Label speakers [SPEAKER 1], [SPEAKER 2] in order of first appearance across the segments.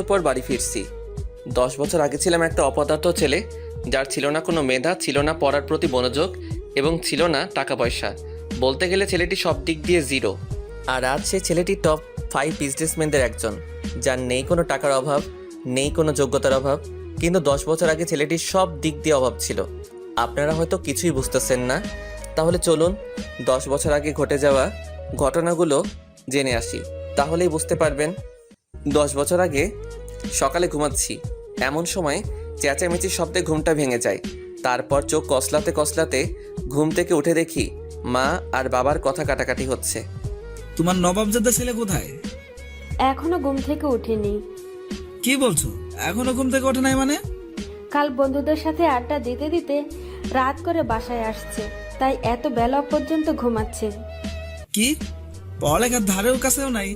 [SPEAKER 1] পর বাড়ি ফিরছি। 10 বছর আগে ছিলাম একটা অপদার্থ ছেলে, যার ছিল না কোনো মেধা, ছিল না পড়ার প্রতি মনোযোগ এবং ছিল না টাকা পয়সা। বলতে গেলে ছেলেটি সব দিক দিয়ে জিরো। আর আজ সেই ছেলেটি টপ 5 বিজনেসম্যানদের একজন, যার নেই কোনো টাকার অভাব, নেই কোনো যোগ্যতার অভাব। কিন্তু 10 বছর আগে ছেলেটির সব দিক দিয়ে অভাব ছিল। আপনারা হয়তো কিছুই বুঝতেছেন না। তাহলে চলুন 10 বছর আগে ঘটে যাওয়া ঘটনাগুলো জেনে আসি, তাহলেই বুঝতে পারবেন। 10 বছর আগে সকালে ঘুমাচ্ছি, এমন সময় চেঁচামেচির শব্দে ঘুমটা ভেঙে যায়। তারপর চোখ কসলাতে কসলাতে ঘুম থেকে উঠে দেখি মা আর বাবার কথা কাটাকাটি হচ্ছে।
[SPEAKER 2] তোমার নবাবজাদা ছেলে কোথায়?
[SPEAKER 3] এখনো ঘুম থেকে উঠিনি।
[SPEAKER 2] কি বলছো? এখনো ঘুম থেকে ওঠে নাই মানে?
[SPEAKER 3] কাল বন্ধুদের সাথে আড্ডা দিতে দিতে রাত করে বাসায় আসছে, তাই এত বেলা পর্যন্ত ঘুমাচ্ছে।
[SPEAKER 2] কি পড়ালেখার ধারেও কাছেও নাই,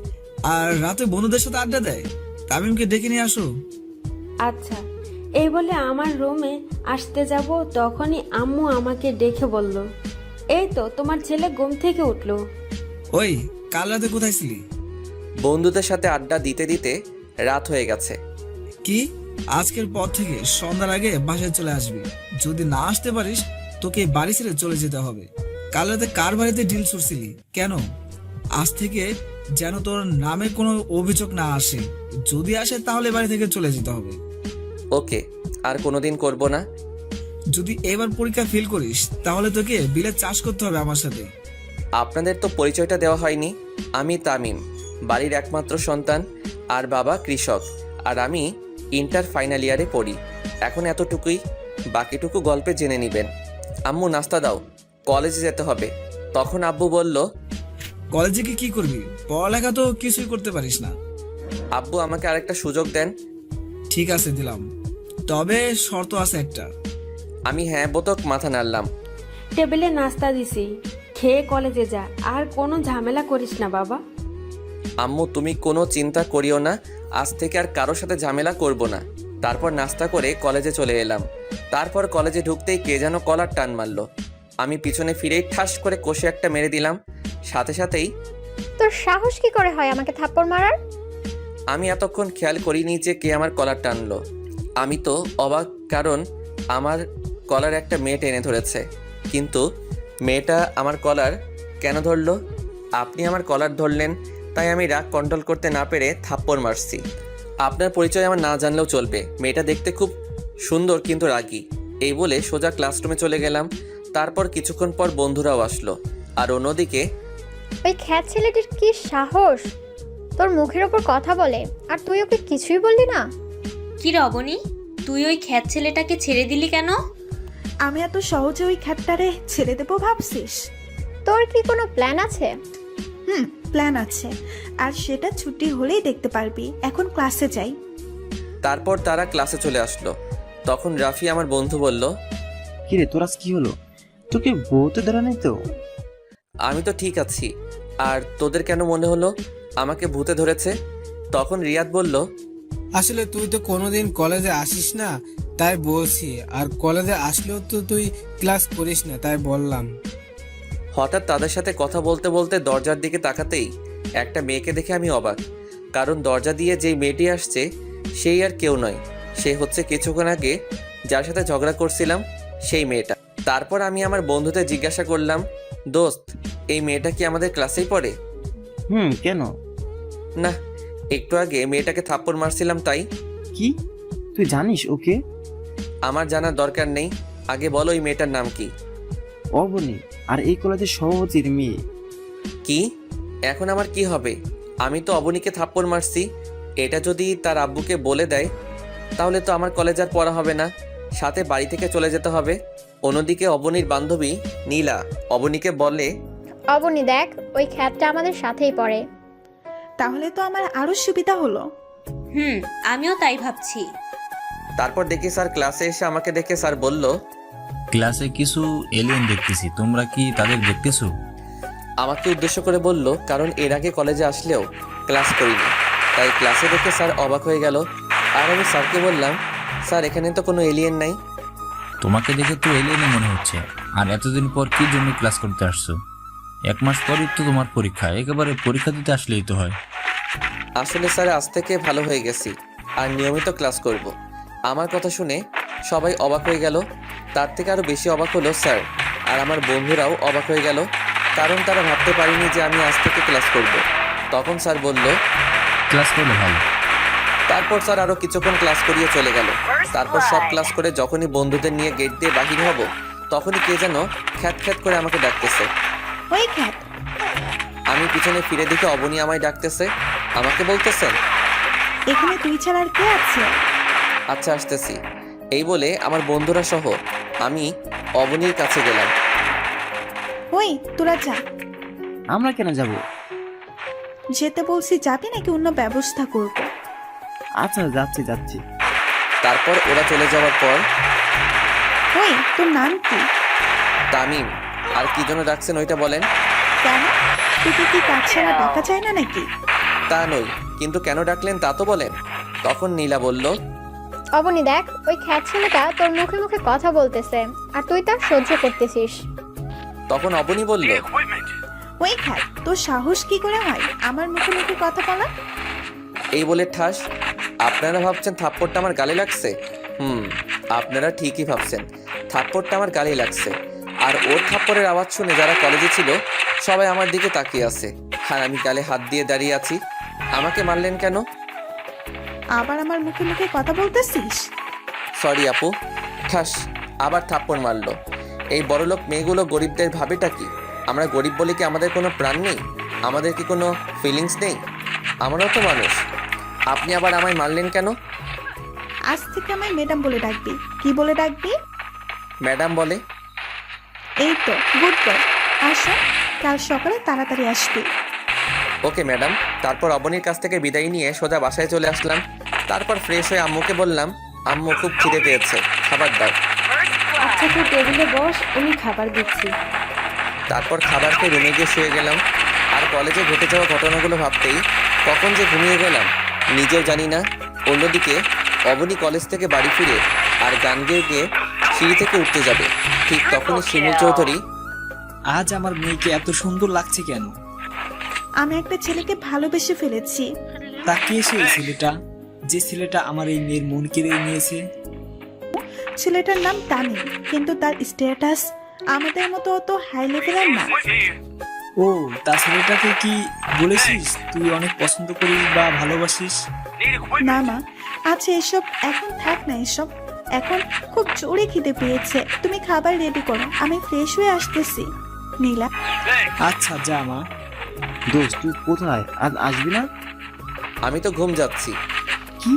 [SPEAKER 2] আর রাতে বন্ধুদের সাথে আড্ডা দেয়? তামিমকে ডেকে নিয়ে আসো।
[SPEAKER 3] আচ্ছা, এই বলে আমার রুমে আসতে যাব, তখনই আম্মু আমাকে ডেকে বলল, এই তো তোমার ছেলে ঘুম থেকে উঠলো।
[SPEAKER 2] ওই কাল রাতে কোথায় ছিলি?
[SPEAKER 1] বন্ধুদের সাথে আড্ডা দিতে দিতে রাত হয়ে গেছে।
[SPEAKER 2] কি আজকের পর থেকে সন্ধ্যার আগে বাসায় চলে আসবি। যদি না আসতে পারিস তোকে এই বাড়ি ছেড়ে চলে যেতে হবে। কাল রাতে কার বাড়িতে ডিল ছুড়ছিলি কেন? আজ থেকে যেন তোর নামে কোনো অভিযোগ না আসে। যদি আসে তাহলে বাড়ি থেকে চলে যেতে হবে।
[SPEAKER 1] ওকে, আর কোনোদিন করব না।
[SPEAKER 2] যদি এবার পরীক্ষা ফেল করিস তাহলে তোকে বিলে চাষ করতে হবে আমার সাথে।
[SPEAKER 1] আপনাদের তো পরিচয়টা দেওয়া হয়নি। আমি তামিম, বাড়ির একমাত্র সন্তান, আর বাবা কৃষক, আর আমি ইন্টার ফাইনাল ইয়ারে পড়ি। এখন এতটুকুই, বাকিটুকু গল্পে জেনে নেবেন। আম্মু নাস্তা দাও, কলেজে যেতে হবে। তখন আব্বু বলল,
[SPEAKER 2] কলেজে গিয়ে কি করবি? পড়ালেখা তো কিছুই করতে পারিস না।
[SPEAKER 1] আব্বু আমাকে আরেকটা সুযোগ দেন।
[SPEAKER 2] ঠিক আছে দিলাম, তবে শর্ত আছে একটা।
[SPEAKER 1] আমি হ্যাঁ বোতক মাথা নাড়লাম।
[SPEAKER 3] টেবিলে নাস্তা দিছি, খেয়ে কলেজে যা, আর কোনো ঝামেলা করিস না বাবা।
[SPEAKER 1] আম্মু তুমি কোনো চিন্তা করিও না, আজ থেকে আর কারোর সাথে ঝামেলা করব না। তারপর নাস্তা করে কলেজে চলে এলাম। তারপর কলেজে ঢুকতেই কে যেন কলার টান মারলো। আমি পিছনে ফিরেই ঠাস করে কষে একটা মেরে দিলাম। সাথে সাথেই
[SPEAKER 4] তোর সাহস কি করে হয় আমাকে থাপ্পড় মারার?
[SPEAKER 1] আমি এতক্ষণ খেয়াল করিনি যে কে আমার কলার টানলো। আমি তো অবাক, কারণ আমার কলার একটা মেয়ে টেনে ধরেছে। কিন্তু মেয়েটা আমার কলার কেন ধরলো? আপনি আমার কলার ধরলেন, তাই আমি রাগ কন্ট্রোল করতে না পেরে থাপ্পড় মারছি। আপনার পরিচয় আমার না জানলেও চলবে। মেয়েটা দেখতে খুব সুন্দর কিন্তু রাগী। এই বলে সোজা ক্লাসরুমে চলে গেলাম। তারপর কিছুক্ষণ পর বন্ধুরাও আসলো। আর অন্যদিকে
[SPEAKER 4] ওই খ্যাত ছেলেটির কি সাহস তোর মুখের ওপর কথা বলে, আর তুই ওকে কিছুই বললি না?
[SPEAKER 5] কি রবণী, তুই ওই খ্যাত ছেলেটাকে ছেড়ে দিলি কেন?
[SPEAKER 6] আমি এত সহজে ওই খ্যাটটারে ছেড়ে দেবো ভাবছিস?
[SPEAKER 4] তোর কি কোনো প্ল্যান আছে?
[SPEAKER 6] প্ল্যান আছে, আর সেটা ছুটি হলেই দেখতে পারবি। এখন ক্লাসে যাই।
[SPEAKER 1] তারপর তারা ক্লাসে চলে আসলো। তখন রাফি আমার বন্ধু বলল,
[SPEAKER 7] কিরে তোর আজ কি হলো? তোকে বউতে ধরা নেই তো?
[SPEAKER 1] আমি তো ঠিক আছি, আর তোদের কেন মনে হলো আমাকে ভূতে ধরেছে? তখন রিয়াদ বলল,
[SPEAKER 8] আসলে তুই তো কোনোদিন কলেজে আসিস না, তাই বলছি। আর কলেজে আসলেও তো তুই ক্লাস করিস না, তাই বললাম।
[SPEAKER 1] হঠাৎ তাদের সাথে কথা বলতে বলতে দরজার দিকে তাকাতেই একটা মেয়েকে দেখে আমি অবাক। কারণ দরজা দিয়ে যেই মেয়েটি আসছে সেই আর কেউ নয়, সে হচ্ছে কিছুক্ষণ আগে যার সাথে ঝগড়া করছিলাম সেই মেয়েটা। তারপর আমি আমার বন্ধুদের জিজ্ঞাসা করলাম, দোস্ত, এই মেয়েটা কি আমাদের ক্লাসেই পড়ে?
[SPEAKER 7] কেন?
[SPEAKER 1] না, একটু আগে মেয়েটাকে থাপ্পড় মারছিলাম তাই।
[SPEAKER 7] কি তুই জানিস ওকে?
[SPEAKER 1] আমার জানার দরকার নেই, আগে বলো এই মেয়েটার নাম কি?
[SPEAKER 7] অবনী, আর এই কলেজের সভাপতির মেয়ে।
[SPEAKER 1] কি? এখন আমার কি হবে? আমি তো অবনীকে থাপ্পড় মারছি। এটা যদি তার আব্বুকে বলে দেয় তাহলে তো আমার কলেজ আর পড়া হবে না, সাথে বাড়ি থেকে চলে যেতে হবে। অন্যদিকে অবনীর বান্ধবী নীলা অবনীকে বলে,
[SPEAKER 4] অবনী দেখ, ওই খ্যাতটা আমাদের সাথেই পড়ে।
[SPEAKER 6] তাহলে তো আমার আরো সুবিধা হলো।
[SPEAKER 5] আমিও তাই ভাবছি।
[SPEAKER 1] তারপর দেখি স্যার ক্লাসে এসে আমাকে দেখে স্যার বলল,
[SPEAKER 9] ক্লাসে কিছু এলিয়েন দেখতেছি, তোমরা কি তাদের দেখতেছো?
[SPEAKER 1] আমাকে উদ্দেশ্য করে বলল, কারণ এর আগে কলেজে আসলেও ক্লাস করিনি, তাই ক্লাসে দেখে স্যার অবাক হয়ে গেল। আর আমি স্যারকে বললাম, স্যার এখানে তো কোনো এলিয়েন নাই।
[SPEAKER 9] তোমাকে দেখে তো এলিয়েনই মনে হচ্ছে। আর এতদিন পর কি জন্য ক্লাস করতে আসছো? 1 মাস পরই তো তোমার পরীক্ষা, একেবারে পরীক্ষা দিতে আসলেই তো হয়।
[SPEAKER 1] আসলে স্যার আজ থেকে ভালো হয়ে গেছি, আর নিয়মিত ক্লাস করব। আমার কথা শুনে সবাই অবাক হয়ে গেল। তার থেকে আরও বেশি অবাক হলো স্যার, আর আমার বন্ধুরাও অবাক হয়ে গেল, কারণ তারা ভাবতে পারেনি যে আমি আজ থেকে ক্লাস করব। তখন স্যার বলল,
[SPEAKER 9] ক্লাস করলে ভালো।
[SPEAKER 1] তারপর স্যার আরও কিছুক্ষণ ক্লাস করিয়ে চলে গেল। তারপর সব ক্লাস করে যখনই বন্ধুদের নিয়ে গেট দিয়ে বাহির হব, তখনই কে যেন খ্যাত খ্যাত করে আমাকে ডাকতেছে।
[SPEAKER 6] ওই খ্যাত,
[SPEAKER 1] আমি পিছনে ফিরে দেখে অবনী আমায় ডাকতেছে। আমাকে বলতেছেন,
[SPEAKER 6] এখানে তুই ছাড়া আর কে আছে?
[SPEAKER 1] আচ্ছা আসতেছি। এই বলে আমার বন্ধুরা সহ আমি অবনীর কাছে গেলাম।
[SPEAKER 6] ওই তোরা যা।
[SPEAKER 7] আমরা কেন যাব?
[SPEAKER 6] যেতে বলছি, যাবি নাকি অন্য ব্যবস্থা করব?
[SPEAKER 7] আচ্ছা যাচ্ছি।
[SPEAKER 1] তারপর ওরা চলে যাওয়ার পর
[SPEAKER 6] ওই তোর নাম কি?
[SPEAKER 1] তামিম। আর কি জন্য ডাকছেন ওইটা বলেন।
[SPEAKER 6] কেন, তোকে কি কাজ ছাড়া ডাকা যায় না নাকি?
[SPEAKER 1] তা নই, কিন্তু কেন ডাকলেন তা তো বলেন। তখন নীলা বলল,
[SPEAKER 4] অবনী দেখ, ওই খ্যাত ছেলেটা তোর মুখে মুখে কথা বলতেছে আর তুই তা সহ্য করতেছিস।
[SPEAKER 1] তখন অবনী বলল,
[SPEAKER 6] ওই খ্যাত, তোর সাহস কি করে হয় আমার মুখে মুখে কথা বলা?
[SPEAKER 1] এই বলে ঠাস। আপনারা ভাবছেন থাপ্পড়টা আমার গালে লাগছে? আপনারা ঠিকই ভাবছেন, থাপ্পড়টা আমার গালে লাগছে। আর ওর থাপ্পড়ের আওয়াজ শুনে যারা কলেজে ছিল সবাই আমার দিকে তাকিয়ে আছে, আর আমি গালে হাত দিয়ে দাঁড়িয়ে আছি। আমাকে মারলেন কেন?
[SPEAKER 6] আবার আমার মুখে মুখে কথা বলতেছিস?
[SPEAKER 1] সরি আপু। ঠাস, আবার থাপ্পড় মারলো। এই বড়লোক মেয়েগুলো গরিবদের ভাবেটা কি? আমরা গরিব বলে কি আমাদের কোনো প্রাণ নেই? আমাদের কি কোনো ফিলিংস নেই? আমরাও তো মানুষ। আপনি আবার আমায় মারলেন কেন?
[SPEAKER 6] আজ থেকে আমায় ম্যাডাম বলে ডাকবি। কি বলে ডাকবি?
[SPEAKER 1] ম্যাডাম বলে।
[SPEAKER 6] এই তো, গুড বয়। আসো, কাল সকালে তাড়াতাড়ি আসবি।
[SPEAKER 1] Okay madam. তারপর অবনীর কাছ থেকে বিদায় নিয়ে সোজা বাসায় চলে আসলাম। তারপর ফ্রেশ হয়ে আম্মুকে বললাম, আম্মু খুব খিদে পেয়েছে, খাবার দাও।
[SPEAKER 3] আচ্ছা তুই টেবিলে বস, আমি খাবার দিচ্ছি।
[SPEAKER 1] তারপর খাবার খেয়ে রুমে গিয়ে শুয়ে গেলাম। আর কলেজে ঘটে যাওয়া ঘটনাগুলো ভাবতেই কখন যে ঘুমিয়ে গেলাম নিজেও জানি না। অন্যদিকে অবনী কলেজ থেকে বাড়ি ফিরে আর গান গেয়ে গিয়ে সিঁড়ি থেকে উঠতে যাবে, ঠিক তখনই শিমুল চৌধুরী,
[SPEAKER 2] আজ আমার মেয়েকে এত সুন্দর লাগছে কেন?
[SPEAKER 6] আমি একটা ছেলেকে ভালোবেসে ফেলেছি।
[SPEAKER 2] তা কে সেই ছেলেটা, যে ছেলেটা আমার এই মেয়ের মন কেড়ে নিয়েছে?
[SPEAKER 6] ছেলেটার নাম তামিম, কিন্তু তার স্ট্যাটাস আমাদের মতো অত হাই লেভেলের না।
[SPEAKER 2] ও, তা ছেলেটাকে কি বলেছিস তুই অনেক পছন্দ করিস বা ভালোবাসিস?
[SPEAKER 6] না মা, আচ্ছা এসব এখন থাক না। এসব এখন খুব জোরে খিদে পেয়েছে। তুমি খাবার রেডি করো, আমি ফ্রেশ হয়ে আসতেছি। নীলা,
[SPEAKER 2] আচ্ছা যা মা।
[SPEAKER 7] দোস্ত তুই কোথায়, আজ আসবি না?
[SPEAKER 1] আমি তো ঘুম যাচ্ছি।
[SPEAKER 7] কি?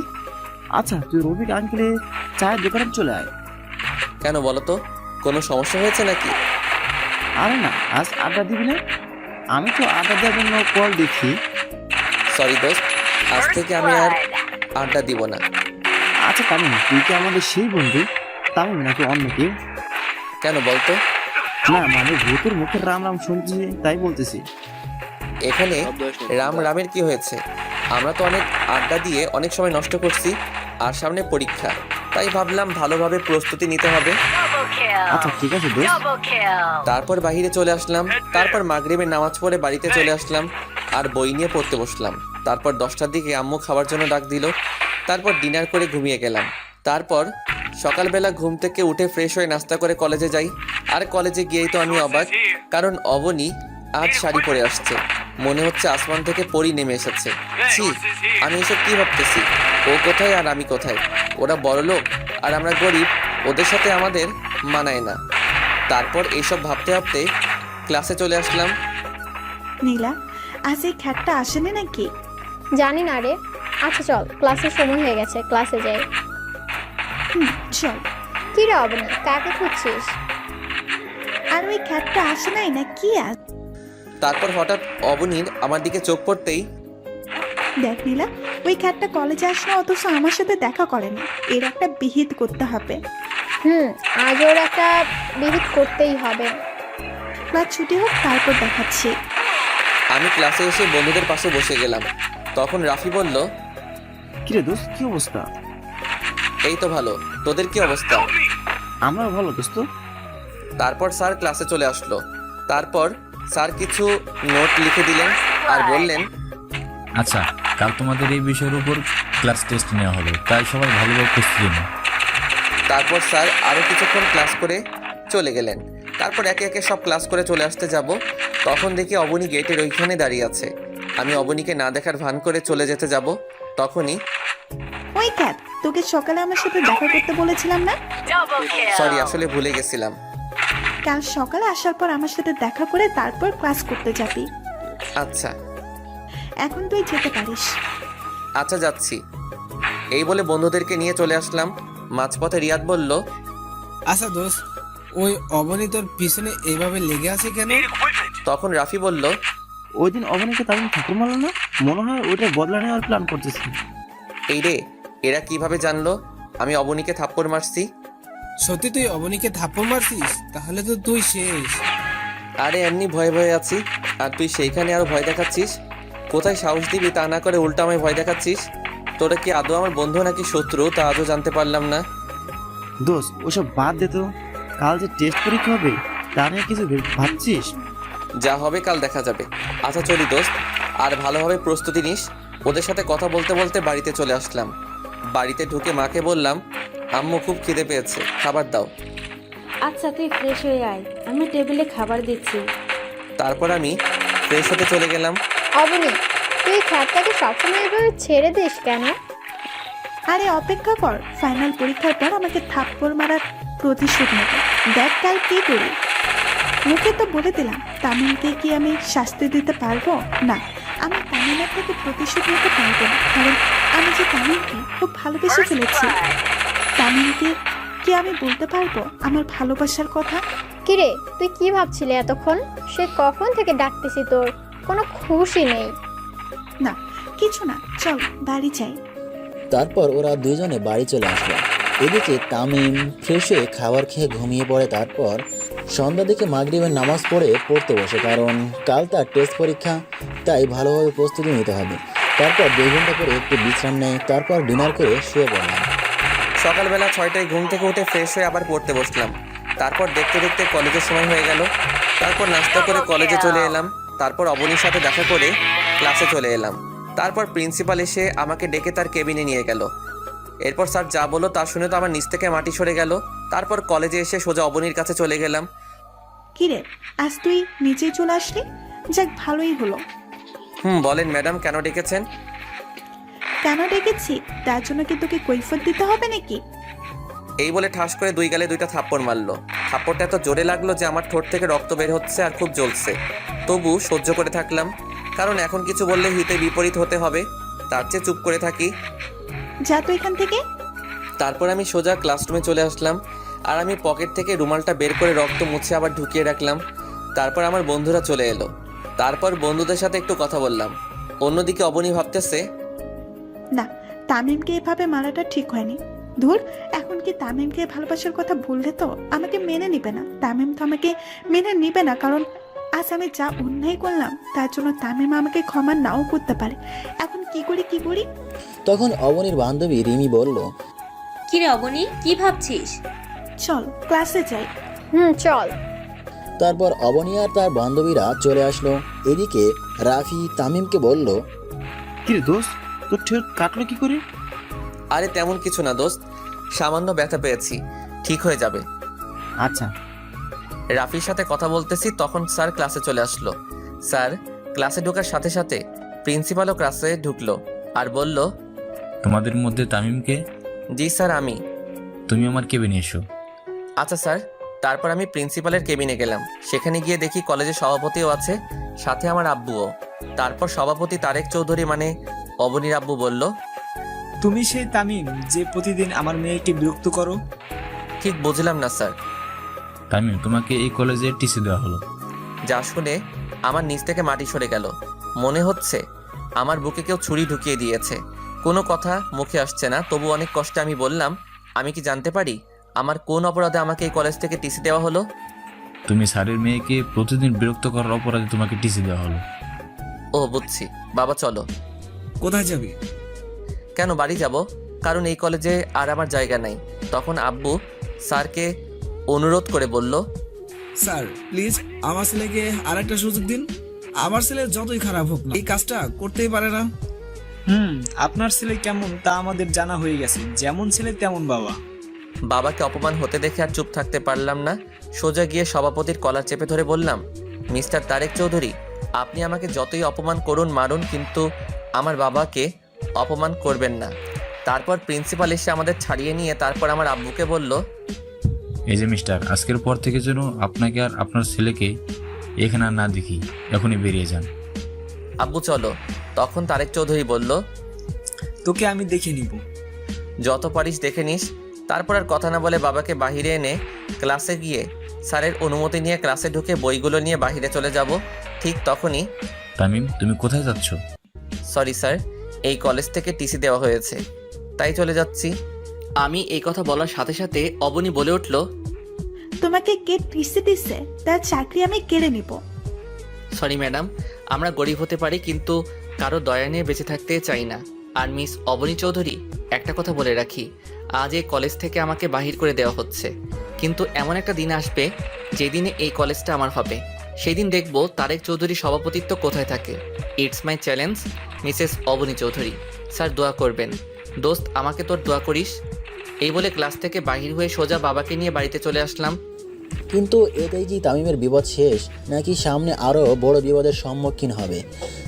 [SPEAKER 7] আচ্ছা তুই রবিক আঙ্কেলের চায়ের দোকানে চলে আয়।
[SPEAKER 1] কেন বলো তো, কোনো সমস্যা হয়েছে নাকি?
[SPEAKER 7] আরে না, আজ আড্ডা দিবি না? আমি তো আড্ডা দেওয়ার জন্য কল দেখি।
[SPEAKER 1] সরি দোস্ত, আজ থেকে আমি আর আড্ডা দিব না।
[SPEAKER 7] আচ্ছা তামিম, তুই কি আমাদের সেই বন্ধু তামিম নাকি অন্য কেউ?
[SPEAKER 1] কেন বলতো?
[SPEAKER 7] না মানে ভূতের মুখের রাম রাম শুনছি তাই বলতেছি।
[SPEAKER 1] এখানে রাম রামের কি হয়েছে? আমরা তো অনেক আড্ডা দিয়ে অনেক সময় নষ্ট করছি, আর সামনে পরীক্ষা, তাই ভাবলাম ভালোভাবে প্রস্তুতি নিতে হবে।
[SPEAKER 7] আচ্ছা ঠিক আছে দোস্ত।
[SPEAKER 1] তারপর বাইরে চলে আসলাম। তারপর মাগরিবের নামাজ পড়ে বাড়িতে চলে আসলাম আর বই নিয়ে পড়তে বসলাম। তারপর 10টার দিকে আম্মু খাবার জন্য ডাক দিল। তারপর ডিনার করে ঘুমিয়ে গেলাম। তারপর সকালবেলা ঘুম থেকে উঠে ফ্রেশ হয়ে নাস্তা করে কলেজে যাই। আর কলেজে গিয়েই তো আমি অবাক, কারণ অবনী আজ শাড়ি পরে আসছে। মনে হচ্ছে আসমান থেকে পরি নেমে এসেছে। ছি, আমি এসব কি ভাবতেছি? ও কোথায় আর আমি কোথায়? ওরা বড়লোক আর আমরা গরিব, ওদের সাথে আমাদের মানায় না। তারপর এইসব ভাবতে ভাবতে ক্লাসে চলে আসলাম।
[SPEAKER 6] নীলা, আজ এই খ্যাটটা আসেনি নাকি?
[SPEAKER 4] জানি না রে। আচ্ছা চল, ক্লাসের সময় হয়ে গেছে, ক্লাসে যাই।
[SPEAKER 6] চল।
[SPEAKER 4] কি রে অবনী, কাকে খুঁজছিস?
[SPEAKER 6] আর ওই খ্যাটটা আসে নাই না কি? আজ
[SPEAKER 1] তারপর হঠাৎ অবনীর আমার দিকে চোখ পড়তেই,
[SPEAKER 6] দেখ নীলা, ওই খ্যাটটা কলেজে আসলো অথচ আমার সাথে দেখা করেনি। এর একটা বিহিত করতে হবে।
[SPEAKER 4] আজ ওর একটা বিহিত করতেই হবে।
[SPEAKER 6] ক্লাস ছুটি হোক, তারপর দেখাচ্ছি।
[SPEAKER 1] আমি ক্লাসে এসে বন্ধুদের পাশে বসে গেলাম। তখন রাফি বলল,
[SPEAKER 7] কিরে দোস্ত কি অবস্থা?
[SPEAKER 1] এই তো ভালো, তোদের কি অবস্থা?
[SPEAKER 7] আমরাও ভালো দোস্ত।
[SPEAKER 1] তারপর স্যার ক্লাসে চলে আসলো। তারপর স্যার কিছু নোট লিখে দিলেন আর বললেন,
[SPEAKER 9] আচ্ছা, কাল তোমাদের এই বিষয়ের উপর ক্লাস টেস্ট নেওয়া হবে, তাই সবাই ভালোভাবে প্রস্তুতি নিন।
[SPEAKER 1] তারপর স্যার আরও কিছুক্ষণ ক্লাস করে চলে গেলেন। তারপর একে একে সব ক্লাস করে চলে আসতে যাব, তখন দেখি অবনী গেটের ওইখানে দাঁড়িয়ে আছে। আমি অবনীকে না দেখার ভান করে চলে যেতে যাব, তখনই
[SPEAKER 6] ওই ক্যাট, তোকে সকালে আমার সাথে দেখা করতে বলেছিলাম না?
[SPEAKER 1] সরি, আসলে ভুলে গেছিলাম।
[SPEAKER 6] কাল সকালে আসার পর আমার সাথে দেখা করে তারপর ক্লাস করতে যাবি।
[SPEAKER 1] আচ্ছা
[SPEAKER 6] এখন তুই যেতে পারিস।
[SPEAKER 1] আচ্ছা যাচ্ছি। এই বলে বন্ধুদেরকে নিয়ে চলে আসলাম। মাঝপথে রিয়াদ বলল,
[SPEAKER 8] আচ্ছা দোস্ত, ওই অবনী তোর পিছনে এইভাবে লেগে আছে কেন?
[SPEAKER 1] তখন রাফি বলল,
[SPEAKER 7] ওই দিন অবনীকে তামিম ঠাকুর মারলো না, মনে হয় ওইটা বদলা নেওয়ার প্ল্যান করতেছি।
[SPEAKER 1] এই রে, এরা কিভাবে জানলো আমি অবনীকে থাপ্পড় মারছি?
[SPEAKER 8] সত্যি তুই অবনীকে থাপ্পড় মারছিস? তাহলে তো তুই শেষ।
[SPEAKER 1] আরে এমনি ভয়ে ভয়ে আছি, আর তুই সেইখানে আরো ভয় দেখাচ্ছিস। কোথায় সাহস দিবি তা না করে উল্টা আমায় ভয় দেখাচ্ছিস। তোরা কি আদৌ আমার বন্ধু নাকি শত্রু তা আজও জানতে পারলাম না।
[SPEAKER 7] দোস্ত ওসব বাদ দে তো, কাল যে টেস্ট পরীক্ষা হবে তা নিয়ে কিছু ভাবছিস?
[SPEAKER 1] যা হবে কাল দেখা যাবে। আচ্ছা চলি দোস্ত, আর ভালোভাবে প্রস্তুতি নিস। ওদের সাথে কথা বলতে বলতে বাড়িতে চলে আসলাম। বাড়িতে ঢুকে মাকে বললাম, আম্মু খুব খিদে পেয়েছে, খাবার দাও।
[SPEAKER 3] আচ্ছা তুই ফ্রেশ হয়ে আয়, আমি টেবিলে খাবার দিচ্ছি।
[SPEAKER 1] তারপর আমি ফ্রেশ হতে চলে গেলাম।
[SPEAKER 4] অবনী, তুই খ্যাতটাকে সবসময় এভাবে ছেড়ে দিস কেন?
[SPEAKER 6] আরে অপেক্ষা কর, ফাইনাল পরীক্ষার পর আমাকে থাপ্পড় মারার প্রতিশোধ নেব। দেখ কাল কি করি। মুখে তো বলে দিলাম, তামিমকে কি আমি শাস্তি দিতে পারবো না? আমি তামিমের থেকে প্রতিশোধ নিতে পারবো না, কারণ আমি যে তামিমকে খুব ভালোবেসে ফেলেছি। তামিমকে কি আমি বলতে পারবো আমার ভালোবাসার কথা?
[SPEAKER 4] কিরে, তুই কি ভাবছিলি এতক্ষণ? সে কখন থেকে ডাকতেছি, তোর কোনো খুশি নেই?
[SPEAKER 6] না কিছু না, চল বাড়ি যাই।
[SPEAKER 10] তারপর ওরা দুজনে বাড়ি চলে আসলো। এদিকে তামিম ফ্রেশ হয়ে খাবার খেয়ে ঘুমিয়ে পড়ে। তারপর সন্ধ্যা দিকে মাগরিবের নামাজ পড়তে বসে, কারণ কাল তার টেস্ট পরীক্ষা, তাই ভালোভাবে প্রস্তুতি নিতে হবে। তারপর 2 ঘন্টা করে একটু বিশ্রাম নেয়, তারপর ডিনার করে শুয়ে পড়লাম।
[SPEAKER 1] সকালবেলা 6টায় ঘুম থেকে উঠে ফ্রেশ হয়ে আবার পড়তে বসলাম। তারপর দেখতে দেখতে কলেজের সময় হয়ে গেল। তারপর নাস্তা করে কলেজে চলে এলাম। তারপর অবনীর সাথে দেখা করে ক্লাসে চলে এলাম। তারপর প্রিন্সিপাল এসে আমাকে ডেকে তার কেবিনে নিয়ে গেল। এরপর স্যার যা বললো তা শুনে তো আমার নিচ থেকে মাটি সরে গেল। তারপর কলেজে এসে সোজা অবনীর কাছে চলে গেলাম।
[SPEAKER 6] কিরে, আজ তুই নিচেই চলে আসলি? যাক, ভালোই হলো।
[SPEAKER 1] বলেন ম্যাডাম, কেন ডেকেছেন?
[SPEAKER 6] কেন ডেকেছি তার জন্য কি তোকে কৈফিয়ত দিতে হবে নাকি?
[SPEAKER 1] এই বলে ঠাস করে 2 গালে 2টা থাপ্পড় মারলো। থাপ্পড়টা এত জোরে লাগলো যে আমার ঠোঁট থেকে রক্ত বের হচ্ছে আর খুব জ্বলছে। তবু সহ্য করে থাকলাম, কারণ এখন কিছু বললে হিতে বিপরীত হতে হবে, তার চেয়ে চুপ করে থাকি।
[SPEAKER 6] যা তো এখান থেকে।
[SPEAKER 1] তারপর আমি সোজা ক্লাসরুমে চলে আসলাম, আর আমি পকেট থেকে রুমালটা বের করে রক্ত মুছে আবার ঢুকিয়ে রাখলাম। তারপর আমার বন্ধুরা চলে এলো। তারপর বন্ধুদের সাথে একটু কথা বললাম। অন্যদিকে অবনী ভাবতেছে,
[SPEAKER 6] না, তামিমকে এভাবে মারাটা ঠিক হয়নি। ধুর, এখন কি তামিমকে ভালোবাসার কথা বললে তো আমাকে মেনে নিবে না। তামিম তো আমাকে মেনে নিবে না, কারণ আজ আমি যা অন্যায় করলাম তার জন্য তামিম আমাকে ক্ষমা নাও করতে পারে। এখন কি করি?
[SPEAKER 10] তখন অবনীর বান্ধবী রিমি বলল,
[SPEAKER 5] কিরে অবনী, কি ভাবছিস?
[SPEAKER 6] চল ক্লাসে যাই।
[SPEAKER 4] চল।
[SPEAKER 10] তারপর অবনী আর তার বান্ধবীরা চলে আসলো। এদিকে রাফি তামিমকে বলল,
[SPEAKER 7] কিরে দোস্ত, তোর ঠোঁট কাটলো কি করে?
[SPEAKER 1] আরে তেমন কিছু না দোস্ত, সামান্য ব্যথা পেয়েছি, ঠিক হয়ে যাবে।
[SPEAKER 7] আচ্ছা।
[SPEAKER 1] রাফির সাথে কথা বলতেছি, তখন স্যার ক্লাসে চলে আসলো। স্যার ক্লাসে ঢোকার সাথে সাথে প্রিন্সিপালও ক্লাসে ঢুকলো আর বলল,
[SPEAKER 9] তোমাদের মধ্যে তামিমকে?
[SPEAKER 1] জি স্যার, আমি।
[SPEAKER 9] তুমি আমার কেবিনে এসো।
[SPEAKER 1] আচ্ছা স্যার। তারপর আমি প্রিন্সিপালের কেবিনে গেলাম। সেখানে গিয়ে দেখি কলেজের সভাপতিও আছে, সাথে আমার আব্বুও। তারপর সভাপতি তারেক চৌধুরী মানে অবনীর আব্বু বলল,
[SPEAKER 2] তুমি সেই তামিম যে প্রতিদিন আমার মেয়েকে বিরক্ত করো?
[SPEAKER 1] ঠিক বুঝলাম না স্যার।
[SPEAKER 9] তামিম, তোমাকে এই কলেজে টিসি দেওয়া হলো।
[SPEAKER 1] যা শুনে আমার নিচ থেকে মাটি সরে গেল। মনে হচ্ছে আমার বুকে কেউ ছুরি ঢুকিয়ে দিয়েছে। কোনো কথা মুখে আসছে না, তবু অনেক কষ্টে আমি বললাম, আমি কি জানতে পারি আমার কোন অপরাধে আমাকে এই কলেজ থেকে টিসি দেওয়া হলো?
[SPEAKER 9] তুমি স্যারের মেয়েকে প্রতিদিন বিরক্ত করার অপরাধে তোমাকে টিসি দেওয়া হলো।
[SPEAKER 1] ও বুঝছি। বাবা চলো।
[SPEAKER 2] কোথায় যাবি?
[SPEAKER 1] কেন, বাড়ি যাব, কারণ এই কলেজে আর আমার জায়গা নাই। তখন আব্বু স্যারকে অনুরোধ করে বলল,
[SPEAKER 2] স্যার প্লিজ আমার ছেলেকে আরেকটা সুযোগ দিন। আমার ছেলে যতই খারাপ হোক না, এই কাজটা করতেই পারে না। আপনার ছেলে কেমন তা আমাদের জানা হয়ে গেছে, যেমন ছেলে তেমন বাবা।
[SPEAKER 1] বাবাকে অপমান হতে দেখে আর চুপ থাকতে পারলাম না। সোজা গিয়ে সভাপতির কলার চেপে ধরে বললাম, মিস্টার তারেক চৌধুরী, আপনি আমাকে যতই অপমান করুন মারুন, কিন্তু আমার বাবাকে অপমান করবেন না। তারপর প্রিন্সিপাল এসে আমাদের ছাড়িয়ে নিয়ে তারপর আমার আব্বুকে বলল,
[SPEAKER 9] এই যে মিস্টার, আজকের পর থেকে যেন আপনাকে আর আপনার ছেলেকে এখানে আর না দেখি, এখনই বেরিয়ে যান।
[SPEAKER 1] আব্বু চলো। তখন তারেক চৌধুরী বলল,
[SPEAKER 2] তোকে আমি দেখে নিব।
[SPEAKER 1] যত পারিস দেখে নিস। তারপর আর কথা না বলে বাবাকে বাহিরে এনে ক্লাসে গিয়ে স্যারের অনুমতি নিয়ে ক্লাসে ঢুকে বইগুলো নিয়ে বাহিরে চলে যাব। ঠিক তখনই,
[SPEAKER 9] তামিম, তুমি কোথায় যাচ্ছ?
[SPEAKER 1] সরি স্যার, এই কলেজ থেকে টিসি দেওয়া হয়েছে, তাই চলে যাচ্ছি। আমি এই কথা বলার সাথে সাথে অবনী বলে উঠল,
[SPEAKER 6] তোমাকে কে টিসি দিচ্ছে? তার চাকরি আমি কেড়ে নিব।
[SPEAKER 1] সরি ম্যাডাম, আমরা গরিব হতে পারি কিন্তু কারো দয়া নিয়ে বেঁচে থাকতে চাই না। আর মিস অবনী চৌধুরী, একটা কথা বলে রাখি, আজ এই কলেজ থেকে আমাকে বাহির করে দেওয়া হচ্ছে, কিন্তু এমন একটা দিন আসবে যেদিনে এই কলেজটা আমার হবে। সেই দিন দেখব তারেক চৌধুরী সভাপতিত্ব কোথায় থাকে। It's my challenge, Mrs Abani Chowdhury. Sir দোয়া করবেন। দোস্ত, আমাকে তোর দোয়া করিস। এই বলে ক্লাস থেকে বাহির হয়ে সোজা বাবাকে নিয়ে বাড়িতে চলে আসলাম।
[SPEAKER 10] কিন্তু এতেই কি তামিমের বিপদ শেষ, নাকি সামনে আরও বড় বিপদের সম্মুখীন হবে?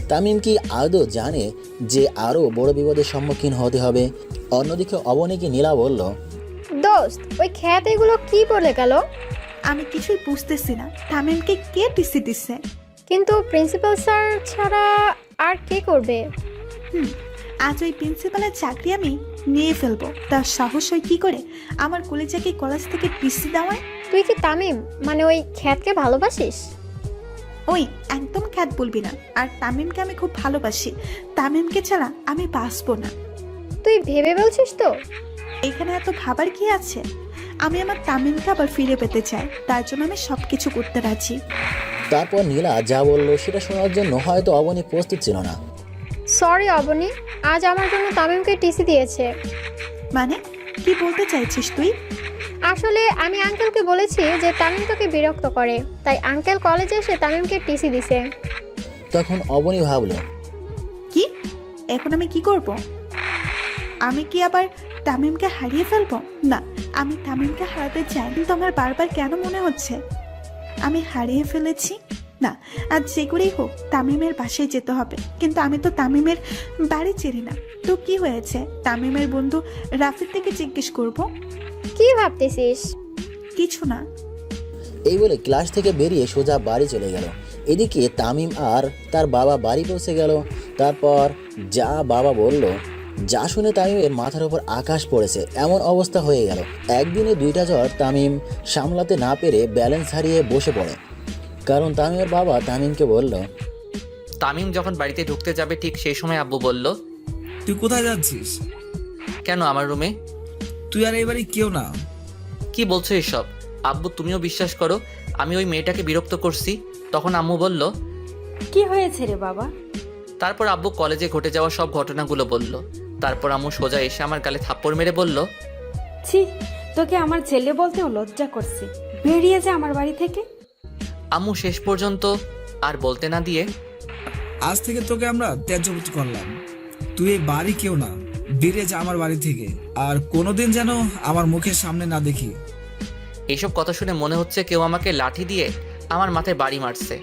[SPEAKER 10] তামিম কি আদৌ জানে যে আরও বড় বিপদের সম্মুখীন হতে হবে? অন্যদিকে অবনীকে নীলা বলল,
[SPEAKER 4] দোস্ত, ওই খ্যাত এগুলো কি বলে গেল?
[SPEAKER 6] আমি কিছুই বুঝতেছি না, তামিমকে কে টিসি দিচ্ছে?
[SPEAKER 4] কিন্তু প্রিন্সিপাল স্যার ছাড়া আর কে করবে?
[SPEAKER 6] আজ ওই প্রিন্সিপালের চাকরি আমি নিয়ে ফেলবো। তার সাহস হয় কি করে আমার কলেজাকে কলেজ থেকে টিসি দেওয়ায়?
[SPEAKER 4] তুই কি তামিম মানে ওই খ্যাতকে ভালোবাসিস?
[SPEAKER 6] ওই একদম খ্যাত বলবি না। আর তামিমকে আমি খুব ভালোবাসি। তামিমকে ছাড়া আমি বাঁচবো না।
[SPEAKER 4] তুই ভেবে বলছিস তো?
[SPEAKER 6] এখানে এত ভাবার কি আছে? আমি আমার তামিমকে আবার ফিরে পেতে চাই, তার জন্য আমি সবকিছু করতে রাজি।
[SPEAKER 10] তারপর নীলা যা বলল সেটা শোনার জন্য হয়তো অবনী প্রস্তুত ছিল না।
[SPEAKER 4] সরি অবনী, আজ আমার জন্য তামিমকে টিসি দিয়েছে।
[SPEAKER 6] মানে কি বলতে চাইছিস তুই?
[SPEAKER 4] আসলে আমি আঙ্কেলকে বলেছি যে তামিম তোকে বিরক্ত করে, তাই আঙ্কেল কলেজে এসে তামিমকে টিসি দিছে।
[SPEAKER 10] তখন অবনী ভাবল,
[SPEAKER 6] কি এখন আমি কি করব? আমি কি আবার তামিমকে হারিয়ে ফেলবো? না, আমি তামিমকে হারাতে চাই, কিন্তু আমার বারবার কেন মনে হচ্ছে আমি হারিয়ে ফেলেছি। না, আজ যে করেই হোক তামিমের বাসায় যেতে হবে। কিন্তু আমি তো তামিমের বাড়ি চিনি না। তো কি হয়েছে? তামিমের বন্ধু রাফির থেকে জিজ্ঞেস করব।
[SPEAKER 4] কি ভাবতেছিস?
[SPEAKER 6] কিছু না।
[SPEAKER 10] এই বলে ক্লাস থেকে বেরিয়ে সোজা বাড়ি চলে গেল। এদিকে তামিম আর তার বাবা বাড়ি পৌঁছে গেল। তারপর যা বাবা বলল, যা শুনে তামিমের মাথার উপর আকাশ পড়েছে এমন অবস্থা হয়ে গেল। একদিনে দুইটা জ্বর তামিম সামলাতে না পেরে ব্যালেন্স হারিয়ে বসে পড়ে। কারণ তামিমের বাবা তামিমকে বলল,
[SPEAKER 1] তামিম যখন বাড়িতে ঢুকতে যাবে ঠিক সেই সময় আব্বু বলল,
[SPEAKER 2] তুই কোথায় যাচ্ছিস?
[SPEAKER 1] কেন আমার রুমে?
[SPEAKER 2] তুই আর এই বাড়ি কেউ না।
[SPEAKER 1] কি বলছো এসব? আব্বু তুমিও বিশ্বাস করো আমি ওই মেয়েটাকে বিরক্ত করছি? তখন আম্মু বলল,
[SPEAKER 3] কি হয়েছে রে বাবা?
[SPEAKER 1] তারপর আব্বু কলেজে ঘটে যাওয়া সব ঘটনাগুলো বলল। তারপর আম্মু সোজা এসে আমার গালে থাপ্পড় মেরে বলল,
[SPEAKER 3] ছি, তোকে আমার ছেলে বলতেও লজ্জা করছে। বেরিয়ে যা আমার বাড়ি থেকে।
[SPEAKER 1] আম্মু শেষ পর্যন্ত আর বলতে না দিয়ে,
[SPEAKER 2] আজ থেকে তোকে আমরা ত্যায্যপুত্র করলাম। তুই এই বাড়ি কেউ না, বেরিয়ে যা আমার বাড়ি থেকে। আর কোনোদিন যেন আমার মুখের সামনে না দেখি।
[SPEAKER 1] এইসব কথা শুনে মনে হচ্ছে কেউ আমাকে লাঠি দিয়ে আমার মাথায় বাড়ি মারছে।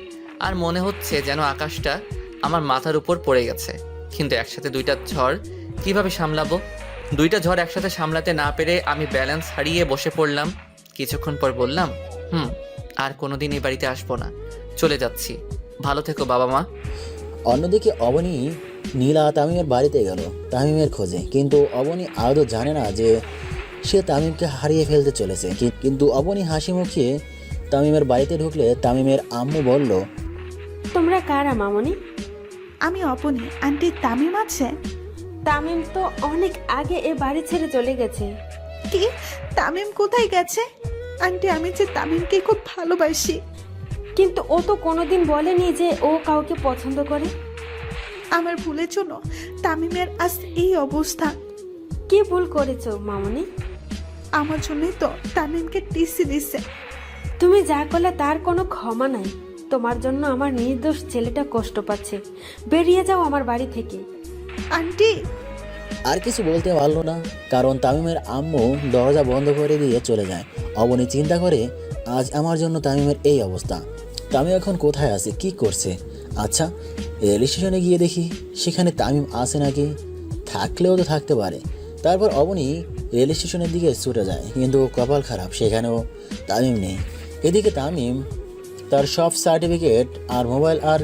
[SPEAKER 1] আর মনে হচ্ছে যেন আকাশটা আমার মাথার উপর পড়ে গেছে। কিন্তু একসাথে দুইটা ঝড় কিভাবে সামলাবো? দুইটা ঝড় একসাথে সামলাতে না পেরে আমি ব্যালেন্স হারিয়ে বসে পড়লাম। কিছুক্ষণ পর বললাম, আর কোনোদিন এই বাড়িতে আসবো না, চলে যাচ্ছি। ভালো থেকো বাবা মা।
[SPEAKER 10] অন্যদিকে অবনী নীলা তামিমের বাড়িতে গেল তামিমের খোঁজে। কিন্তু অবনী আদৌ জানে না যে সে তামিমকে হারিয়ে ফেলতে চলেছে। কিন্তু অবনী হাসি মুখিয়ে তামিমের বাড়িতে ঢুকলে তামিমের আম্মু বলল,
[SPEAKER 3] তোমরা কারা মামনি?
[SPEAKER 6] আমি অপনি। আন্টি তামিম আছে?
[SPEAKER 3] তামিম তো অনেক আগে এ বাড়ি ছেড়ে চলে গেছে।
[SPEAKER 6] কি? তামিম কোথায় গেছে? আন্টি, আমি যে তামিমকে খুব ভালোবাসি।
[SPEAKER 3] কিন্তু ও তো কোনোদিন বলেনি যে ও কাউকে পছন্দ করে।
[SPEAKER 6] আমার ভুলের জন্য তামিমের আজ এই অবস্থা।
[SPEAKER 3] কি ভুল করেছো মামনি?
[SPEAKER 6] আমার জন্যই তো তামিমকে টিসি দিচ্ছে।
[SPEAKER 3] তুমি যা করলে তার কোনো ক্ষমা নাই। তোমার জন্য আমার নির্দোষ ছেলেটা কষ্ট পাচ্ছে। বেরিয়ে যাও আমার বাড়ি থেকে।
[SPEAKER 6] আন্টি।
[SPEAKER 10] আর কিছু বলতে পারলো না, কারণ তামিমের আম্মু দরজা বন্ধ করে দিয়ে চলে যায়। অবনী চিন্তা করে, আজ আমার জন্য তামিমের এই অবস্থা। তামিম এখন কোথায় আছে, কি করছে? আচ্ছা, রেল স্টেশনে গিয়ে দেখি সেখানে তামিম আছে নাকি, থাকলেও তো থাকতে পারে। তারপর অবনী রেল স্টেশনের দিকে ছুটে যায়, কিন্তু কপাল খারাপ, সেখানেও তামিম নেই। এদিকে তামিম তার সব সার্টিফিকেট আর মোবাইল আর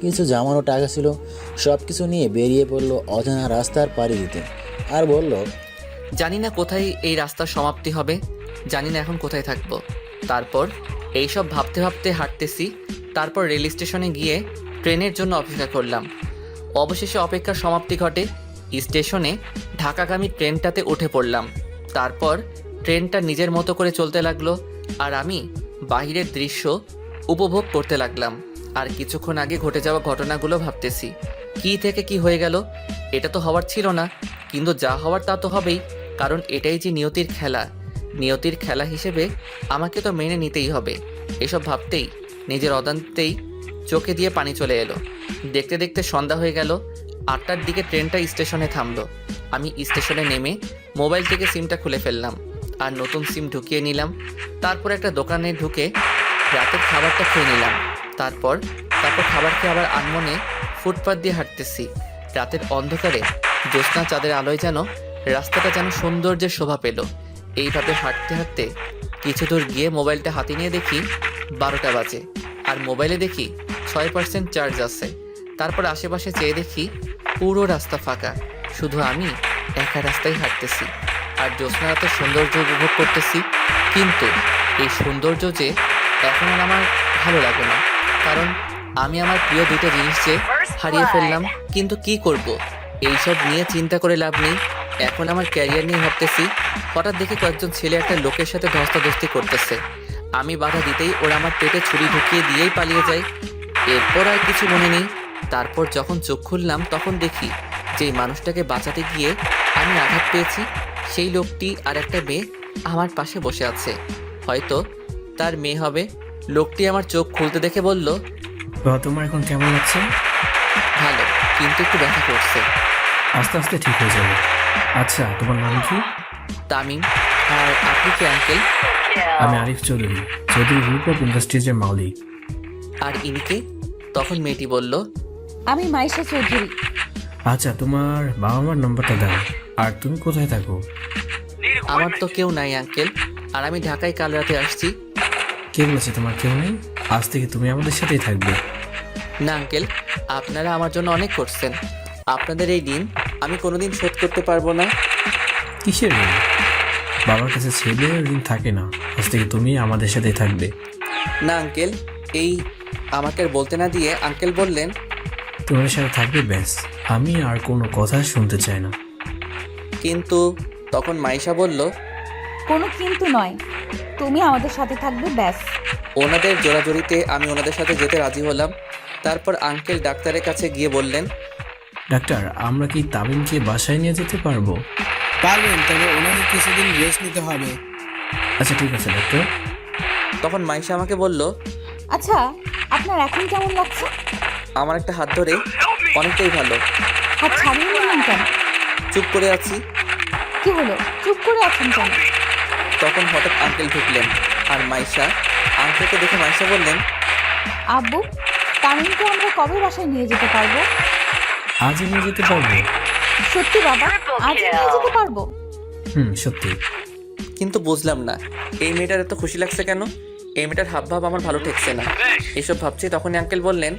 [SPEAKER 10] কিছু জামানো টাকা ছিল, সব কিছু নিয়ে বেরিয়ে পড়লো অজানা রাস্তার পাড়ি দিতে। আর বলল,
[SPEAKER 1] জানি না কোথায় এই রাস্তার সমাপ্তি হবে, জানি না এখন কোথায় থাকবো। তারপর এইসব ভাবতে ভাবতে হাঁটতেছি। তারপর রেল স্টেশনে গিয়ে ট্রেনের জন্য অপেক্ষা করলাম। অবশেষে অপেক্ষার সমাপ্তি ঘটে। স্টেশনে ঢাকাগামী ট্রেনটাতে উঠে পড়লাম। তারপর ট্রেনটা নিজের মতো করে চলতে লাগলো, আর আমি বাহিরের দৃশ্য উপভোগ করতে লাগলাম। আর কিছুক্ষণ আগে ঘটে যাওয়া ঘটনাগুলো ভাবতেছি, কি থেকে কি হয়ে গেল। এটা তো হওয়ার ছিল না, কিন্তু যা হওয়ার তা তো হবেই, কারণ এটাই যে নিয়তির খেলা। নিয়তির খেলা হিসেবে আমাকে তো মেনে নিতেই হবে। এসব ভাবতেই নিজের অজান্তেই চোখে দিয়ে পানি চলে এলো। দেখতে দেখতে সন্ধ্যা হয়ে গেল। 8টার দিকে ট্রেনটা স্টেশনে থামলো। আমি স্টেশনে নেমে মোবাইল থেকে সিমটা খুলে ফেললাম আর নতুন সিম ঢুকিয়ে নিলাম। তারপর একটা দোকানে ঢুকে রাতের খাবারটা খেয়ে নিলাম। তারপর খাবার খেয়ে আবার আনমনে ফুটপাত দিয়ে হাঁটতেছি। রাতের অন্ধকারে জ্যোৎস্না চাঁদের আলোয় যেন রাস্তাটা যেন সৌন্দর্যের শোভা পেল। এইভাবে হাঁটতে হাঁটতে কিছু দূর গিয়ে মোবাইলটা হাতে নিয়ে দেখি 12টা বাজে, আর মোবাইলে দেখি 6% চার্জ আছে। তারপর আশেপাশে চেয়ে দেখি পুরো রাস্তা ফাঁকা, শুধু আমি একা রাস্তায় হাঁটতেছি আর জ্যোৎস্না রাতের সৌন্দর্য উপভোগ করতেছি। কিন্তু এই সৌন্দর্য যে এখন আর আমার ভালো লাগে না, কারণ আমি আমার প্রিয় দুটো জিনিস যে হারিয়ে ফেললাম। কিন্তু কি করব, এইসব নিয়ে চিন্তা করে লাভ নেই। এখন আমার ক্যারিয়ার নিয়ে ভাবতেছি। হঠাৎ দেখি কয়েকজন ছেলে একটা লোকের সাথে ধস্তাধস্তি করতেছে। আমি বাধা দিতেই ওরা আমার পেটে ছুরি ঢুকিয়ে দিয়েই পালিয়ে যায়। এরপর আর কিছু মনে নেই। তারপর যখন চোখ খুললাম তখন দেখি যেই মানুষটাকে বাঁচাতে গিয়ে আমি আঘাত পেয়েছি, সেই লোকটি আর একটা মেয়ে আমার পাশে বসে আছে। হয়তো তার মেয়ে হবে। লোকটি আমার চোখ খুলতে দেখে বলল,
[SPEAKER 2] তোমার এখন কেমন লাগছে?
[SPEAKER 1] ভালো, কিন্তু একটু ব্যথা করছে।
[SPEAKER 2] আস্তে আস্তে ঠিক হয়ে যাবে। আচ্ছা, তোমার নাম কি?
[SPEAKER 1] তামিম। আর আপনি কি আঙ্কেল?
[SPEAKER 2] আমি আরিফ চৌধুরী, চৌধুরী গ্রুপ অফ ইন্ডাস্ট্রিজের মালিক।
[SPEAKER 1] আর ইনিকে? তখন মেয়েটি বলল,
[SPEAKER 11] আমি মাইশা চৌধুরী।
[SPEAKER 2] আচ্ছা, তোমার বাবা মার নম্বরটা দাও। আর তুমি কোথায় থাকো?
[SPEAKER 1] আমার তো কেউ নাই আঙ্কেল, আর আমি ঢাকায় কাল রাতে আসছি।
[SPEAKER 2] কে বলেছে তোমার কেউ নেই? আজ থেকে তুমি আমাদের সাথেই থাকবে।
[SPEAKER 1] না আঙ্কেল, আপনারা আমার জন্য অনেক করছেন। আপনাদের এই দিন আমি কোনোদিন শোধ করতে পারবো না।
[SPEAKER 2] কিসের ঋণ? বাবার কাছে ছেলে ঋণ থাকে না। আজ থেকে তুমি আমাদের সাথেই থাকবে।
[SPEAKER 1] না আঙ্কেল, এই আমাকে আর বলতে না দিয়ে আঙ্কেল বললেন,
[SPEAKER 2] তোমার সাথে থাকবে ব্যাস, আমি আর কোনো কথা শুনতে চাই না।
[SPEAKER 1] কিন্তু তখন মাইশা বলল,
[SPEAKER 11] কোনো কিন্তু নয়, তুমি আমাদের সাথে থাকবে ব্যাস।
[SPEAKER 1] ওনাদের জোরাজোরিতে আমি ওনাদের সাথে যেতে রাজি হলাম। তারপর আঙ্কেল ডাক্তারের কাছে গিয়ে বললেন,
[SPEAKER 2] ডাক্তার, আমরা কি তামিমকে বাসায় নিয়ে যেতে পারবো?
[SPEAKER 8] পারবেন, তবে ওনাকে কিছুদিন রেস্ট নিতে হবে।
[SPEAKER 2] আচ্ছা ঠিক আছে ডাক্তার।
[SPEAKER 1] তখন মাইশা আমাকে বলল,
[SPEAKER 11] আচ্ছা, আপনার এখন কেমন লাগছে?
[SPEAKER 1] আমার একটা হাত ধরে অনেকটাই ভালো।
[SPEAKER 11] হাত ছাড়িয়ে নিলেন কেন?
[SPEAKER 1] চুপ করে আছি।
[SPEAKER 11] কি হলো, চুপ করে আছেন কেন?
[SPEAKER 1] তখন হঠাৎ আঙ্কেল ঢুকলেন, আর মাইশা আঙ্কেলকে দেখে মাইশা বললেন,
[SPEAKER 11] আব্বু, তামিমকে আমরা কবে বাসায় নিয়ে যেতে পারবো?
[SPEAKER 2] আজই নিয়ে যেতে পারবো?
[SPEAKER 11] সত্যি বাবা, আজই নিয়ে যেতে পারবো?
[SPEAKER 2] সত্যি।
[SPEAKER 1] কিন্তু বুঝলাম না এই মেয়েটার এত খুশি লাগছে কেন। এই মেয়েটার হাবভাব আমার ভালো ঠেকছে না। এসব ভাবছি তখনই আঙ্কেল বললেন,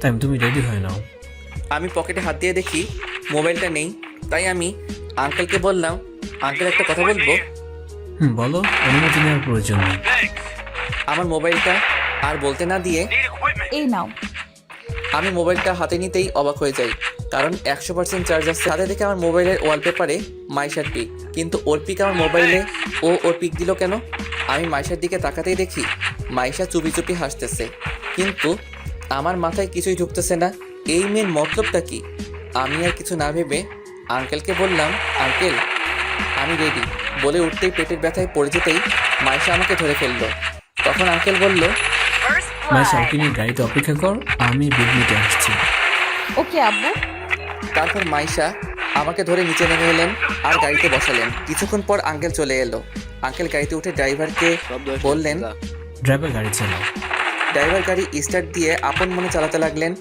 [SPEAKER 2] তাই তুমি রেডি হয়ে নাও।
[SPEAKER 1] আমি পকেটে হাত দিয়ে দেখি মোবাইলটা নেই। তাই আমি আঙ্কেলকে বললাম, আঙ্কেল একটা কথা বলবো?
[SPEAKER 2] বলো, অনুমতি নেওয়ার প্রয়োজন নেই।
[SPEAKER 1] আমার মোবাইলটা। আর বলতে না দিয়ে
[SPEAKER 11] এই নাও।
[SPEAKER 1] আমি মোবাইলটা হাতে নিতেই অবাক হয়ে যাই, কারণ 100% চার্জ আছে। সাথে থেকে আমার মোবাইলের ওয়ালপেপারে মাইশার পিক, কিন্তু ওর পিক আমার মোবাইলে। ওর পিক দিল কেন? আমি মাইশার দিকে তাকাতেই দেখি মাইশা চুপি চুপি হাসতেছে, কিন্তু আমার মাথায় কিছুই ঢুকতেছে না। এই মেয়ের মতলবটা কি? আমি আর কিছু না ভেবে আঙ্কেলকে বললাম, আঙ্কেল আমি রেডি। বলে উঠতেই পেটের ব্যথায় পড়ে যেতেই মাইশা আমাকে ধরে ফেললো। তখন আঙ্কেল বলল,
[SPEAKER 2] মাইশা, ওকে নিয়ে গাড়িতে অপেক্ষা কর, আমি বিডমিটে আসছি।
[SPEAKER 11] ওকে আব্বু।
[SPEAKER 1] তারপর মাইশা আমাকে ধরে নিচে নেমে এলেন আর গাড়িতে বসালেন। কিছুক্ষণ পর আঙ্কেল চলে এলো। আঙ্কেল গাড়িতে উঠে ড্রাইভারকে বললেন,
[SPEAKER 2] ড্রাইভার গাড়ি চালাও।
[SPEAKER 1] ড্রাইভার গাড়ি স্টার্ট দিয়ে আপন মনে চালাতে লাগলেন।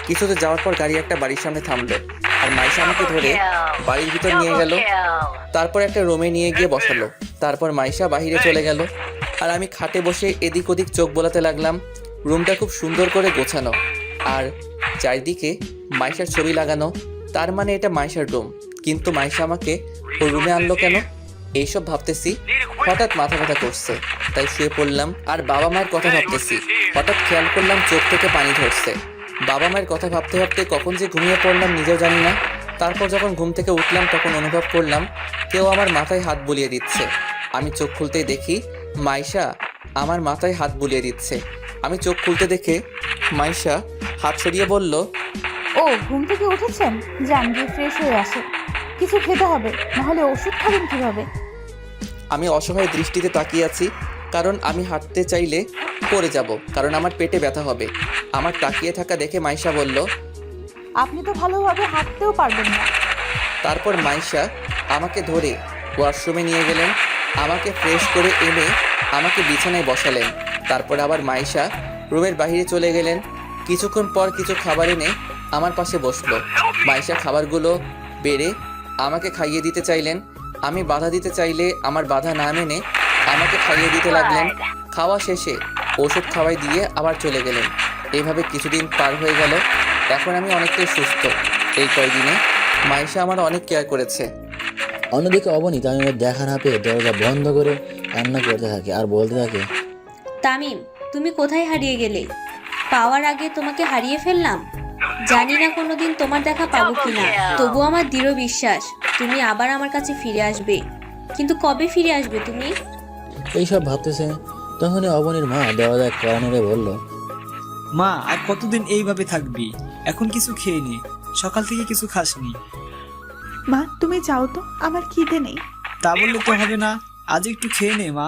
[SPEAKER 1] কিছুতে যাওয়ার পর গাড়ি একটা বাড়ির সামনে থামলো আর মাইশা আমাকে ধরে বাড়ির ভিতর নিয়ে গেল। তারপর একটা রুমে নিয়ে গিয়ে বসালো। তারপর মাইশা বাহিরে চলে গেল আর আমি খাটে বসে এদিক ওদিক চোখ বোলাতে লাগলাম। রুমটা খুব সুন্দর করে গোছানো আর চারিদিকে মাইশার ছবি লাগানো। তার মানে এটা মাইশার রুম, কিন্তু মাইশা আমাকে ওর রুমে আনলো কেন? এইসব ভাবতেছি, হঠাৎ মাথা ব্যথা করছে, তাই শুয়ে পড়লাম আর বাবা মায়ের কথা ভাবতেছি। হঠাৎ খেয়াল করলাম চোখ থেকে পানি ঝরছে। বাবা মায়ের কথা ভাবতে ভাবতে কখন যে ঘুমিয়ে পড়লাম নিজেও জানি না। তারপর যখন ঘুম থেকে উঠলাম তখন অনুভব করলাম কেউ আমার মাথায় হাত বুলিয়ে দিচ্ছে। আমি চোখ খুলতেই দেখি মাইশা আমার মাথায় হাত বুলিয়ে দিচ্ছে। আমি চোখ খুলতে দেখে মাইশা হাত সরিয়ে বলল,
[SPEAKER 11] ও ঘুম থেকে উঠেছেন, যান গিয়ে ফ্রেশ হয়ে আসে, কিছু খেতে হবে, নাহলে ওষুধ খাবেন কিভাবে?
[SPEAKER 1] আমি অসহায় দৃষ্টিতে তাকিয়ে আছি, কারণ আমি হাঁটতে চাইলে পড়ে যাব, কারণ আমার পেটে ব্যথা হবে। আমার তাকিয়ে থাকা দেখে মাইশা বলল,
[SPEAKER 11] আপনি তো ভালোভাবে হাঁটতেও পারবেন না।
[SPEAKER 1] তারপর মাইশা আমাকে ধরে ওয়াশরুমে নিয়ে গেলেন। আমাকে ফ্রেশ করে এনে আমাকে বিছানায় বসালেন। তারপর আবার মাইশা রুমের বাইরে চলে গেলেন। কিছুক্ষণ পর কিছু খাবার এনে আমার পাশে বসলো। মাইশা খাবারগুলো বেড়ে আমাকে খাইয়ে দিতে চাইলেন। আমি বাধা দিতে চাইলে আমার বাধা না মেনে আমাকে খাইয়ে দিতে লাগলেন। খাওয়া শেষে ওষুধ খাওয়াই দিয়ে আবার চলে গেলেন। এইভাবে কিছুদিন পার হয়ে গেল। এখন আমি অনেকটাই সুস্থ। এই কয়দিনে মাইশা আমার অনেক কেয়ার করেছে।
[SPEAKER 10] অন্যদিকে অবনী তামিমের দেখা না পেয়ে দরজা বন্ধ করে কান্না করতে থাকে আর বলতে থাকে,
[SPEAKER 5] তামিম, তুমি কোথায় হারিয়ে গেলে? পাওয়ার আগে তোমাকে হারিয়ে ফেললাম। জানি না কোনোদিন তোমার দেখা পাবো কিনা, তবু আমার দৃঢ় বিশ্বাস তুমি আবার আমার কাছে ফিরে আসবে। কিন্তু কবে ফিরে আসবে তুমি?
[SPEAKER 10] এইসব ভাবতেছে তখনই অবনীর মা দরজায় কড়া নেড়ে বলল,
[SPEAKER 2] মা আর কতদিন এইভাবে থাকবি? এখন কিছু খেয়ে নি, সকাল থেকে কিছু খাসনি।
[SPEAKER 6] মা তুমি যাও তো, আমার খিদে নেই।
[SPEAKER 2] তা বললে তো হবে না, আজ একটু খেয়ে নে মা।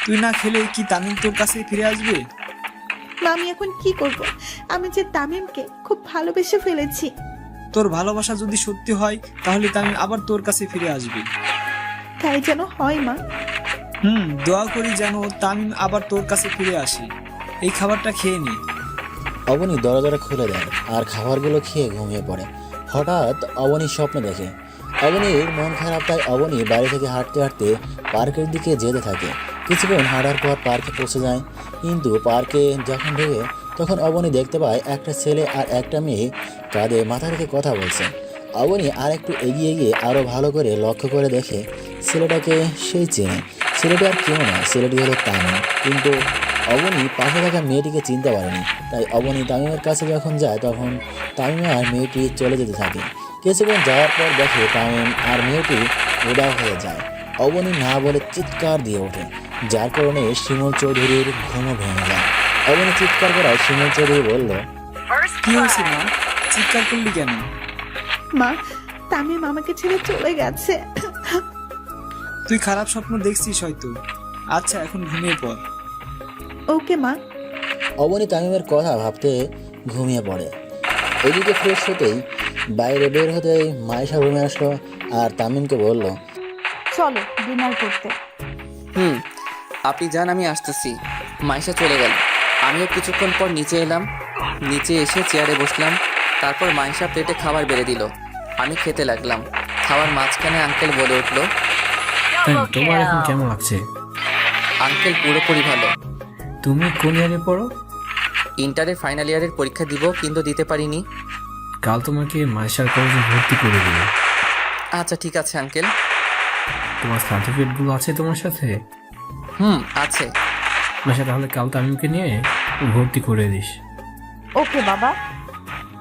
[SPEAKER 2] তুই না খেলে কি তামিম তোর কাছে ফিরে আসবে?
[SPEAKER 6] মা আমি এখন কি করব? আমি যে তামিমকে খুব ভালোবেসে ফেলেছি।
[SPEAKER 2] তোর ভালোবাসা যদি সত্যি হয় তাহলে তামিম আবার তোর কাছে ফিরে আসবে।
[SPEAKER 6] তাই যেন হয় মা।
[SPEAKER 2] দোয়া করি যেন তামিম আবার তোর কাছে ফিরে আসে। এই খাবারটা খেয়ে নি।
[SPEAKER 10] অবনী দরজাটা খুলে দেয় আর খাবারগুলো খেয়ে ঘুমিয়ে পড়ে। হঠাৎ অবনী স্বপ্ন দেখে। অবনীর মন খারাপ, তাই অবনী বাড়ি থেকে হাঁটতে হাঁটতে পার্কের দিকে যেতে থাকে। কিছুক্ষণ হাঁটার পর পার্কে পৌঁছে যায়, কিন্তু পার্কে যখন ঢোকে তখন অবনী দেখতে পায় একটা ছেলে আর একটা মেয়ে কাঁধে মাথা রেখে কথা বলছে। অবনী আর একটু এগিয়ে গিয়ে আরও ভালো করে লক্ষ্য করে দেখে ছেলেটাকে সেই চেনে। ছেলেটি আর কেউ না, ছেলেটি হলো তামিম। কিন্তু অবনী পাশে থাকা মেয়েটিকে চিনতে পারেনি। তাই অবনী তামিমের কাছে যখন যায় তখন তামিম আর মেয়েটি চলে যেতে থাকে। কিছুক্ষণ যাওয়ার পর দেখে তামিম আর মেয়েটি উধাও হয়ে যায়। অবনী না বলে চিৎকার দিয়ে ওঠে, যার কারণে শিমুল চৌধুরীর ঘুমও ভেঙে যায়। অবনী চিৎকার করায় শিমুল চৌধুরী বলল,
[SPEAKER 2] কি হয়েছে মা, চিৎকার করলি কেন?
[SPEAKER 6] মা তামিম আমাকে ছেড়ে চলে গেছে।
[SPEAKER 2] তুই খারাপ স্বপ্ন দেখছিস হয়তো। আচ্ছা এখন ঘুমিয়ে পড়।
[SPEAKER 6] ওকে মা।
[SPEAKER 10] অবনী তামিমের কথা ভাবতে ঘুমিয়ে পড়ে। এদিকে ফ্রেশ হতেই বাইরে বের হতেই মাইশা রুমে আসলো আর তামিমকে বলল,
[SPEAKER 11] চলো ডিনার করতে।
[SPEAKER 1] আপনি যান, আমি আসতেছি। মাইশা চলে গেল। আমিও কিছুক্ষণ পর নিচে এলাম। নিচে এসে চেয়ারে বসলাম। তারপর মাইশা প্লেটে খাবার বেড়ে দিল। আমি খেতে লাগলাম। খাওয়ার মাঝখানে আঙ্কেল বলে উঠল,
[SPEAKER 2] তোমার এখন কেমন লাগছে?
[SPEAKER 1] আঙ্কেল পুরোপুরি ভালো।
[SPEAKER 2] তুমি কোন ইয়ারে পড়ো?
[SPEAKER 1] ইন্টারের ফাইনাল ইয়ারের পরীক্ষা দিব, কিন্তু দিতে পারিনি।
[SPEAKER 2] কাল তোমাকে মাইশার কলেজে ভর্তি করে দিল।
[SPEAKER 1] আচ্ছা ঠিক আছে আঙ্কেল।
[SPEAKER 2] তোমার সার্টিফিকেটগুলো আছে তোমার সাথে?
[SPEAKER 1] আছে।
[SPEAKER 2] মাইশা তাহলে কাল তামিমকে নিয়ে ভর্তি করে দিস।
[SPEAKER 11] ওকে বাবা।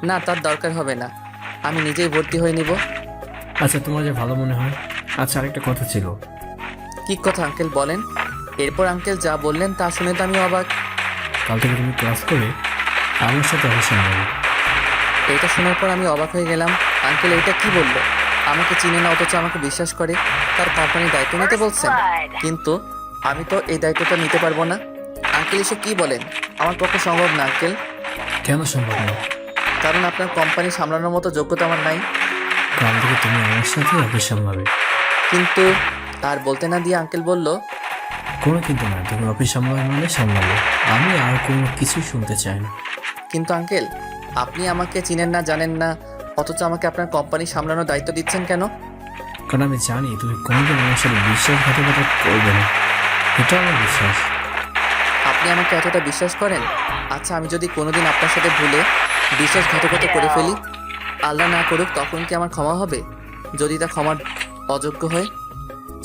[SPEAKER 1] না, তার দরকার হবে না, আমি নিজেই ভর্তি হয়ে নিব।
[SPEAKER 2] আচ্ছা তোমার যে ভালো মনে হয়। আচ্ছা আরেকটা কথা ছিল।
[SPEAKER 1] কি কথা আঙ্কেল বলেন? এরপর আঙ্কেল যা বললেন তা শুনে তো আমি অবাক।
[SPEAKER 2] কাল থেকে তুমি ক্লাস করে আমার সাথে অবশ্যই নেবে।
[SPEAKER 1] এটা শোনার পর আমি অবাক হয়ে গেলাম। আঙ্কেল এটা কি বললো? আমাকে চিনে না অথচ আমাকে বিশ্বাস করে তার কোম্পানির দায়িত্ব নিতে বলছেন, কিন্তু আমি তো এই দায়িত্বটা নিতে পারবো না। আঙ্কেল এসে কি বলেন? আমার পক্ষে সম্ভব না আঙ্কেল।
[SPEAKER 2] কেন সম্ভব না?
[SPEAKER 1] কারণ আপনার কোম্পানি সামলানোর মতো যোগ্যতা আমার নাই।
[SPEAKER 12] কাল থেকে তুমি আমার সাথে অফিস সামলাবে।
[SPEAKER 1] কিন্তু আর বলতে না দিয়ে আঙ্কেল বলল,
[SPEAKER 12] কোনো কিন্তু না, তুমি অফিস সামলাবে মানে সামলাবে, আমি আর কোনো কিছুই শুনতে চাই না।
[SPEAKER 1] কিন্তু আঙ্কেল, আপনি আমাকে চিনেন না, জানেন না, অথচ আমাকে আপনার কোম্পানি সামলানোর দায়িত্ব দিচ্ছেন কেন?
[SPEAKER 12] কারণ আমি জানি তুমি কোনোদিন আমার সাথে বিশ্বাসঘাতকতা করবে না, এটা আমার বিশ্বাস।
[SPEAKER 1] আপনি আমাকে এতটা বিশ্বাস করেন? আচ্ছা, আমি যদি কোনোদিন আপনার সাথে ভুলে বিশ্বাসঘাতকতা করে ফেলি, আল্লাহ না করুক, তখন কি আমার ক্ষমা হবে? যদি তা ক্ষমার অযোগ্য হয়?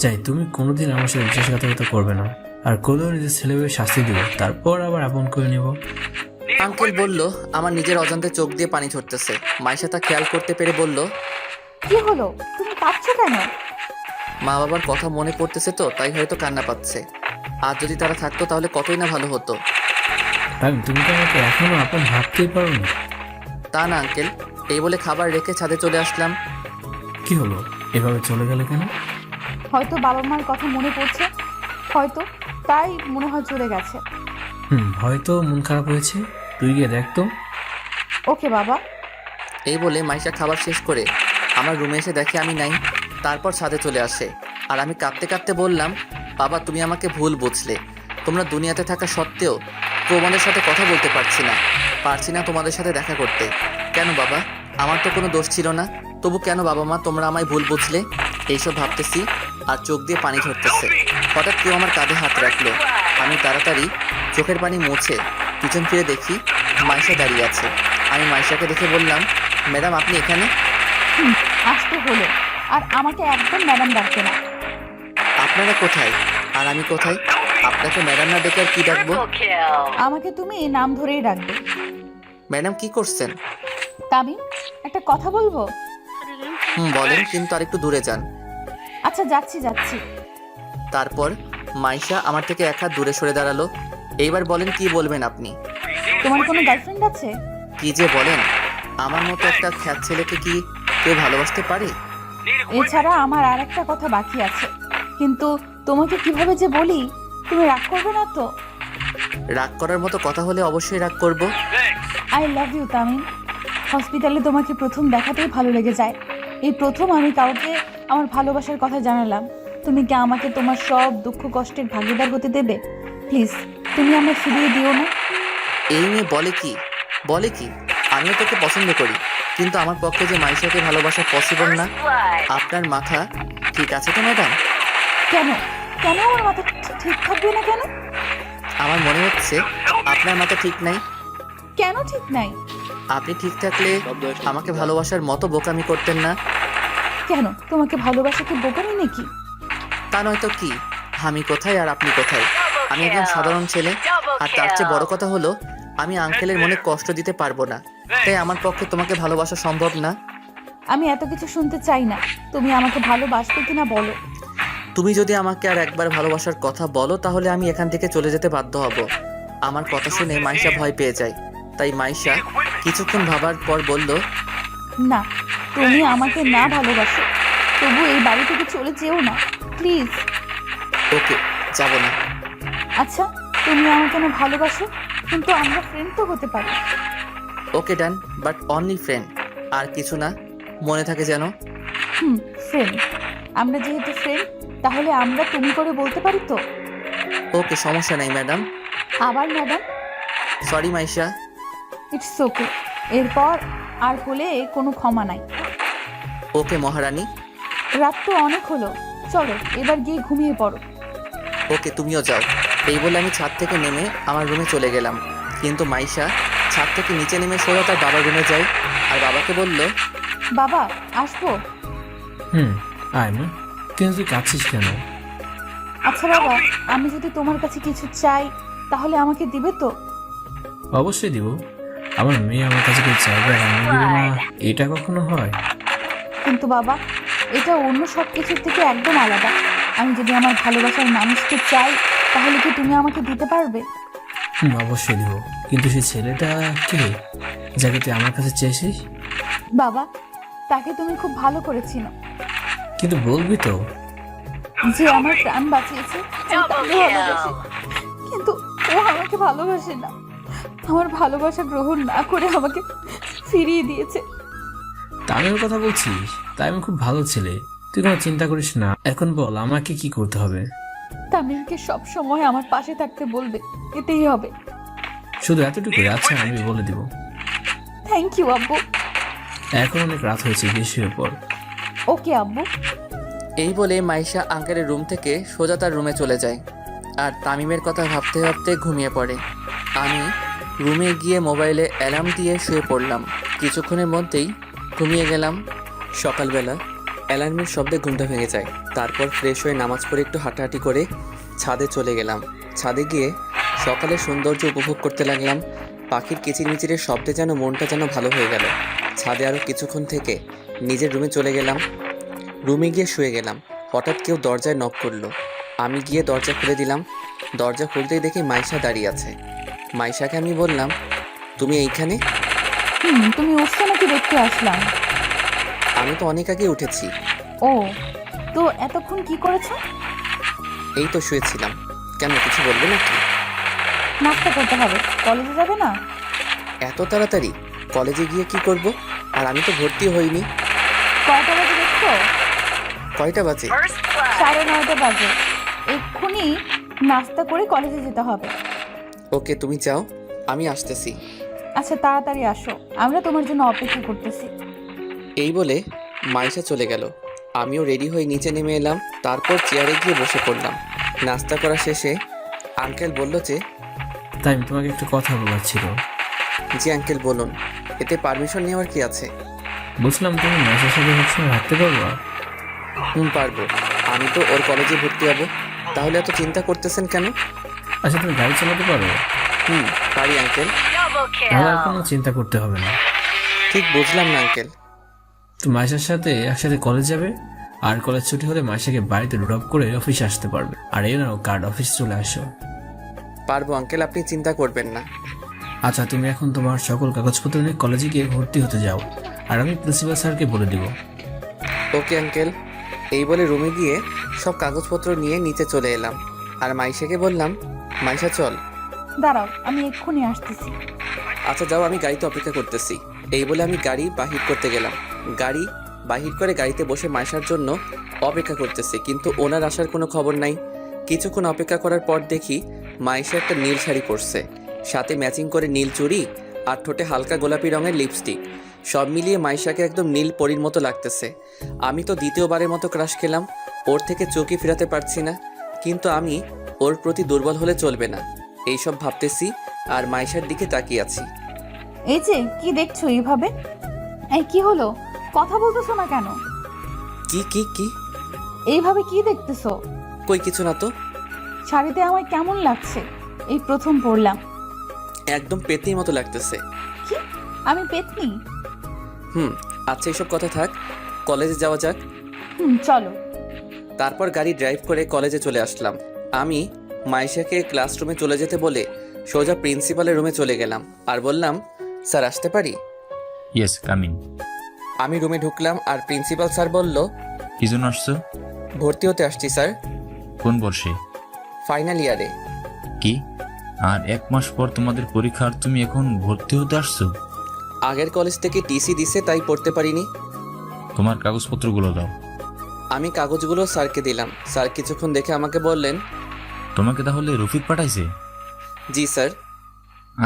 [SPEAKER 12] চাই তুমি কোনোদিন আমার সাথে বিশ্বাসঘাতকতা করবে না, আর করলেও নিজের ছেলেকে শাস্তি দেবো, তারপর আবার আপন করে নেব।
[SPEAKER 1] আঙ্কেল বলল, আমার নিজের অজান্তে চোখ দিয়ে পানি ঝরতেছে। মাইশা তা খেয়াল করতে পেরে বলল,
[SPEAKER 11] কি হলো, তুমি কাঁদছো কেন?
[SPEAKER 1] মা বাবার কথা মনে পড়তেছে তো, তাই হয়তো কান্না পাচ্ছে। আর যদি তারা থাকতো তাহলে কতই না ভালো হতো।
[SPEAKER 12] তুমি তো আমাকে এখনো আপন ভাবতেই পারো না।
[SPEAKER 1] তা না আঙ্কেল, এই বলে খাবার রেখে ছাদে চলে আসলাম।
[SPEAKER 12] কি হলো, এভাবে চলে গেলে কেন?
[SPEAKER 11] হয়তো বাবা মার কথা মনে পড়ছে, হয়তো তাই মনে হয় চলে গেছে।
[SPEAKER 12] হয়তো মন খারাপ হয়েছে, তুই গিয়ে দেখ তো।
[SPEAKER 11] ওকে বাবা।
[SPEAKER 1] এই বলে মাইশা খাবার শেষ করে আমার রুমে এসে দেখে আমি নাই। তারপর ছাদে চলে আসে, আর আমি কাঁদতে কাঁদতে বললাম, বাবা তুমি আমাকে ভুল বুঝলে। তোমরা দুনিয়াতে থাকা সত্ত্বেও তোমাদের সাথে কথা বলতে পারছি না তোমাদের সাথে দেখা করতে। কেন বাবা, আমার তো কোনো দোষ ছিল না, তবু কেন বাবা মা তোমরা আমায় ভুল বুঝলে? এইসব ভাবতেছি আর চোখ দিয়ে পানি ঝরতেছে। হঠাৎ কেউ আমার কাঁধে হাত রাখলো। আমি তাড়াতাড়ি চোখের পানি মুছে পিছন ফিরে দেখি মাইশা দাঁড়িয়ে আছে। আমি মাইশাকে দেখে বললাম, ম্যাডাম আপনি এখানে?
[SPEAKER 11] আসতে হলো, আর আমাকে একদম ম্যাডাম ডাকবে না।
[SPEAKER 1] আপনারা কোথায় আর আমি কোথায়? আপনাকে ম্যাডাম না ডেকে আর কি ডাকবো?
[SPEAKER 11] আমাকে তুমি নাম ধরেই ডাকবে।
[SPEAKER 1] ম্যাডাম কি করছেন?
[SPEAKER 11] তামিম, একটা কথা বলবো?
[SPEAKER 1] বলেন, কিন্তু আর একটু দূরে যান।
[SPEAKER 11] আচ্ছা যাচ্ছি।
[SPEAKER 1] তারপর মাইশা আমার থেকে এক হাত দূরে সরে দাঁড়ালো। এইবার বলেন, কি বলবেন আপনি?
[SPEAKER 11] তোমার কোনো গার্লফ্রেন্ড আছে?
[SPEAKER 1] কি যে বলেন, আমার মতো একটা খ্যাত ছেলেকে কি কেউ ভালোবাসতে পারে?
[SPEAKER 11] এছাড়া আমার আর একটা কথা বাকি আছে, কিন্তু তোমাকে কিভাবে যে বলি, তুমি রাগ করবে না তো?
[SPEAKER 1] রাগ করার মতো কথা হলে অবশ্যই রাগ করব।
[SPEAKER 11] I love you Tamim. হসপিটালে তোমাকে প্রথম দেখাতেই ভালো লেগে যায়। এই প্রথম আমি কাউকে আমার ভালোবাসার কথা জানালাম। তুমি কি আমাকে তোমার সব দুঃখ কষ্টের ভাগিদার হতে দেবে? প্লিজ, তুমি আমায় ফিরিয়ে দিও না।
[SPEAKER 1] এই মেয়ে বলে কি আমিও তোকে পছন্দ করি, কিন্তু আমার পক্ষে যে মাইশাকে ভালোবাসা পসিবল না। আপনার মাথা ঠিক আছে তো ম্যাডাম?
[SPEAKER 11] কেন আমার মাথা ঠিক থাকবে না কেন?
[SPEAKER 1] আমার মনে হচ্ছে আপনার মাথা ঠিক নাই।
[SPEAKER 11] কেন ঠিক নাই?
[SPEAKER 1] আপনি ঠিক থাকলে আমাকে ভালোবাসার মতো বোকামি করতেন না।
[SPEAKER 11] কেন, তোমাকে ভালোবাসা কি বোকামি নাকি?
[SPEAKER 1] তা নয়তো কি, আমি কোথায় আর আপনি কোথায়? আমি একজন সাধারণ ছেলে, আর তার চেয়ে বড় কথা হলো আমি আঙ্কেলের মনে কষ্ট দিতে পারবো না, তাই আমার পক্ষে তোমাকে ভালোবাসা সম্ভব না।
[SPEAKER 11] আমি এত কিছু শুনতে চাই না, তুমি আমাকে ভালোবাসবে কিনা বলো।
[SPEAKER 1] তুমি যদি আমাকে আর একবার ভালোবাসার কথা বলো তাহলে আমি এখান থেকে চলে যেতে বাধ্য হব। আমার কথা শুনে মাইশা ভয় পেয়ে যায়, তাই মাইশা কিছুক্ষণ ভাবার পর বলল,
[SPEAKER 11] না, তুমি আমাকে না ভালোবাসো, তবু এই বাড়ি থেকে চলে যেও না প্লিজ।
[SPEAKER 1] ওকে, যাব না।
[SPEAKER 11] আচ্ছা, তুমি আমাকে না ভালোবাসো, কিন্তু আমরা ফ্রেন্ড তো হতে পারি।
[SPEAKER 1] ওকে ডান, বাট অনলি ফ্রেন্ড, আর কিছু না, মনে থাকে যেন।
[SPEAKER 11] ফ্রেন্ড। আমরা যেহেতু ফ্রেন্ড, তাহলে আমরা তুমি করে বলতে পারি তো?
[SPEAKER 1] ওকে, সমস্যা নাই ম্যাডাম।
[SPEAKER 11] আবার madam?
[SPEAKER 1] Sorry Maisha.
[SPEAKER 11] It's okay, এরপর আর হলে কোনো ক্ষমা নাই।
[SPEAKER 1] ওকে মহারানী।
[SPEAKER 11] রাত তো অনেক হলো, চলো এবার গিয়ে ঘুমিয়ে পড়ো।
[SPEAKER 1] ওকে, তুমিও যাও। এই বলে আমি ছাদ থেকে নেমে আমার রুমে চলে গেলাম, কিন্তু মাইশা ছাদ থেকে নিচে নেমে সোজা তার বাবার রুমে যায়, আর বাবাকে বলল,
[SPEAKER 11] বাবা আসবো?
[SPEAKER 12] আয় মা, কিন্তু তুই কাঁদছিস কেন?
[SPEAKER 11] আচ্ছা বাবা, আমি যদি তোমার কাছে কিছু চাই তাহলে আমাকে দিবে তো?
[SPEAKER 12] অবশ্যই দিব। আমার মেয়ে আমার কাছে কিছু চাইবে আর আমি দিব না, এটা কখনো হয়?
[SPEAKER 11] কিন্তু বাবা, এটা অন্য সব কিছুর থেকে একদম আলাদা। আমি যদি আমার ভালোবাসার মানুষকে চাই, তাহলে কি তুমি আমাকে দিতে পারবে?
[SPEAKER 12] অবশ্যই দিব, কিন্তু সেই ছেলেটা কে যাকে তুই আমার কাছে চেয়েছিস?
[SPEAKER 11] বাবা, তাকে তুমি খুব ভালো করে চিনো।
[SPEAKER 12] কিন্তু বলবি তো?
[SPEAKER 11] যে আমার প্রাণ বাঁচিয়েছে, আমি তাকে ভালোবাসি, কিন্তু ও আমাকে ভালোবাসে না। আমার ভালোবাসা গ্রহণ না করে আমাকে ফিরিয়ে দিয়েছে।
[SPEAKER 12] তা তামিমের কথা বলছিস? তামিম খুব ভালো ছেলে, তুই কোনো চিন্তা করিস না। এখন বল আমাকে কি করতে হবে?
[SPEAKER 11] তামিমকে সব সময় আমার পাশে থাকতে বলবে, এতেই হবে।
[SPEAKER 12] শুধু এতটুকু? আচ্ছা আমি বলে দিব।
[SPEAKER 11] থ্যাংক ইউ আব্বু।
[SPEAKER 12] এখন অনেক রাত হয়েছে, বেশি পর।
[SPEAKER 11] ওকে আব্বু।
[SPEAKER 1] এই বলে মাইশা আঙ্কেলের রুম থেকে সোজা তার রুমে চলে যায় আর তামিমের কথা ভাবতে ভাবতে ঘুমিয়ে পড়ে। আমি রুমে গিয়ে মোবাইলে অ্যালার্ম দিয়ে শুয়ে পড়লাম। কিছুক্ষণের মধ্যেই ঘুমিয়ে গেলাম। সকালবেলা অ্যালার্মের শব্দে ঘুমটা ভেঙে যায়। তারপর ফ্রেশ হয়ে নামাজ পড়ে একটু হাঁটাহাঁটি করে ছাদে চলে গেলাম। ছাদে গিয়ে সকালের সৌন্দর্য উপভোগ করতে লাগলাম। পাখির কিচিরমিচিরের শব্দে যেন মনটা যেন ভালো হয়ে গেল। ছাদে আরও কিছুক্ষণ থেকে নিজের রুমে চলে গেলাম। রুমে গিয়ে শুয়ে গেলাম। হঠাৎ কেউ দরজায় নক করলো। আমি গিয়ে দরজা খুলে দিলাম। দরজা খুলতেই দেখি মাইশা দাঁড়িয়ে আছে। মাইশাকে আমি বললাম, তুমি এইখানে?
[SPEAKER 11] তুমি উঠছো নাকি দেখতে আসলাম।
[SPEAKER 1] আমি তো অনেক আগে উঠেছি।
[SPEAKER 11] ও, তো এতক্ষণ কি করেছো?
[SPEAKER 1] এই তো শুয়েছিলাম। কেন, কিছু বলবে নাকি?
[SPEAKER 11] নাস্তা করতে হবে, কলেজে যাবে না?
[SPEAKER 1] এত তাড়াতাড়ি? কলেজে গিয়ে কি করব? আর আমি তো ভর্তি হইনি।
[SPEAKER 11] কয়টা বাজে দেখছো?
[SPEAKER 1] কয়টা বাজে?
[SPEAKER 11] 9:30 বাজে। এক্ষুনি নাস্তা করে কলেজে যেতে হবে।
[SPEAKER 1] ওকে, তুমি যাও, আমি আসতেছি।
[SPEAKER 11] আচ্ছা তাড়াতাড়ি আসো, আমরা তোমার জন্য অপেক্ষা করতেছি।
[SPEAKER 1] এই বলে মাইশা চলে গেল। আমিও রেডি হয়ে নিচে নেমে এলাম। তারপর চেয়ারে গিয়ে বসে পড়লাম। নাস্তা করা শেষে আঙ্কেল বলল যে,
[SPEAKER 12] তাই তোমাকে একটা কথা বলার ছিল।
[SPEAKER 1] জি আঙ্কেল বলুন। এতে পারমিশন নেওয়ার কি আছে?
[SPEAKER 12] বুঝলাম তুমি মাসের সাথে সবসময় হাঁটতে পারবো।
[SPEAKER 1] পারবো। আমি তো ওর কলেজে ভর্তি হব। তাহলে এত চিন্তা করতেছেন কেন?
[SPEAKER 12] আচ্ছা তুমি গাড়ি চালাতে পারো?
[SPEAKER 1] পারি আঙ্কেল।
[SPEAKER 12] তাহলে আর কোনো চিন্তা করতে হবে না।
[SPEAKER 1] ঠিক বুঝলাম না আঙ্কেল।
[SPEAKER 12] তো মাইশার সাথে একসাথে কলেজ যাবে, আর কলেজ ছুটি হলে মাইশাকে বাড়িতে ড্রপ করে অফিসে আসতে পারবে। আর এই নাও কার্ড, অফিস চলে আসো।
[SPEAKER 1] পারবো আঙ্কেল, আপনি চিন্তা করবেন না।
[SPEAKER 12] আচ্ছা তুমি এখন তোমার সকল কাগজপত্র নিয়ে কলেজে গিয়ে ভর্তি হতে যাও, আর আমি প্রিন্সিপাল স্যারকে বলে দিব।
[SPEAKER 1] Okay uncle. এই বলে রুমে গিয়ে সব কাগজপত্র নিয়ে নিচে চলে এলাম। আর মাইশাকে বললাম, মাইশা চল।
[SPEAKER 11] দাঁড়াও, আমি এক্ষুনি আসতেছি।
[SPEAKER 1] আচ্ছা যাও, আমি গাড়িতে অপেক্ষা করতেছি। এই বলে আমি গাড়ি বাহির করতে গেলাম। গাড়ি বাহির করে গাড়িতে বসে মাইশার জন্য অপেক্ষা করতেছি, কিন্তু ওনার আসার কোনো খবর নাই। কিছুক্ষণ অপেক্ষা করার পর দেখি মাইশা একটা নীল শাড়ি পরছে, সাথে ম্যাচিং করে নীল চুড়ি আর ঠোঁটে হালকা গোলাপি রঙের লিপস্টিক। সব মিলিয়ে মাইশাকে একদম নীল পরীর মতো লাগতেছে। আমি তো দ্বিতীয়বারের মতো ক্রাশ খেলাম। ওর থেকে চোখই ফেরাতে পারছি না, কিন্তু আমি ওর প্রতি দুর্বল হলে চলবে না, এইসব ভাবতেছি আর মাইশার দিকে তাকিয়ে আছি।
[SPEAKER 11] এই যে কি দেখছো এইভাবে? এই কি হলো, কথা বলতেছো না কেন?
[SPEAKER 1] কি কি কি
[SPEAKER 11] এইভাবে কি দেখতেছো?
[SPEAKER 1] কই কিছু না তো।
[SPEAKER 11] শাড়িতে আমায় কেমন লাগছে? এই প্রথম পরলাম।
[SPEAKER 1] একদম পেতনির মতো লাগতেছে।
[SPEAKER 11] কি, আমি পেতনি?
[SPEAKER 1] আচ্ছা এইসব কথা থাক, কলেজে যাওয়া যাক।
[SPEAKER 11] চলো।
[SPEAKER 1] তারপর গাড়ি ড্রাইভ করে কলেজে চলে আসলাম। আমি মাইশাকে ক্লাসরুমে চলে যেতে বলে সোজা প্রিন্সিপালের রুমে চলে গেলাম আর বললাম, স্যার আসতে পারি?
[SPEAKER 9] Yes, coming.
[SPEAKER 1] আমি রুমে ঢুকলাম আর প্রিন্সিপাল স্যার বলল,
[SPEAKER 9] কি জন্য আসছো?
[SPEAKER 1] ভর্তি হতে আসছি স্যার।
[SPEAKER 9] কোন বর্ষে?
[SPEAKER 1] ফাইনাল ইয়ারে।
[SPEAKER 9] কি, আর 1 মাস পর তোমাদের পরীক্ষা আর তুমি এখন ভর্তি হতে আসছো?
[SPEAKER 1] আগের কলেজ থেকে টিসি দিছে, তাই পড়তে পারিনি।
[SPEAKER 9] তোমার কাগজপত্রগুলো দাও।
[SPEAKER 1] আমি কাগজগুলো স্যারকে দিলাম। স্যার কিছুক্ষণ দেখে আমাকে বললেন,
[SPEAKER 9] তোমাকে তাহলে রফিক পাঠাইছে?
[SPEAKER 1] জি স্যার।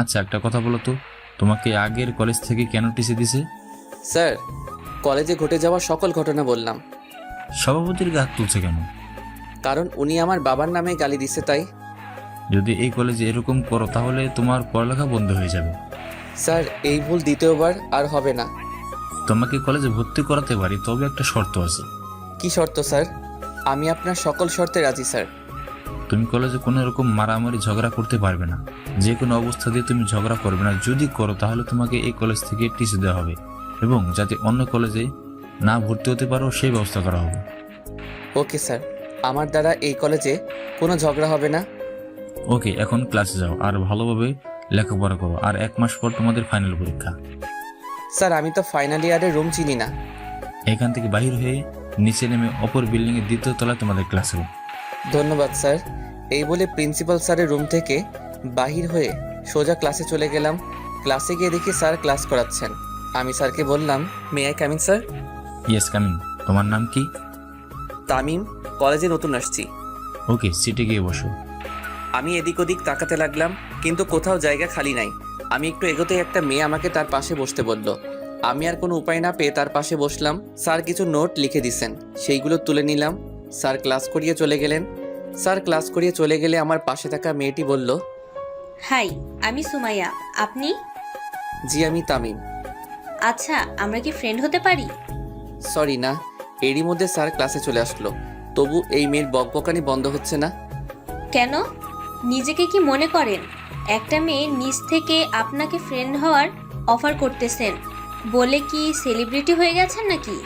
[SPEAKER 9] আচ্ছা একটা কথা বলো তো, তোমাকে আগের কলেজ থেকে কেন টিসি দিছে?
[SPEAKER 1] স্যার, কলেজে ঘটে যাওয়া সকল ঘটনা বললাম।
[SPEAKER 9] সভাপতির গা হাত তুলছে কেন?
[SPEAKER 1] কারণ উনি আমার বাবার নামে গালি দিছে, তাই।
[SPEAKER 9] যদি এই কলেজে এরকম করো তাহলে তোমার পড়ালেখা বন্ধ হয়ে যাবে।
[SPEAKER 1] স্যার, এই ভুল দ্বিতীয়বার আর হবে না।
[SPEAKER 9] তোমাকে কলেজে ভর্তি করাতে পারি, তবে একটা শর্ত আছে।
[SPEAKER 1] কি শর্ত স্যার? আমি আপনার সকল শর্তে রাজি স্যার।
[SPEAKER 9] তুমি কলেজে কোনো রকম মারামারি ঝগড়া করতে পারবে না। যে কোনো অবস্থা দিয়ে তুমি ঝগড়া করবে না। যদি করো তাহলে তোমাকে এই কলেজ থেকে টিসি দেওয়া হবে, এবং যাতে অন্য কলেজে না ভর্তি হতে পারো সেই ব্যবস্থা করা হবে।
[SPEAKER 1] ওকে স্যার, আমার দ্বারা এই কলেজে কোনো ঝগড়া হবে না।
[SPEAKER 9] ওকে, এখন ক্লাসে যাও আর ভালোভাবে লেখাপড়া করো। আর 1 মাস পর তোমাদের ফাইনাল পরীক্ষা।
[SPEAKER 1] স্যার, আমি তো ফাইনাল ইয়ারের রুম চিনি না।
[SPEAKER 9] এখান থেকে বাহির হয়ে নিচে নেমে অপর বিল্ডিংয়ের 2য় তলায় তোমাদের ক্লাসরুম।
[SPEAKER 1] ধন্যবাদ স্যার। এই বলে প্রিন্সিপাল স্যারের রুম থেকে বাহির হয়ে সোজা ক্লাসে চলে গেলাম। ক্লাসে গিয়ে দেখি স্যার ক্লাস করাচ্ছেন। আমি স্যারকে বললাম, may I coming sir?
[SPEAKER 9] Yes coming. তোমার নাম কি?
[SPEAKER 1] তামিম, কলেজে নতুন আসছি।
[SPEAKER 9] ওকে, সিটে গিয়ে বসো।
[SPEAKER 1] আমি এদিক ওদিক তাকাতে লাগলাম, কিন্তু কোথাও জায়গা খালি নাই। আমি একটু এগোতেই একটা মেয়ে আমাকে তার পাশে বসতে বলল। আমি আর কোনো উপায় না পেয়ে তার পাশে বসলাম। স্যার কিছু নোট লিখে দিছেন, সেইগুলো তুলে নিলাম। স্যার ক্লাস করিয়ে চলে গেলেন। স্যার ক্লাস করিয়ে চলে গেলে আমার পাশে থাকা মেয়েটি বলল,
[SPEAKER 5] হাই, আমি সুমাইয়া। আপনি?
[SPEAKER 1] জি আমি তামিম।
[SPEAKER 5] আচ্ছা, আমরা কি ফ্রেন্ড হতে পারি?
[SPEAKER 1] সরি না। এরই মধ্যে স্যার ক্লাসে চলে আসলো, তবু এই মেয়ের বকবকানি বন্ধ হচ্ছে না।
[SPEAKER 5] কেন? নিজেকে কি মনে করেন একটা মেয়ে নিজ থেকে আপনাকে ফ্রেন্ড হওয়ার অফার করতেছেন বলে কি সেলিব্রিটি হয়ে গেছেন নাকি?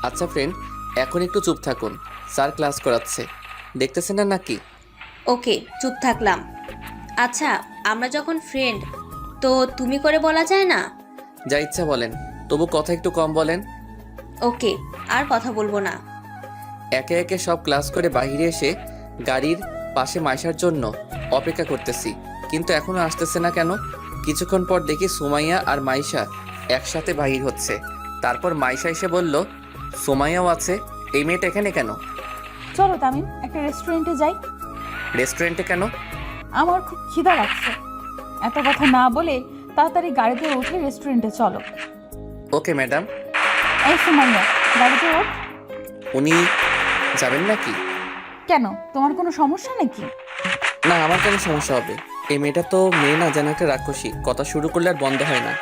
[SPEAKER 1] আচ্ছা ফ্রেন্ড, এখন একটু চুপ থাকুন, স্যার ক্লাস করাচ্ছে, দেখতেছেন না নাকি?
[SPEAKER 5] ওকে, চুপ থাকলাম। আচ্ছা, আমরা যখন ফ্রেন্ড, তো তুমি করে বলা যায় না?
[SPEAKER 1] যা ইচ্ছা বলেন, তবু কথা একটু কম বলেন।
[SPEAKER 5] ওকে, আর কথা বলবো না।
[SPEAKER 1] একে একে সব ক্লাস করে বাইরে এসে গাড়ির পাশে মাইশার জন্য অপেক্ষা করতেছি, কিন্তু এখনো আসতেছে না কেন? কিছুক্ষণ পর দেখি সুমাইয়া আর মাইশা একসাথে বাহির হচ্ছে। তারপর মাইশা এসে বলল, সুমাইয়াও আছে, এই মেয়েটা এখানে কেন?
[SPEAKER 11] চলো তামিম, একটা রেস্টুরেন্টে যাই।
[SPEAKER 1] রেস্টুরেন্টে কেন?
[SPEAKER 11] আমার খুব খিদা লাগছে। এত কথা না বলে তাড়াতাড়ি গাড়িতে উঠে রেস্টুরেন্টে চলো।
[SPEAKER 1] Okay madam.
[SPEAKER 11] এই সুমাইয়া, গাড়িতে ওঠ।
[SPEAKER 1] উনি যাবেন নাকি?
[SPEAKER 11] কেন, তোমার কোনো সমস্যা নাকি?
[SPEAKER 1] না, আমার কেন সমস্যা হবে? এই মেয়েটা তো মেয়ে না, যেন একটা রাক্ষসী, কথা শুরু করলে আর বন্ধ হয় না।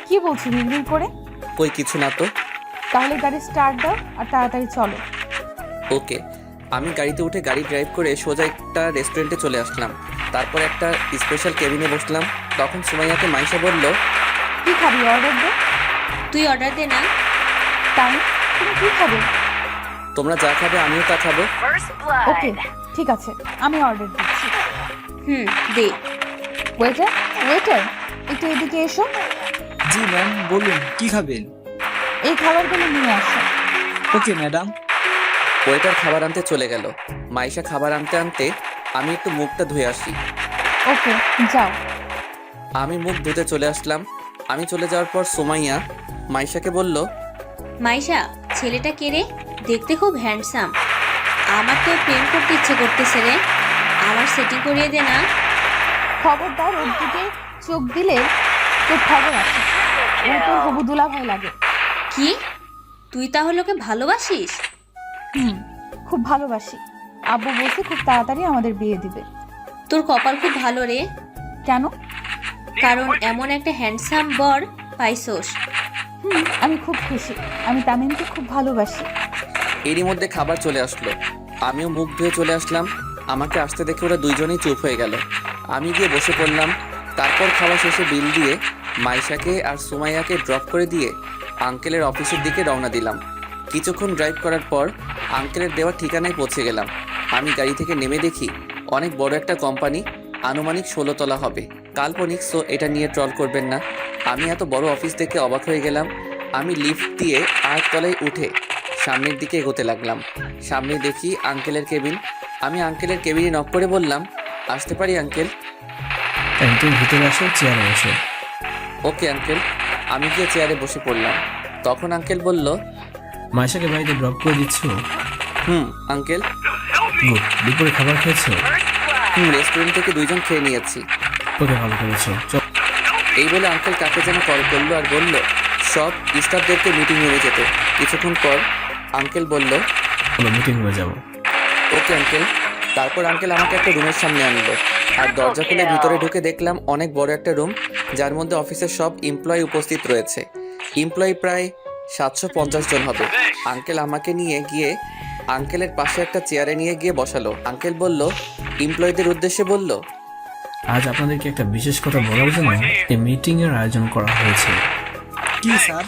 [SPEAKER 11] কি বলছো বিড়বিড় করে?
[SPEAKER 1] কই কিছু না তো।
[SPEAKER 11] তাহলে গাড়ি স্টার্ট দাও আর তাড়াতাড়ি চলো।
[SPEAKER 1] ওকে। আমি গাড়িতে উঠে গাড়ি ড্রাইভ করে সোজা একটা রেস্টুরেন্টে চলে আসলাম। তারপর একটা স্পেশাল কেবিনে বসলাম। তখন সুমাইয়াকে মাইশা বলল,
[SPEAKER 11] কি খাবি, অর্ডার দে।
[SPEAKER 5] তুই অর্ডার দে না।
[SPEAKER 11] তাই তুমি কি খাবে?
[SPEAKER 1] তোমরা যা খাবে আমিও তা খাবো।
[SPEAKER 11] ওকে, ঠিক আছে, আমি অর্ডার দিচ্ছি।
[SPEAKER 5] দে।
[SPEAKER 11] ওয়েটার, ওয়েটার, একটু এদিকে এসো।
[SPEAKER 2] জি ম্যাম, বলুন কি খাবেন?
[SPEAKER 11] এই খাবারগুলো নিয়ে আসো।
[SPEAKER 2] Okay madam.
[SPEAKER 1] ওয়েটার খাবার আনতে চলে গেল। মাইশা খাবার আনতে আনতে আমি একটু মুখটা ধুয়ে আসি।
[SPEAKER 11] ওকে, যাও।
[SPEAKER 1] আমি মুখ ধুতে চলে আসলাম। আমি চলে যাওয়ার পর সুমাইয়া মাইশাকে বলল,
[SPEAKER 5] মাইশা, ছেলেটা কে রে? দেখতে খুব হ্যান্ডসাম। আমার তো প্রেম করতে ইচ্ছে করতেছে রে, আমার সেটিং করিয়ে দে না।
[SPEAKER 11] খবরদার ওর দিকে চোখ দিলে তোর খবর আছে। ও তোর হবু দুলাভাই লাগে।
[SPEAKER 5] কি? তুই তাহলে ওকে ভালোবাসিস?
[SPEAKER 11] খুব ভালোবাসি। আব্বু বলছে খুব তাড়াতাড়ি আমাদের বিয়ে দিবে।
[SPEAKER 5] তোর কপাল খুব ভালো রে।
[SPEAKER 11] কেন?
[SPEAKER 5] কারণ এমন একটা হ্যান্ডসাম বর পাইছোস।
[SPEAKER 11] আমি খুব খুশি। আমি তামিমকে খুব ভালোবাসি।
[SPEAKER 1] এরই মধ্যে খাবার চলে আসলো। আমিও মুখ ধুয়ে চলে আসলাম। আমাকে আসতে দেখে ওরা দুইজনেই চুপ হয়ে গেল। আমি গিয়ে বসে পড়লাম। তারপর খাওয়া শেষে বিল দিয়ে মাইশাকে আর সুমাইয়াকে ড্রপ করে দিয়ে আঙ্কেলের অফিসের দিকে রওনা দিলাম। কিছুক্ষণ ড্রাইভ করার পর আঙ্কেলের দেওয়া ঠিকানায় পৌঁছে গেলাম। আমি গাড়ি থেকে নেমে দেখি অনেক বড় একটা কোম্পানি, আনুমানিক 16 তলা হবে। কাল্পনিক, সো এটা নিয়ে ট্রল করবেন না। আমি এত বড় অফিস দেখে অবাক হয়ে গেলাম। আমি লিফট দিয়ে 8 তলায় উঠে সামনের দিকে এগোতে লাগলাম। সামনে দেখি আঙ্কেলের কেবিন। আমি আঙ্কেলের কেবিনে নক করে বললাম, আসতে পারি আঙ্কেল?
[SPEAKER 12] তুমি ভিতরে আসো, চেয়ারে বসো।
[SPEAKER 1] Okay uncle. আমি গিয়ে চেয়ারে বসে পড়লাম। তখন আঙ্কেল বলল,
[SPEAKER 12] মাইশাকে বাড়িতে ড্রপ করে দিচ্ছ?
[SPEAKER 1] আঙ্কেল।
[SPEAKER 12] গুড। দুপুরে খাবার খেয়েছো?
[SPEAKER 1] রেস্টুরেন্ট থেকে 2 জন খেয়ে নিয়েছি।
[SPEAKER 12] ওকে, ভালো করেছো।
[SPEAKER 1] এই বলে আঙ্কেল কাকে যেন কল করলো আর বলল সব স্টাফদেরকে মিটিং রুমে যেতে। কিছুক্ষণ পর আঙ্কেল বলল,
[SPEAKER 12] মিটিং রুমে যাবো।
[SPEAKER 1] Okay uncle. তারপর আঙ্কেল আমাকে একটা রুমের সামনে আনলো আর দরজা খুলে ভিতরে ঢুকে দেখলাম অনেক বড় একটা রুম, যার মধ্যে অফিসের সব এমপ্লয়ি উপস্থিত রয়েছে। এমপ্লয়ি প্রায় 750 জন হবে। আঙ্কেল আমাকে নিয়ে গিয়ে আঙ্কেলের পাশে একটা চেয়ারে নিয়ে গিয়ে বসালো। আঙ্কেল বলল, এমপ্লয়ীদের উদ্দেশ্যে বলল,
[SPEAKER 12] আজ আপনাদেরকে একটা বিশেষ কথা বলার জন্য এই মিটিং এর আয়োজন করা হয়েছে।
[SPEAKER 2] কি স্যার?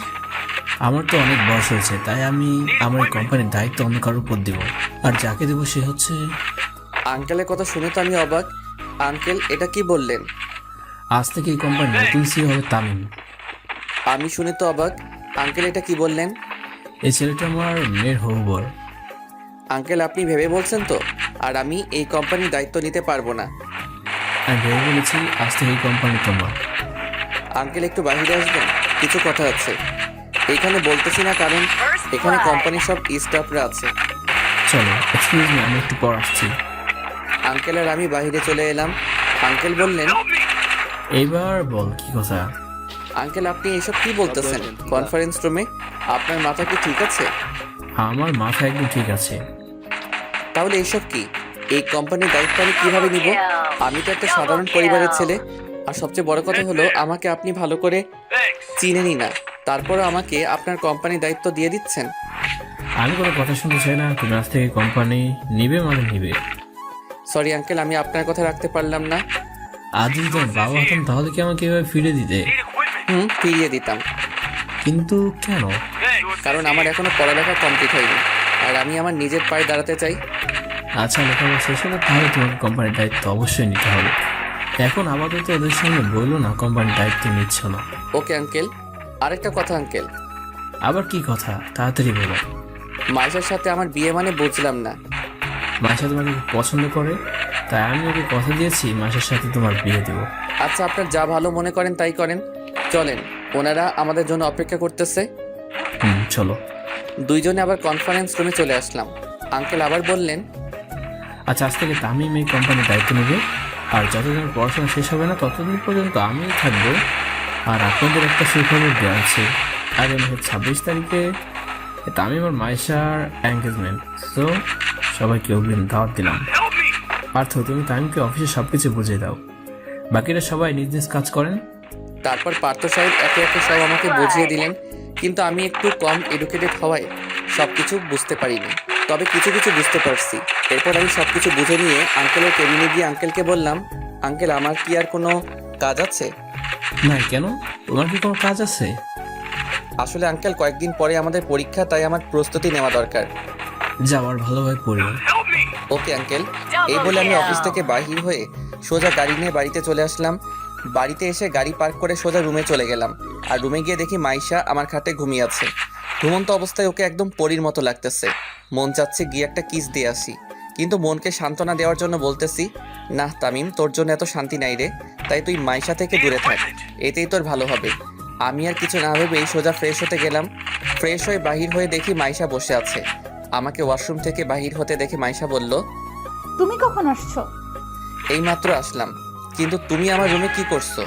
[SPEAKER 12] আমার তো অনেক বয়স হয়েছে, তাই আমি আমার এই কোম্পানির দায়িত্ব অন্য কারোর উপর দিব, আর যাকে দেবো সে হচ্ছে।
[SPEAKER 1] আঙ্কেলের কথা শুনে তো আমি অবাক। আঙ্কেল, এটা কি বললেন?
[SPEAKER 12] আজ থেকে এই কোম্পানির নতুন সিইও হবে তামিম।
[SPEAKER 1] আমি শুনে তো অবাক। আঙ্কেল, এটা কি বললেন?
[SPEAKER 12] এই ছেলেটা আমার মেয়ের হবু বর।
[SPEAKER 1] আঙ্কেল, আপনি ভেবে বলছেন তো? আর আমি এই কোম্পানির দায়িত্ব নিতে পারবো না।
[SPEAKER 12] আমি ভেবে বলেছি আজ থেকে এই কোম্পানি তোমার।
[SPEAKER 1] আঙ্কেল, একটু বাইরে আসবেন? কিছু কথা আছে। এখানে বলতেছি না কারণ এখানে কোম্পানির সব স্টাফরা আছে।
[SPEAKER 12] চলো, এক্সকিউজ মি, আমি একটু পর আসছি।
[SPEAKER 1] আঙ্কেল আর আমি বাইরে চলে এলাম। আঙ্কেল বললেন,
[SPEAKER 12] এইবার বল কি কথা।
[SPEAKER 1] আঙ্কেল আপনি এসব কি বলতেছেন? কনফারেন্স রুমে আপনার মাথা কি ঠিক আছে?
[SPEAKER 12] আমার মাথা একদম ঠিক আছে।
[SPEAKER 1] তাহলে এইসব কি? এই কোম্পানির দায়িত্ব আমি কিভাবে নিব? আমি তো একটা সাধারণ পরিবারের ছেলে। আর সবচেয়ে বড় কথা হলো আমাকে আপনি ভালো করে চিনেনই না, তারপরও আমাকে আপনার কোম্পানির দায়িত্ব দিয়ে দিচ্ছেন।
[SPEAKER 12] আমি কোনো কথা শুনতে চাই না। তুমি আজ থেকে কোম্পানি নিবে মানে নিবে।
[SPEAKER 1] সরি আঙ্কেল, আমি আপনার কথা রাখতে পারলাম না।
[SPEAKER 12] আজ যদি তোমার বাবা হতাম তাহলে কি আমাকে এভাবে ফিরে দিতে?
[SPEAKER 1] ফিরিয়ে দিতাম।
[SPEAKER 12] কিন্তু কেন?
[SPEAKER 1] কারণ আমার এখনো পড়ালেখা কমপ্লিট হয়নি আর আমি আমার নিজের পায়ে দাঁড়াতে চাই।
[SPEAKER 12] আচ্ছা, লেখাপড়া শেষ হলে তাহলে তোমাকে কোম্পানির দায়িত্ব অবশ্যই নিতে হবে। এখন আপাতত ওদের সামনে বললো না কোম্পানির দায়িত্ব নিচ্ছ না।
[SPEAKER 1] Okay uncle. আরেকটা কথা আঙ্কেল।
[SPEAKER 12] আবার কি কথা? তাড়াতাড়ি বলো।
[SPEAKER 1] মাইশার সাথে আমার বিয়ে মানে বুঝলাম না।
[SPEAKER 12] মাইশা তোমাকে খুব পছন্দ করে, তাই আমি ওকে কথা দিয়েছি মাসের সাথে তোমার বিয়ে দেবো।
[SPEAKER 1] আচ্ছা, আপনার যা ভালো মনে করেন তাই করেন। চলেন, ওনারা আমাদের জন্য অপেক্ষা করতেছে।
[SPEAKER 12] চলো।
[SPEAKER 1] দুইজনে আবার কনফারেন্স রুমে চলে আসলাম। আঙ্কেল আবার বললেন,
[SPEAKER 12] আচ্ছা, আজ থেকে তামিম এই কোম্পানির দায়িত্ব নেবে, আর যতদিন পড়াশোনা শেষ হবে না ততদিন পর্যন্ত আমিই থাকবো। আর আপনাদের একটা সুখবর দেওয়া আছে, আগামী 26 তারিখে তামিম আর মাইশার এঙ্গেজমেন্ট। তো সবাইকে অগ্রিম দাওয়াত দিলাম। পার্থ, তুমি তামিমকে অফিসে সব কিছু বুঝিয়ে দাও, বাকিরা সবাই নিজ নিজ কাজ করেন।
[SPEAKER 1] তারপর পার্থ সাহেব একে একে সব আমাকে বুঝিয়ে দিলেন, কিন্তু আমি একটু কম এডুকেটেড হওয়ায় সব কিছু বুঝতে পারিনি, তবে কিছু কিছু বুঝতে পারছি। এরপর আমি সব কিছু বুঝে নিয়ে আঙ্কেলের কেবিনে গিয়ে আঙ্কেলকে বললাম, আঙ্কেল আমার কি আর কোনো কাজ আছে?
[SPEAKER 12] না, কেন? তোমার কি কোনো কাজ আছে?
[SPEAKER 1] আসলে আঙ্কেল কয়েকদিন পরে আমাদের পরীক্ষা, তাই আমার প্রস্তুতি নেওয়া দরকার।
[SPEAKER 12] যাওয়ার ভালোভাবে পড়িও।
[SPEAKER 1] Okay uncle. এই বলে আমি অফিস থেকে বাহির হয়ে সোজা গাড়ি নিয়ে বাড়িতে চলে আসলাম। বাড়িতে এসে গাড়ি পার্ক করে সোজা রুমে চলে গেলাম। আর রুমে গিয়ে দেখি মাইশা আমার খাটে ঘুমিয়ে আছে। ঘুমন্ত অবস্থায় ওকে একদম পরীর মতো লাগতেছে। মন চাচ্ছে গিয়ে একটা কিস দিয়ে আসি, কিন্তু মনকে সান্ত্বনা দেওয়ার জন্য বলতেছি, না তামিম, তোর জন্য এত শান্তি নাই রে, তাই তুই মাইশা থেকে দূরে থাক, এতেই তোর ভালো হবে। আমি আর কিছু না ভেবেই সোজা ফ্রেশ হতে গেলাম। ফ্রেশ হয়ে বাহির হয়ে দেখি মাইশা বসে আছে। আমাকে ওয়াশরুম থেকে বাহির হতে দেখে মাইশা বলল,
[SPEAKER 11] তুমি কখন আসছো?
[SPEAKER 1] এইমাত্র আসলাম। কিন্তু তুমি আমার রুমে কি করছো?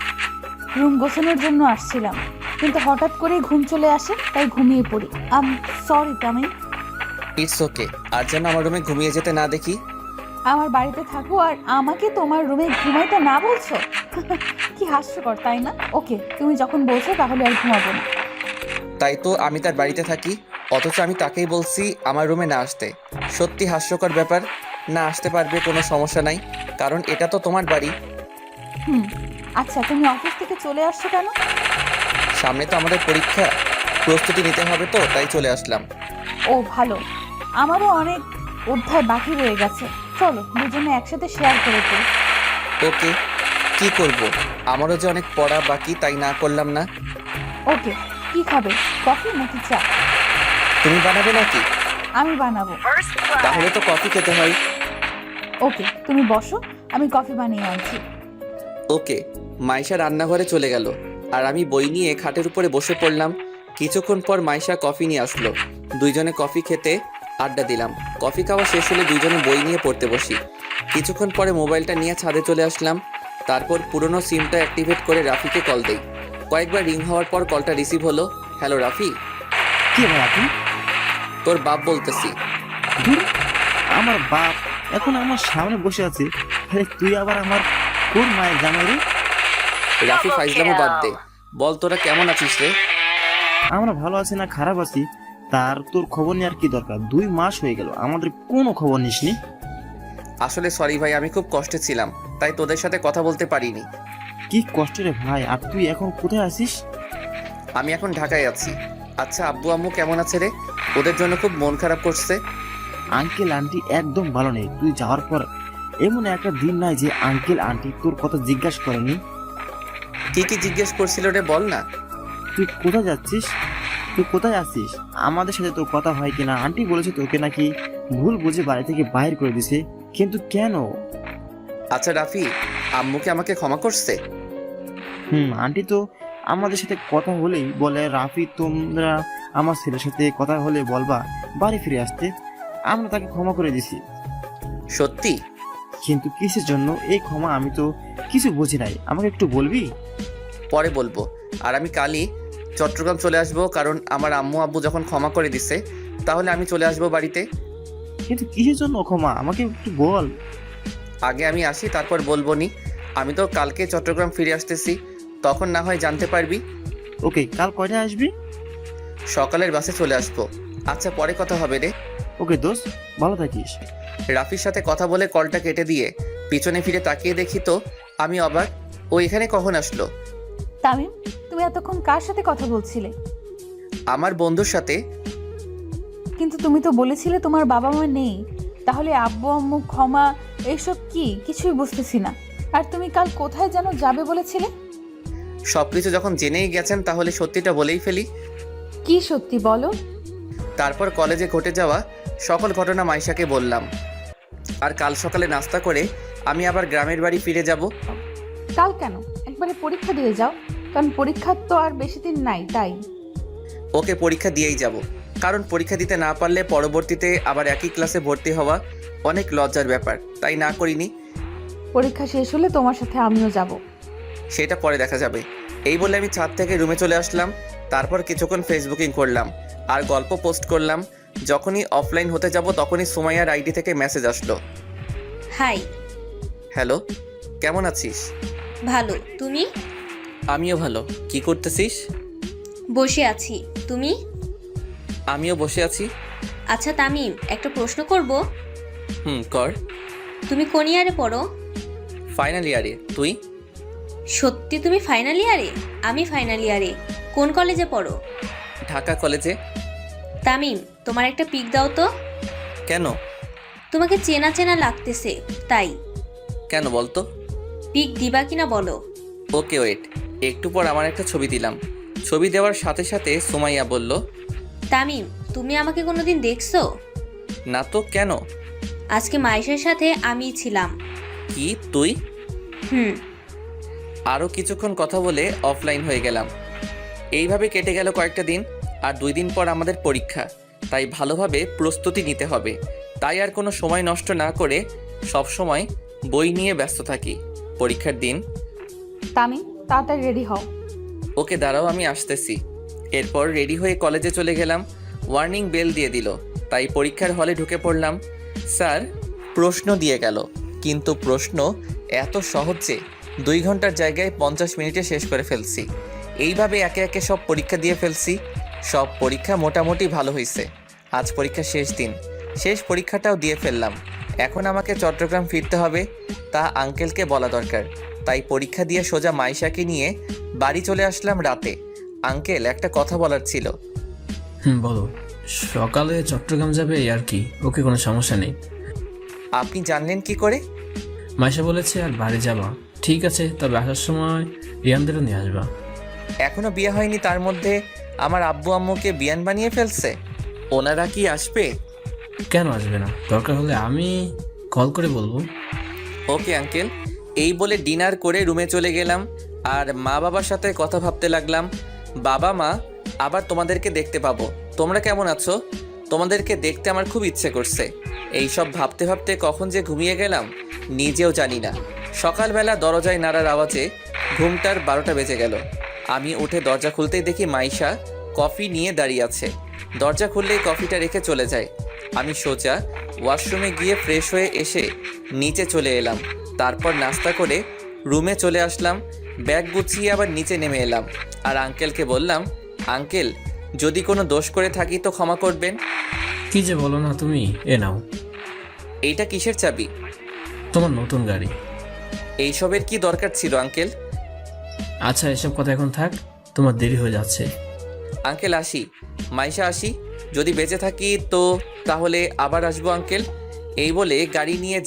[SPEAKER 11] রুম গোছানোর জন্য আসছিলাম, কিন্তু হঠাৎ করে ঘুম চলে আসে, তাই ঘুমিয়ে পড়ি। সরি তামিম।
[SPEAKER 1] It's okay. আর যেন আমার রুমে ঘুমিয়ে যেতে না দেখি।
[SPEAKER 11] আমার বাড়িতে থাকো আর আমাকে তোমার রুমে ঘুমাইতে না বলছো? কি হাস্যকর, তাই না? ওকে, তুমি যখন বলছো তাহলে আর ঘুমাবো না।
[SPEAKER 1] তাই তো আমি তার বাড়িতে থাকি, অথচ আমি তাকেই বলছি আমার রুমে না আসতে। সত্যি হাস্যকর ব্যাপার। না আসতে পারবে, কোনো সমস্যা নাই, কারণ এটা তো তোমার বাড়ি।
[SPEAKER 11] আচ্ছা, তুমি অফিস থেকে চলে আসছো কেন?
[SPEAKER 1] সামনে তো আমাদের পরীক্ষা, প্রস্তুতি নিতে হবে, তো তাই চলে আসলাম।
[SPEAKER 11] ও ভালো, আমারও অনেক অধ্যায় বাকি রয়ে গেছে। চলো দুজনে একসাথে শেয়ার করে দিই।
[SPEAKER 1] ওকে, কি করব? আমারও যে অনেক পড়া বাকি, তাই না করলাম না।
[SPEAKER 11] ওকে, কি খাবে, কফি নাকি চা?
[SPEAKER 1] তুমি বানাবে নাকি?
[SPEAKER 11] আমি বানাবো।
[SPEAKER 1] তাহলে তো কফি খেতে হয়।
[SPEAKER 11] ওকে, তুমি বসো, আমি কফি বানিয়ে আনছি।
[SPEAKER 1] ওকে। মাইশা রান্নাঘরে চলে গেল আর আমি বই নিয়ে খাটের উপরে বসে পড়লাম। কিছুক্ষণ পর মাইশা কফি নিয়ে আসলো। দুইজনে কফি খেতে আড্ডা দিলাম। কফি খাওয়া শেষ হলে দুইজনে বই নিয়ে পড়তে বসি। কিছুক্ষণ পরে মোবাইলটা নিয়ে ছাদে চলে আসলাম। তারপর পুরনো সিমটা অ্যাক্টিভেট করে রাফিকে কল দেই। কয়েকবার রিং হওয়ার পর কলটা রিসিভ হলো। হ্যালো রাফি।
[SPEAKER 7] কি ভাই আপনি?
[SPEAKER 1] তোর বাপ বলতেছি।
[SPEAKER 7] আমার বাপ এখন আমার সামনে বসে আছে, তুই আবার আমার কোন মায়ের জামাই রে?
[SPEAKER 1] রাফি ফাইজলামও বাদ দে, বল তোরা কেমন আছিস রে?
[SPEAKER 7] আমরা ভালো আছি না খারাপ আছি, তার তোর খবর নেওয়ার কি দরকার? 2 মাস হয়ে গেল আমাদের কোনো খবর নিসনি।
[SPEAKER 1] আসলে সরি ভাই, আমি খুব কষ্টে ছিলাম, তাই তোদের সাথে কথা বলতে পারিনি।
[SPEAKER 7] কি কষ্ট রে ভাই, আর তুই এখন কোথায় আছিস?
[SPEAKER 1] আমি এখন ঢাকায় আছি। আচ্ছা আব্বু আম্মু কেমন আছে রে? ওদের জন্য খুব মন খারাপ করছে।
[SPEAKER 7] আঙ্কেল আন্টি একদম ভালো নেই। তুই যাওয়ার পর এমন একটা দিন নাই যে আঙ্কেল আন্টি তোর কথা জিজ্ঞাসা করেনি।
[SPEAKER 1] কি কি জিজ্ঞেস করছিল রে, বল না।
[SPEAKER 7] তুই কোথায় যাচ্ছিস, তুই কোথায় আছিস, আমাদের সাথে তোর কথা হয় কিনা। আন্টি বলেছে তোকে নাকি ভুল বুঝে বাড়ি থেকে বাইর করে দিছে, কিন্তু কেন?
[SPEAKER 1] আচ্ছা রাফি, আম্মুকে আমাকে ক্ষমা করছে?
[SPEAKER 7] আন্টি তো আমাদের সাথে কথা হলেই বলে রাফি তোমরা আমার ছেলের সাথে কথা হলে বলবা বাড়ি ফিরে আসতে। আমরা তাকে ক্ষমা করে দিছি।
[SPEAKER 1] সত্যি?
[SPEAKER 7] কিন্তু কিসের জন্য এই ক্ষমা? আমি তো কিছু বুঝি নাই, আমাকে একটু বলবি?
[SPEAKER 1] পরে বলবো। আর আমি কালই চট্টগ্রাম চলে আসবো, কারণ আমার আম্মু আব্বু যখন ক্ষমা করে দিছে তাহলে আমি চলে আসবো বাড়িতে।
[SPEAKER 7] কিন্তু কিসের জন্য ক্ষমা আমাকে একটু বল।
[SPEAKER 1] আগে আমি আসি, তারপর বলবো নি। আমি তো কালকে চট্টগ্রাম ফিরে আসতেছি, তখন না হয় জানতে পারবি।
[SPEAKER 7] ওকে, কাল কয়টায় আসবি?
[SPEAKER 1] সকালের বাসে চলে আসবো। আচ্ছা, পরে কথা হবে রে।
[SPEAKER 7] ওকে দোস্ত, ভালো থাকিস।
[SPEAKER 1] রাফির সাথে কথা বলে কলটা কেটে দিয়ে পিছনে ফিরে তাকিয়ে দেখি তো আমি অবাক। ও এখানে কখন আসলো?
[SPEAKER 11] তামিম, তুমি এতক্ষণ কার সাথে কথা বলছিলে?
[SPEAKER 1] আমার বন্ধুর সাথে।
[SPEAKER 11] কিন্তু তুমি তো বলেছিলে তোমার বাবা মা নেই, তাহলে আব্বু আম্মু ক্ষমা এইসব কি? কিছুই বুঝতেছি না। আর তুমি কাল কোথায় যেন যাবে বলেছিলে?
[SPEAKER 1] সবকিছু যখন জেনেই গেছেন তাহলে সত্যিটা বলেই ফেলি।
[SPEAKER 11] কি সত্যি বলো?
[SPEAKER 1] তারপর কলেজে ঘটে যাওয়া সকল ঘটনা মাইশাকে বললাম। আর কাল সকালে নাস্তা করে আমি আবার গ্রামের বাড়ি ফিরে যাব।
[SPEAKER 11] কাল কেন? একবারে পরীক্ষা দিয়ে যাও, কারণ পরীক্ষার তো আর বেশি দিন নাই। তাই
[SPEAKER 1] ওকে, পরীক্ষা দিয়েই যাব, কারণ পরীক্ষা দিতে না পারলে পরবর্তীতে আবার একই ক্লাসে ভর্তি হওয়া অনেক লজ্জার ব্যাপার, তাই না করিনি।
[SPEAKER 11] পরীক্ষা শেষ হলে তোমার সাথে আমিও যাব।
[SPEAKER 1] সেটা পরে দেখা যাবে। এই বলে আমি ছাদ থেকে রুমে চলে আসলাম। তারপর কিছুক্ষণ ফেসবুকিং করলাম আর গল্প পোস্ট করলাম। যখনই অফলাইন হতে যাব তখনই সুমাইয়ার আইডি থেকে মেসেজ আসলো।
[SPEAKER 5] হাই।
[SPEAKER 1] হ্যালো, কেমন আছিস?
[SPEAKER 5] ভালো, তুমি?
[SPEAKER 1] আমিও ভালো। কি করতেছিস?
[SPEAKER 5] বসে আছি, তুমি?
[SPEAKER 1] আমিও বসে আছি।
[SPEAKER 5] আচ্ছা তামিম, একটা প্রশ্ন করব।
[SPEAKER 1] কর।
[SPEAKER 5] তুমি কোন ইয়ারে পড়ো?
[SPEAKER 1] ফাইনাল ইয়ারে। তুই?
[SPEAKER 5] সত্যি তুমি ফাইনাল ইয়ারে? আমি ফাইনাল ইয়ারে। কোন কলেজে পড়ো?
[SPEAKER 1] ঢাকা কলেজে।
[SPEAKER 5] তামিম, তোমার একটা পিক দাও তো।
[SPEAKER 1] কেন?
[SPEAKER 5] তোমাকে চেনা চেনা লাগতেছে তাই।
[SPEAKER 1] কেন বলতো?
[SPEAKER 5] পিক দিবা কিনা বলো।
[SPEAKER 1] ওকে ওয়েট, একটু পর আমার একটা ছবি দিলাম। ছবি দেওয়ার সাথে সাথে সুমাইয়া বলল,
[SPEAKER 5] তামিম, তুমি আমাকে কোনোদিন দেখছো?
[SPEAKER 1] না তো, কেন?
[SPEAKER 5] আজকে মাইশার সাথে আমিই ছিলাম।
[SPEAKER 1] কি তুই?
[SPEAKER 5] হুম।
[SPEAKER 1] আরও কিছুক্ষণ কথা বলে অফলাইন হয়ে গেলাম। এইভাবে কেটে গেল কয়েকটা দিন। আর 2 দিন পর আমাদের পরীক্ষা, তাই ভালোভাবে প্রস্তুতি নিতে হবে। তাই আর কোনো সময় নষ্ট না করে সব সময় বই নিয়ে ব্যস্ত থাকি। পরীক্ষার দিন।
[SPEAKER 11] তামিম, তাড়াতাড়ি রেডি হও।
[SPEAKER 1] ওকে দাঁড়াও, আমি আসতেছি। এরপর রেডি হয়ে কলেজে চলে গেলাম। ওয়ার্নিং বেল দিয়ে দিল, তাই পরীক্ষার হলে ঢুকে পড়লাম। স্যার প্রশ্ন দিয়ে গেল, কিন্তু প্রশ্ন এত সহজ যে 2 ঘন্টার জায়গায় 50 মিনিটে শেষ করে ফেলছি। এইভাবে একে একে সব পরীক্ষা দিয়ে ফেলছি। সব পরীক্ষা মোটামুটি ভালো হয়েছে। আজ পরীক্ষা শেষ দিন, শেষ পরীক্ষাটাও দিয়ে ফেললাম। এখন আমাকে চট্টগ্রাম ফিরতে হবে, তা আঙ্কেলকে বলা দরকার। তাই পরীক্ষা দিয়ে সোজা মাইশাকে নিয়ে বাড়ি চলে আসলাম রাতে। আঙ্কেল, একটা কথা বলার ছিল।
[SPEAKER 12] বলো। সকালে চট্টগ্রাম যাবে আর কি, ওকে, কোনো সমস্যা নেই।
[SPEAKER 1] আপনি জানলেন কি করে?
[SPEAKER 12] মাইশা বলেছে আর বাড়ি যাবা। ঠিক আছে, তবে আসার সময় রিয়ানদেরও নিয়ে আসবা।
[SPEAKER 1] এখনো বিয়ে হয়নি, তার মধ্যে আমার আব্বু আম্মুকে বিয়ান বানিয়ে ফেলছে। ওনারা কি আসবে?
[SPEAKER 12] কেন আসবে না? দরকার হলে আমি কল করে বলবো।
[SPEAKER 1] Okay uncle. এই বলে ডিনার করে রুমে চলে গেলাম আর মা বাবার সাথে কথা ভাবতে লাগলাম। বাবা মা, আবার তোমাদেরকে দেখতে পাবো। তোমরা কেমন আছো? তোমাদেরকে দেখতে আমার খুব ইচ্ছে করছে। এই সব ভাবতে ভাবতে কখন যে ঘুমিয়ে গেলাম নিজেও জানি না। সকালবেলা দরজায় নাড়ার আওয়াজে ঘুমটার 12টা বেজে গেল। আমি উঠে দরজা খুলতেই দেখি মাইশা কফি নিয়ে দাঁড়িয়ে আছে। দরজা খুললেই কফিটা রেখে চলে যায়। আমি সোজা ওয়াশরুমে গিয়ে ফ্রেশ হয়ে এসে নিচে চলে এলাম। তারপর নাস্তা করে রুমে চলে আসলাম। ব্যাগ গুছিয়ে আবার নিচে নেমে এলাম আর আঙ্কেলকে বললাম, আঙ্কেল যদি কোনো দোষ করে থাকি তো ক্ষমা করবেন।
[SPEAKER 12] কি যে বলো না তুমি, এ নাও।
[SPEAKER 1] এইটা কিসের চাবি?
[SPEAKER 12] তোমার নতুন গাড়ি।
[SPEAKER 1] এইসবের কি দরকার ছিল আঙ্কেল?
[SPEAKER 12] আচ্ছা, এসব কথা এখন থাক, তোমার দেরি হয়ে যাচ্ছে।
[SPEAKER 1] আঙ্কেল আসি। মাইশা আসি, যদি বেঁচে থাকি তো তাহলে আবার আসবো আঙ্কেল। এই বলে গাড়ি নিয়ে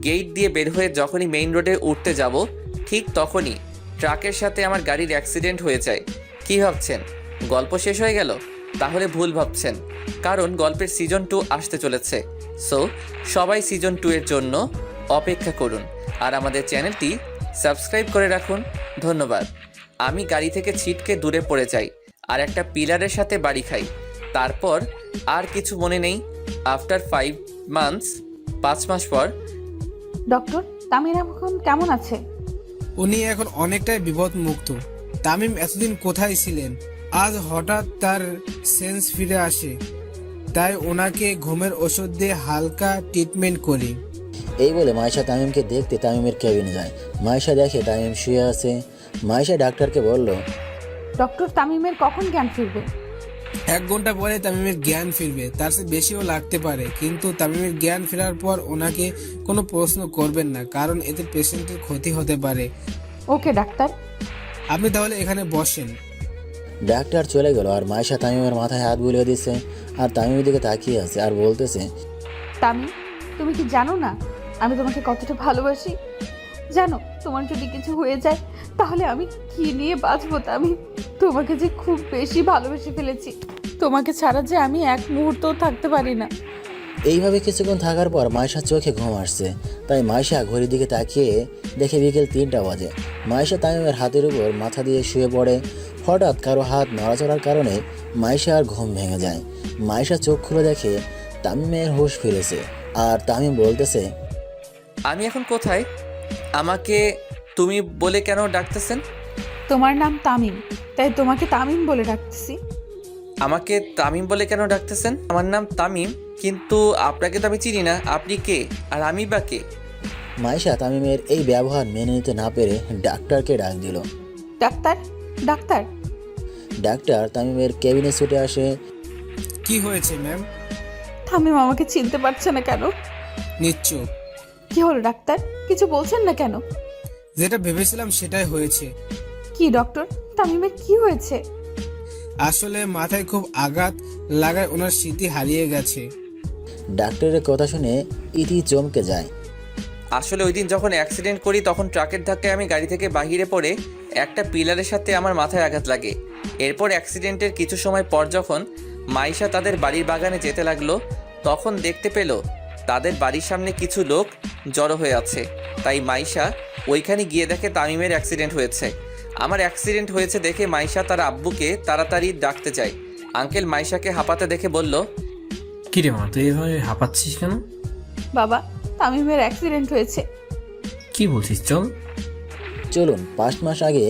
[SPEAKER 1] গেট দিয়ে বের হয়ে যখনই মেইন রোডে উঠতে যাব ঠিক তখনই ট্রাকের সাথে আমার গাড়ির অ্যাক্সিডেন্ট হয়ে যায়। কি ভাবছেন গল্প শেষ হয়ে গেল? তাহলে ভুল ভাবছেন, কারণ গল্পের সিজন 2 আসতে চলেছে। সো সবাই সিজন 2 এর জন্য অপেক্ষা করুন আর আমাদের চ্যানেলটি সাবস্ক্রাইব করে রাখুন। ধন্যবাদ। আমি গাড়ি থেকে ছিটকে দূরে পড়ে যাই আর একটা পিলারের সাথে বাড়ি খাই। তারপর আর কিছু মনে নেই। আফটার 5 মান্থস, 5 মাস পর
[SPEAKER 11] ডক্টর তামিম এখন কেমন আছে?
[SPEAKER 8] উনি এখন অনেকটাই বিপদমুক্ত। তামিম এতদিন কোথায় ছিলেন? আজ হঠাৎ তার সেন্স ফিরে আসে, তাই ওনাকে ঘুমের ওষুধ দিয়ে হালকা ট্রিটমেন্ট করি।
[SPEAKER 10] এই বলে মাইশা তামিমকে দেখতে তামিমের কেবিনে যায়। মাইশা দেখে তামিম শুয়ে আছে। মাইশা ডাক্তারকে বলল,
[SPEAKER 11] ডক্টর তামিমের কখন জ্ঞান ফিরবে?
[SPEAKER 8] 1 ঘন্টা পরে তামিমের জ্ঞান ফিরবে, তার চেয়ে বেশিও লাগতে পারে। কিন্তু তামিমের জ্ঞান ফেরার পর ওনাকে কোনো প্রশ্ন করবেন না, কারণ এতে পেশেন্টের ক্ষতি হতে পারে।
[SPEAKER 11] ওকে ডাক্তার।
[SPEAKER 8] আপনি তাহলে এখানে বসেন।
[SPEAKER 10] ডাক্তার চলে গেল আর মাইশা তামিমের মাথায় হাত বুলিয়ে দিচ্ছে আর তামিমের দিকে তাকিয়ে আছে আর বলতেছে,
[SPEAKER 11] তামিম তুমি কি জানো না আমি তোমাকে কতটা ভালোবাসি? জানো তোমার যদি কিছু হয়ে যায় তাহলে আমি কি নিয়ে বাঁচবো? তামিম তোমাকে যে খুব বেশি ভালোবেসে ফেলেছি, তোমাকে ছাড়া যে আমি এক মুহূর্তও থাকতে পারি না।
[SPEAKER 10] এইভাবে কিছুক্ষণ থাকার পর মাইশার চোখে ঘুম আসছে। তাই মাইশা ঘড়ির দিকে তাকিয়ে দেখে বিকেল 3টা বাজে। মাইশা তামিমের হাতের উপর মাথা দিয়ে শুয়ে পড়ে। হঠাৎ কারো হাত নড়াচড়ার কারণে মাইশার ঘুম ভেঙে যায়। মাইশা চোখ খুলে দেখে তামিমের হুঁশ ফিরেছে আর তামিম বলতেছে,
[SPEAKER 1] আমি এখন কোথায়? আমাকে তুমি বলে কেন ডাকতেছেন?
[SPEAKER 11] তোমার নাম তামিম, তাই তোমাকে তামিম বলে ডাকতেছি।
[SPEAKER 1] আমাকে তামিম বলে কেন ডাকতেছেন? আমার নাম তামিম, কিন্তু আপনাকে তো আমি চিনি না। আপনি কে আর আমি বা কে?
[SPEAKER 10] মাইশা তামিমের এই ব্যবহার মেনে নিতে না পেরে ডাক্তারকে ডাক দিল।
[SPEAKER 11] ডাক্তার ডাক্তার
[SPEAKER 10] ডাক্তার তামিমের কেবিনে ছুটে আসে।
[SPEAKER 8] কি হয়েছে ম্যাম?
[SPEAKER 11] তামিম আমাকে চিনতে পারছে না কেন?
[SPEAKER 8] নিশ্চয়।
[SPEAKER 11] কি হলো ডাক্তার, কিছু বলছেন না কেন?
[SPEAKER 8] যেটা ভেবেছিলাম সেটাই হয়েছে।
[SPEAKER 11] কি ডক্টর, তামিমের কি হয়েছে?
[SPEAKER 8] আসলে মাথায় খুব আঘাত লাগায় ওনার স্মৃতি হারিয়ে গেছে।
[SPEAKER 10] ডাক্তারের কথা শুনে ইতি চমকে যায়।
[SPEAKER 1] আসলে ওই দিন যখন অ্যাক্সিডেন্ট করি তখন ট্রাকের ধাক্কায় আমি গাড়ি থেকে বাহিরে পড়ে একটা পিলারের সাথে আমার মাথায় আঘাত লাগে। এরপর অ্যাক্সিডেন্টের কিছু সময় পর যখন মাইশা তাদের বাড়ির বাগানে যেতে লাগলো তখন দেখতে পেল তাদের বাড়ির সামনে কিছু লোক জড়ো হয়ে আছে। তাই মাইশা ওইখানে গিয়ে দেখে তামিমের অ্যাক্সিডেন্ট হয়েছে। আমার অ্যাক্সিডেন্ট হয়েছে দেখে মাইশা তার আব্বুকে তাড়াতাড়ি ডাকতে চায়। আঙ্কেল মাইশাকে হাঁপাতে দেখে বলল,
[SPEAKER 12] কিরে মা, তুই এভাবে হাঁপাচ্ছিস কেন?
[SPEAKER 11] বাবা তামিমের অ্যাক্সিডেন্ট হয়েছে।
[SPEAKER 12] কি বলছিস? চল
[SPEAKER 10] চলুন 5 মাস আগে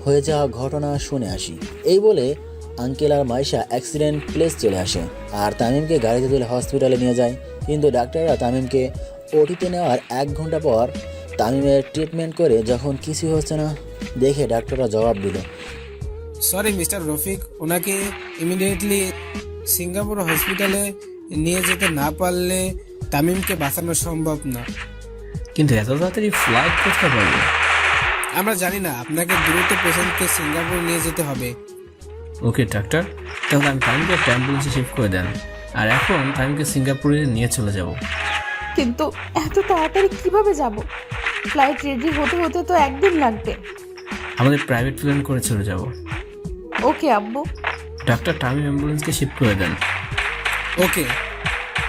[SPEAKER 10] হয়ে যাওয়া ঘটনা শুনে আসি। এই বলে আঙ্কেল আর মাইশা অ্যাক্সিডেন্ট প্লেস চলে আসে আর তামিমকে গাড়িতে তুলে হসপিটালে নিয়ে যায়। কিন্তু ডাক্তাররা তামিমকে ওটিতে নেওয়ার 1 ঘন্টা পর তামিমের ট্রিটমেন্ট করে যখন কিছু হচ্ছে না দেখে ডাক্তাররা জবাব দিল,
[SPEAKER 8] সরি মিস্টার রফিক, ওনাকে ইমিডিয়েটলি সিঙ্গাপুর হসপিটালে নিয়ে যেতে না পারলে তামিমকে বাঁচানো সম্ভব না।
[SPEAKER 12] কিন্তু এত তাড়াতাড়ি ফ্লাইট কোথায় পাবো?
[SPEAKER 8] আমরা জানি না, আপনাকে দ্রুত পেশেন্টকে সিঙ্গাপুর নিয়ে যেতে হবে।
[SPEAKER 12] ওকে ডাক্তার, তাহলে আমি টাইমকে একটা অ্যাম্বুলেন্সে শিফট করে দেন, আর এখন টাইমকে সিঙ্গাপুরে নিয়ে চলে যাব।
[SPEAKER 11] কিন্তু এত তাড়াতাড়ি কিভাবে যাব? ফ্লাইট রেডি হতে হতে তো 1 দিন লাগবে।
[SPEAKER 12] আমাদের প্রাইভেট প্লেন করে চলে যাব।
[SPEAKER 11] ওকে আব্বু।
[SPEAKER 12] ডাক্তার টাইম অ্যাম্বুলেন্সকে শিফট করে দেন।
[SPEAKER 8] ওকে।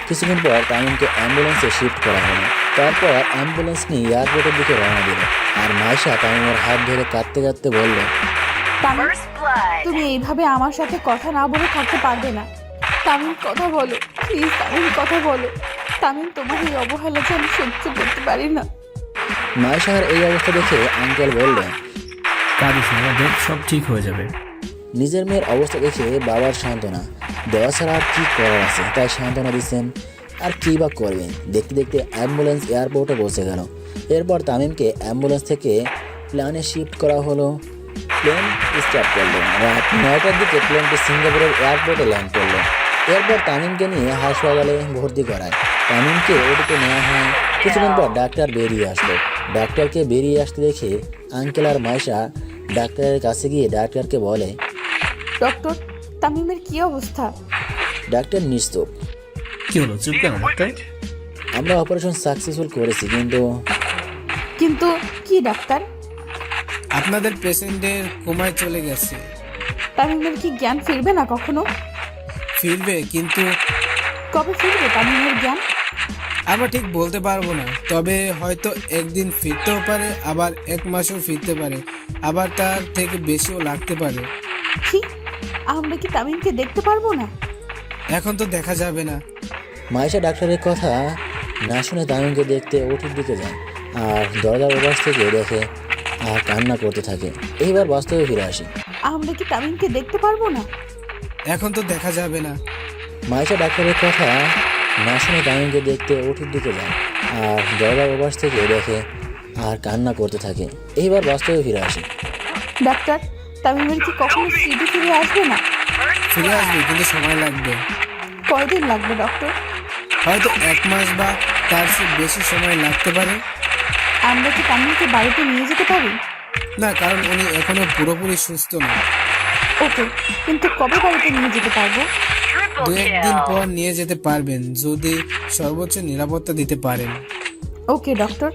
[SPEAKER 10] কিছুক্ষণ পর তামিমকে অ্যাম্বুলেন্সে শিফট করা হলো। তারপর অ্যাম্বুলেন্স নিয়ে এয়ারপোর্টের দিকে রওনা দিল আর মাইশা তামিমের হাত ধরে কাঁদতে কাঁদতে বলল,
[SPEAKER 11] তামিম তুমি এইভাবে আমার সাথে কথা না বলে থাকতে পারবে না। তামিম কথা বলো প্লিজ, তামিম কথা বলো। তামিম তোমার এই অবহেলা যে আমি সহ্য করতে পারি না।
[SPEAKER 10] মাইশার এই অবস্থা দেখে আঙ্কেল বললেন,
[SPEAKER 12] কাঁদিস না, দেখ সব ঠিক হয়ে যাবে।
[SPEAKER 10] নিজের মেয়ের অবস্থা দেখে বাবার সান্ত্বনা দেওয়া ছাড়া আর কি করার আছে, তাই সান্ত্বনা দিচ্ছেন। আর কী বা করবেন। দেখতে দেখতে অ্যাম্বুলেন্স এয়ারপোর্টে পৌঁছে গেল। এরপর তামিমকে অ্যাম্বুলেন্স থেকে প্লেনে শিফট করা হলো। প্লেন স্টার্ট করলো। রাত 9টার দিকে প্লেনটি সিঙ্গাপুরের এয়ারপোর্টে ল্যান্ড করলো। এরপর তামিমকে নিয়ে হাসপাতালে ভর্তি করায়। তামিমকে ওটিতে নেওয়া হয়। কিছুক্ষণ পর ডাক্তার বেরিয়ে আসলো। ডাক্তারকে বেরিয়ে আসতে দেখে আঙ্কেল আর মাইশা ডাক্তারের কাছে গিয়ে ডাক্তারকে বলে,
[SPEAKER 11] ডক্টর তামিমের কি অবস্থা?
[SPEAKER 10] ডাক্তার নিশ্চুপ।
[SPEAKER 12] কি হলো, চুপ কেন ডাক্তার?
[SPEAKER 10] আমরা অপারেশন সাকসেসফুল করেছি,
[SPEAKER 11] কিন্তু কি ডাক্তার?
[SPEAKER 8] আপনাদের পেশেন্টের কোমায় চলে গেছে।
[SPEAKER 11] তামিমের কি জ্ঞান ফিরবে না কখনো?
[SPEAKER 8] ফিরবে, কিন্তু
[SPEAKER 11] কবে ফিরবে তামিমের জ্ঞান?
[SPEAKER 8] আমরা ঠিক বলতে পারবো না, তবে হয়তো একদিন ফিরতেও পারে, আবার 1 মাসও ফিরতে পারে, আবার তার থেকে বেশিও লাগতে পারে।
[SPEAKER 11] কি, আমরা কি তামিমকে দেখতে পারবো না?
[SPEAKER 8] এখন তো দেখা যাবে না।
[SPEAKER 10] মাইশা ডাক্তারের কথা না শুনে তামিমকে দেখতে ওটির দিকে যায় আর দরজার ওপাশ থেকে দেখে আর কান্না করতে থাকে। এইবার বাস্তবে ফিরে আসি।
[SPEAKER 11] আমরা কি তামিমকে দেখতে পারবো না?
[SPEAKER 8] এখন তো দেখা যাবে না।
[SPEAKER 10] মাইশা ডাক্তারের কথা না শুনে তামিমকে দেখতে ওটির দিকে যায় আর দরজার ওপাশ থেকে দেখে আর কান্না করতে থাকে। এইবার বাস্তবে ফিরে আসি।
[SPEAKER 11] ডাক্তার, তামিমের কি কখনো স্মৃতি ফিরে আসবে না?
[SPEAKER 8] ফিরে আসবে, কিন্তু সময় লাগবে।
[SPEAKER 11] কয়দিন লাগবে ডক্টর?
[SPEAKER 8] হয়তো 1 মাস বা তার চেয়ে বেশি সময় লাগতে পারে।
[SPEAKER 11] আমরা কি তামিমকে বাড়িতে নিয়ে যেতে পারি?
[SPEAKER 8] না, কারণ উনি এখনো পুরোপুরি সুস্থ না।
[SPEAKER 11] ওকে, কিন্তু কবে বাড়িতে নিয়ে যেতে পারবো?
[SPEAKER 8] 2-1 দিন পর নিয়ে যেতে পারবেন, যদি সর্বোচ্চ নিরাপত্তা দিতে পারেন।
[SPEAKER 11] ওকে ডক্টর।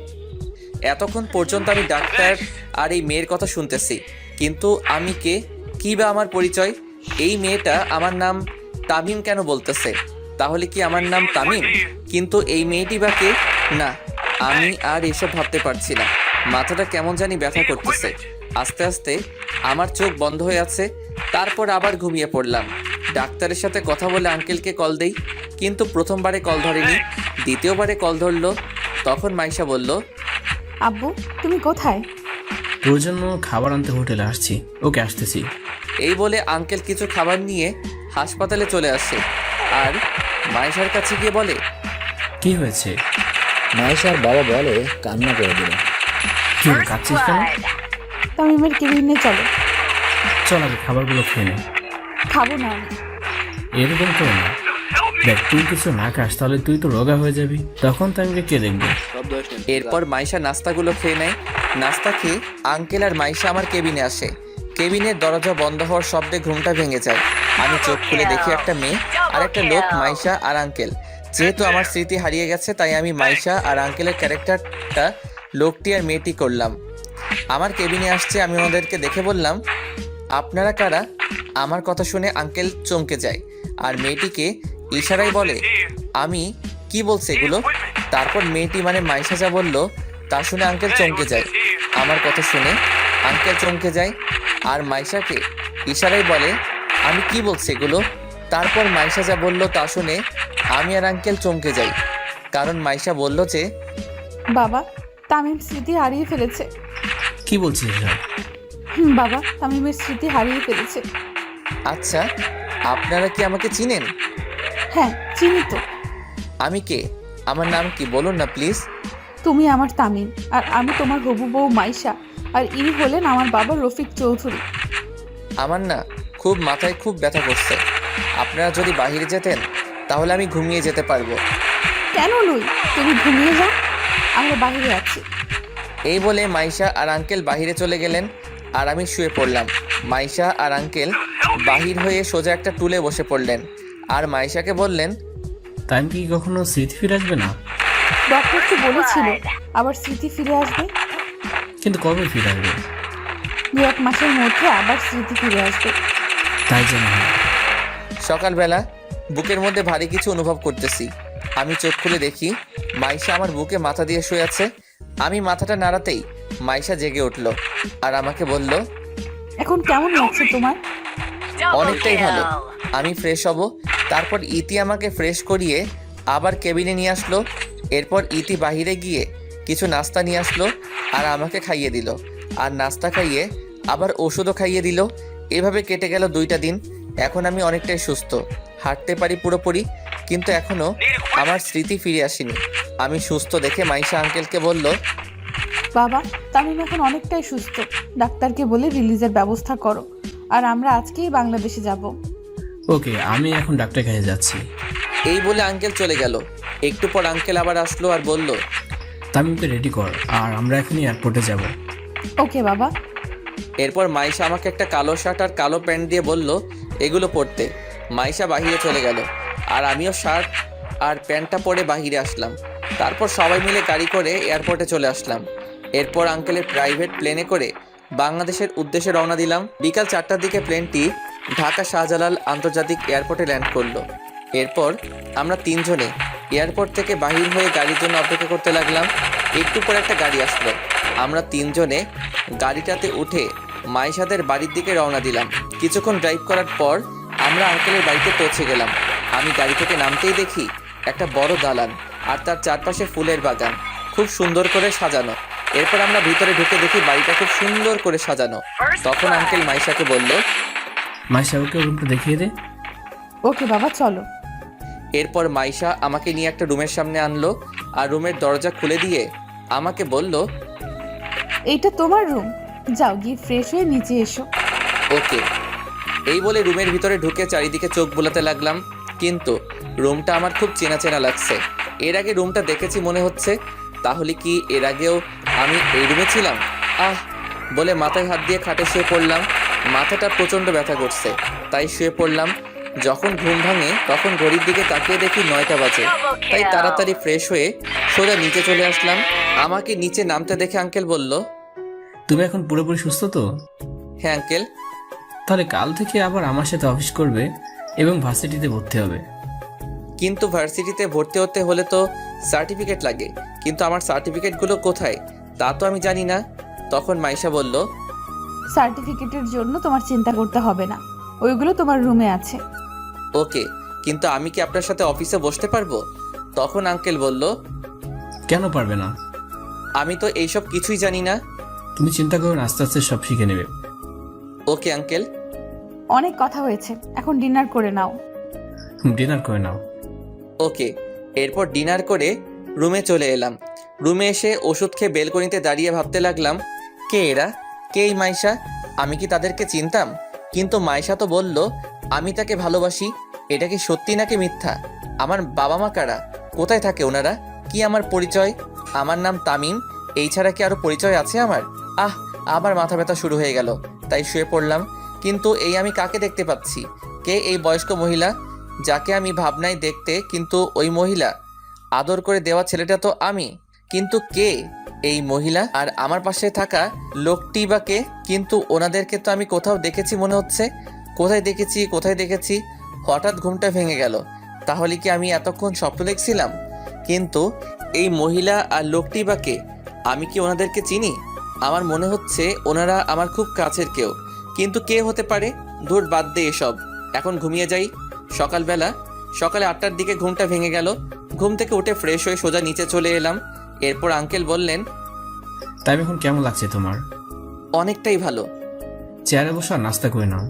[SPEAKER 1] এতক্ষণ পর্যন্ত আমি ডাক্তার আর এই মেয়ের কথা শুনতেছি, কিন্তু আমি কে, কী বা আমার পরিচয়? এই মেয়েটা আমার নাম তামিম কেন বলতেছে? তাহলে কি আমার নাম তামিম? কিন্তু এই মেয়েটি বা কে? না, আমি আর এসব ভাবতে পারছি না। মাথাটা কেমন জানি ব্যথা করতেছে। আস্তে আস্তে আমার চোখ বন্ধ হয়ে আছে, তারপর আবার ঘুমিয়ে পড়লাম। ডাক্তারের সাথে কথা বলে আঙ্কেলকে কল দেই, কিন্তু প্রথমবারে কল ধরেনি, দ্বিতীয়বারে কল ধরলো। তখন মাইশা বলল,
[SPEAKER 11] আব্বু, তুমি কোথায়?
[SPEAKER 12] তোর জন্য খাবার আনতে হোটেলে আসছি। ওকে, আসতেছি।
[SPEAKER 1] এই বলে আঙ্কেল কিছু খাবার নিয়ে হাসপাতালে চলে আসে আর মাইশার কাছে গিয়ে বলে,
[SPEAKER 12] কি হয়েছে?
[SPEAKER 10] মাইশার বাবা বলে কান্না করে দিল।
[SPEAKER 12] কি হলো, কাঁদছিস কেন?
[SPEAKER 11] তামিমের কেবিনে চলো।
[SPEAKER 12] চল আগে খাবারগুলো খেয়ে নে।
[SPEAKER 11] খাবো না আমি।
[SPEAKER 12] এরকম করে না, দেখ তুই কিছু না খাস তাহলে তুই তো রোগা হয়ে যাবি, তখন তামিমকে কে দেখবে?
[SPEAKER 1] এরপর মাইশা নাস্তাগুলো খেয়ে নেয়। নাস্তা খেয়ে আঙ্কেল আর মাইশা আমার কেবিনে আসে। কেবিনের দরজা বন্ধ হওয়ার শব্দে ঘুমটা ভেঙে যায়। আমি চোখ খুলে দেখি একটা মেয়ে আর একটা লোক, মাইশা আর আঙ্কেল। যেহেতু আমার স্মৃতি হারিয়ে গেছে, তাই আমি মাইশা আর আঙ্কেলের ক্যারেক্টারটা লোকটি আর মেয়েটি করলাম। আমার কেবিনে আসছে, আমি ওদেরকে দেখে বললাম, আপনারা কারা? আমার কথা শুনে আঙ্কেল চমকে যায় আর মেয়েটিকে ইশারায় বলে, আমি কি বলছে এগুলো? তারপর মেয়েটি মানে মাইশা যা বলল তা শুনে আঙ্কেল চমকে যায়। আমার কথা শুনে আঙ্কেল চমকে যায় আর মাইশাকে ইশারায় বলে, আমি কি বলছি এগুলো? তারপর মাইশা যা বলল তা শুনে আমি আর আঙ্কেল চমকে যাই, কারণ মাইশা বলল যে,
[SPEAKER 11] বাবা, তামিম স্মৃতি হারিয়ে ফেলেছে।
[SPEAKER 12] কি বলছিস এসব?
[SPEAKER 11] বাবা, তামিমের স্মৃতি হারিয়ে ফেলেছে।
[SPEAKER 1] আচ্ছা, আপনারা কি আমাকে চিনেন?
[SPEAKER 11] হ্যাঁ, চিনি তো।
[SPEAKER 1] আমি কে? আমার নাম কি বলুন না প্লিজ।
[SPEAKER 11] তুমি আমার তামিম, আর আমি তোমার হবু বউ মাইশা, আর ইনি হলেন আমার বাবা রফিক চৌধুরী।
[SPEAKER 1] আমার না খুব মাথায় খুব ব্যথা করছে। আপনারা যদি বাইরে যেতেন তাহলে আমি ঘুমিয়ে যেতে পারবো।
[SPEAKER 11] কেন নই, তুমি ঘুমিয়ে যাও, আমরা বাইরে আছি।
[SPEAKER 1] এই বলে মাইশা আর আঙ্কেল বাহিরে চলে গেলেন আর আমি শুয়ে পড়লাম। মাইশা আর আঙ্কেল বাহির হয়ে সোজা একটা টুলে বসে পড়লেন আর মাইশাকে বললেন,
[SPEAKER 12] তামিম কি কখনো স্মৃতি ফিরে আসবে না?
[SPEAKER 11] ডক্টর তো বলেছিল আবার স্মৃতি ফিরে আসবে।
[SPEAKER 12] কিন্তু কবে ফিরে আসবে?
[SPEAKER 11] 2-1 মাসের মধ্যে আবার স্মৃতি ফিরে আসবে।
[SPEAKER 12] তাই জন্য
[SPEAKER 1] সকালবেলা বুকের মধ্যে ভারী কিছু অনুভব করতেছি। আমি চোখ খুলে দেখি মাইশা আমার বুকে মাথা দিয়ে শুয়ে আছে। আমি মাথাটা নাড়াতেই মাইশা জেগে উঠল আর আমাকে বলল,
[SPEAKER 11] এখন কেমন লাগছে তোমার?
[SPEAKER 1] অনেকটাই ভালো। আমি ফ্রেশ হব। তারপর ইতি আমাকে ফ্রেশ করিয়ে আবার কেবিনে নিয়ে আসলো। এরপর ইতি বাহিরে গিয়ে কিছু নাস্তা নিয়ে আসলো আর আমাকে খাইয়ে দিল, আর নাস্তা খাইয়ে আবার ওষুধও খাইয়ে দিল। এভাবে কেটে গেল 2টা দিন। এখন আমি অনেকটাই সুস্থ, হাঁটতে পারি পুরোপুরি, কিন্তু এখনও আমার স্মৃতি ফিরে আসেনি। আমি সুস্থ দেখে মাইশা আঙ্কেলকে বলল,
[SPEAKER 11] বাবা, তামিম এখন অনেকটাই সুস্থ। ডাক্তারকে বলে রিলিজের ব্যবস্থা করো, আর আমরা আজকেই বাংলাদেশে যাব।
[SPEAKER 12] ওকে, আমি এখন ডাক্তার কাছে যাচ্ছি।
[SPEAKER 1] এই বলে আঙ্কেল চলে গেল। একটু পর আঙ্কেল আবার আসলো আর বলল,
[SPEAKER 12] তামিমকে রেডি কর, আর আমরা এখনই এয়ারপোর্টে যাব।
[SPEAKER 11] ওকে বাবা।
[SPEAKER 1] এরপর মাইশা আমাকে একটা কালো শার্ট আর কালো প্যান্ট দিয়ে বলল এগুলো পরতে। মাইশা বাহিরে চলে গেল আর আমিও শার্ট আর প্যান্টটা পরে বাহিরে আসলাম। তারপর সবাই মিলে গাড়ি করে এয়ারপোর্টে চলে আসলাম। এরপর আঙ্কেলের প্রাইভেট প্লেনে করে বাংলাদেশের উদ্দেশ্যে রওনা দিলাম। বিকাল 4টার দিকে প্লেনটি ঢাকা শাহজালাল আন্তর্জাতিক এয়ারপোর্টে ল্যান্ড করলো। এরপর আমরা 3 জনে এয়ারপোর্ট থেকে বাহির হয়ে গাড়ির জন্য অপেক্ষা করতে লাগলাম। একটু পরে একটা গাড়ি আসলো। আমরা তিনজনে গাড়িটাতে উঠে মাইশাদের বাড়ির দিকে রওনা দিলাম। কিছুক্ষণ ড্রাইভ করার পর আমরা আঙ্কেলের বাড়িতে পৌঁছে গেলাম। আমি গাড়ি থেকে নামতেই দেখি একটা বড় দালান আর তার চারপাশে ফুলের বাগান, খুব সুন্দর করে সাজানো। এরপর আমরা ভিতরে ঢুকে দেখি বাড়িটা খুব সুন্দর করে সাজানো। তখন আঙ্কেল মাইশাকে বলল,
[SPEAKER 12] মাইশা ওকে রুমটা দেখিয়ে দে।
[SPEAKER 11] ওকে বাবা চলো।
[SPEAKER 1] এরপর মাইশা আমাকে নিয়ে একটা রুমের সামনে আনলো আর রুমের দরজা খুলে দিয়ে আমাকে বলল,
[SPEAKER 11] এইটা তোমার রুম, যাও গিয়ে ফ্রেশ হয়ে নিচে এসো।
[SPEAKER 1] ওকে। এই বলে রুমের ভিতরে ঢুকে চারিদিকে চোখ বোলাতে লাগলাম, কিন্তু রুমটা আমার খুব চেনা চেনা লাগছে। এর আগে রুমটা দেখেছি মনে হচ্ছে, তাহলে কি এর আগেও আমি এই রুমে ছিলাম? বলে মাথায় হাত দিয়ে খাটে শুয়ে পড়লাম। মাথাটা প্রচণ্ড ব্যথা করছে, তাই শুয়ে পড়লাম। যখন ঘুম ভাঙে তখন ঘড়ির দিকে তাকিয়ে দেখি 9টা বাজে, তাই তাড়াতাড়ি ফ্রেশ হয়ে সোজা নিচে চলে আসলাম। আমাকে নিচে নামতে দেখে আঙ্কেল বলল,
[SPEAKER 12] তুমি এখন পুরোপুরি সুস্থ তো?
[SPEAKER 1] হ্যাঁ আঙ্কেল।
[SPEAKER 12] তাহলে কাল থেকে আবার আমার সাথে অফিস করবে এবং ভার্সিটিতে ভর্তি হবে।
[SPEAKER 1] কিন্তু ভার্সিটিতে ভর্তি হতে হলে তো সার্টিফিকেট লাগে, কিন্তু আমার সার্টিফিকেটগুলো কোথায় তা তো আমি জানি না। তখন মাইশা বলল,
[SPEAKER 11] সার্টিফিকেটের জন্য তোমার চিন্তা করতে হবে না, ওইগুলো তোমার রুমে আছে।
[SPEAKER 1] ওকে, কিন্তু আমি কি আপনার সাথে অফিসে বসতে পারবো? তখন আঙ্কেল বলল,
[SPEAKER 12] কেন পারবে না?
[SPEAKER 1] আমি তো এইসব কিছুই জানি না।
[SPEAKER 12] তুমি চিন্তা করো না, আস্তে আস্তে সব শিখে নেবে।
[SPEAKER 1] Okay uncle.
[SPEAKER 11] অনেক কথা হয়েছে, এখন ডিনার করে নাও।
[SPEAKER 12] ডিনার করে নাও।
[SPEAKER 1] ওকে। এরপর ডিনার করে রুমে চলে এলাম। রুমে এসে ওষুধ খেয়ে বেলকনিতে দাঁড়িয়ে ভাবতে লাগলাম, কে এরা, কে এই মাইশা? আমি কি তাদেরকে চিনতাম? কিন্তু মাইশা তো বলল আমি তাকে ভালোবাসি। এটা কি সত্যি নাকি মিথ্যা? আমার বাবা মা কারা? কোথায় থাকে ওনারা? কি আমার পরিচয়? আমার নাম তামিম, এই ছাড়া কি আরও পরিচয় আছে আমার? আবার মাথা ব্যথা শুরু হয়ে গেল, তাই শুয়ে পড়লাম। কিন্তু এই আমি কাকে দেখতে পাচ্ছি? কে এই বয়স্ক মহিলা যাকে আমি ভাবনায় দেখতে, কিন্তু ওই মহিলা আদর করে দেওয়া ছেলেটা তো আমি, কিন্তু কে এই মহিলা? আর আমার পাশে থাকা লোকটি বা কে? কিন্তু ওনাদেরকে তো আমি কোথাও দেখেছি মনে হচ্ছে। কোথায় দেখেছি? হঠাৎ ঘুমটা ভেঙে গেল। তাহলে কি আমি এতক্ষণ স্বপ্ন দেখছিলাম? কিন্তু এই মহিলা আর লোকটি বা কে? আমি কি ওনাদেরকে চিনি? আমার মনে হচ্ছে ওনারা আমার খুব কাছের কেউ, কিন্তু কে হতে পারে? ধুর, বাদ দে এসব, এখন ঘুমিয়ে যাই। সকালে 8টার দিকে ঘুমটা ভেঙে গেল। ঘুম থেকে উঠে ফ্রেশ হয়ে সোজা নিচে চলে এলাম। এরপর আঙ্কেল বললেন,
[SPEAKER 12] তাই এখন কেমন লাগছে তোমার?
[SPEAKER 1] অনেকটাই ভালো।
[SPEAKER 12] চেয়ারে বসে নাস্তা করে নাও।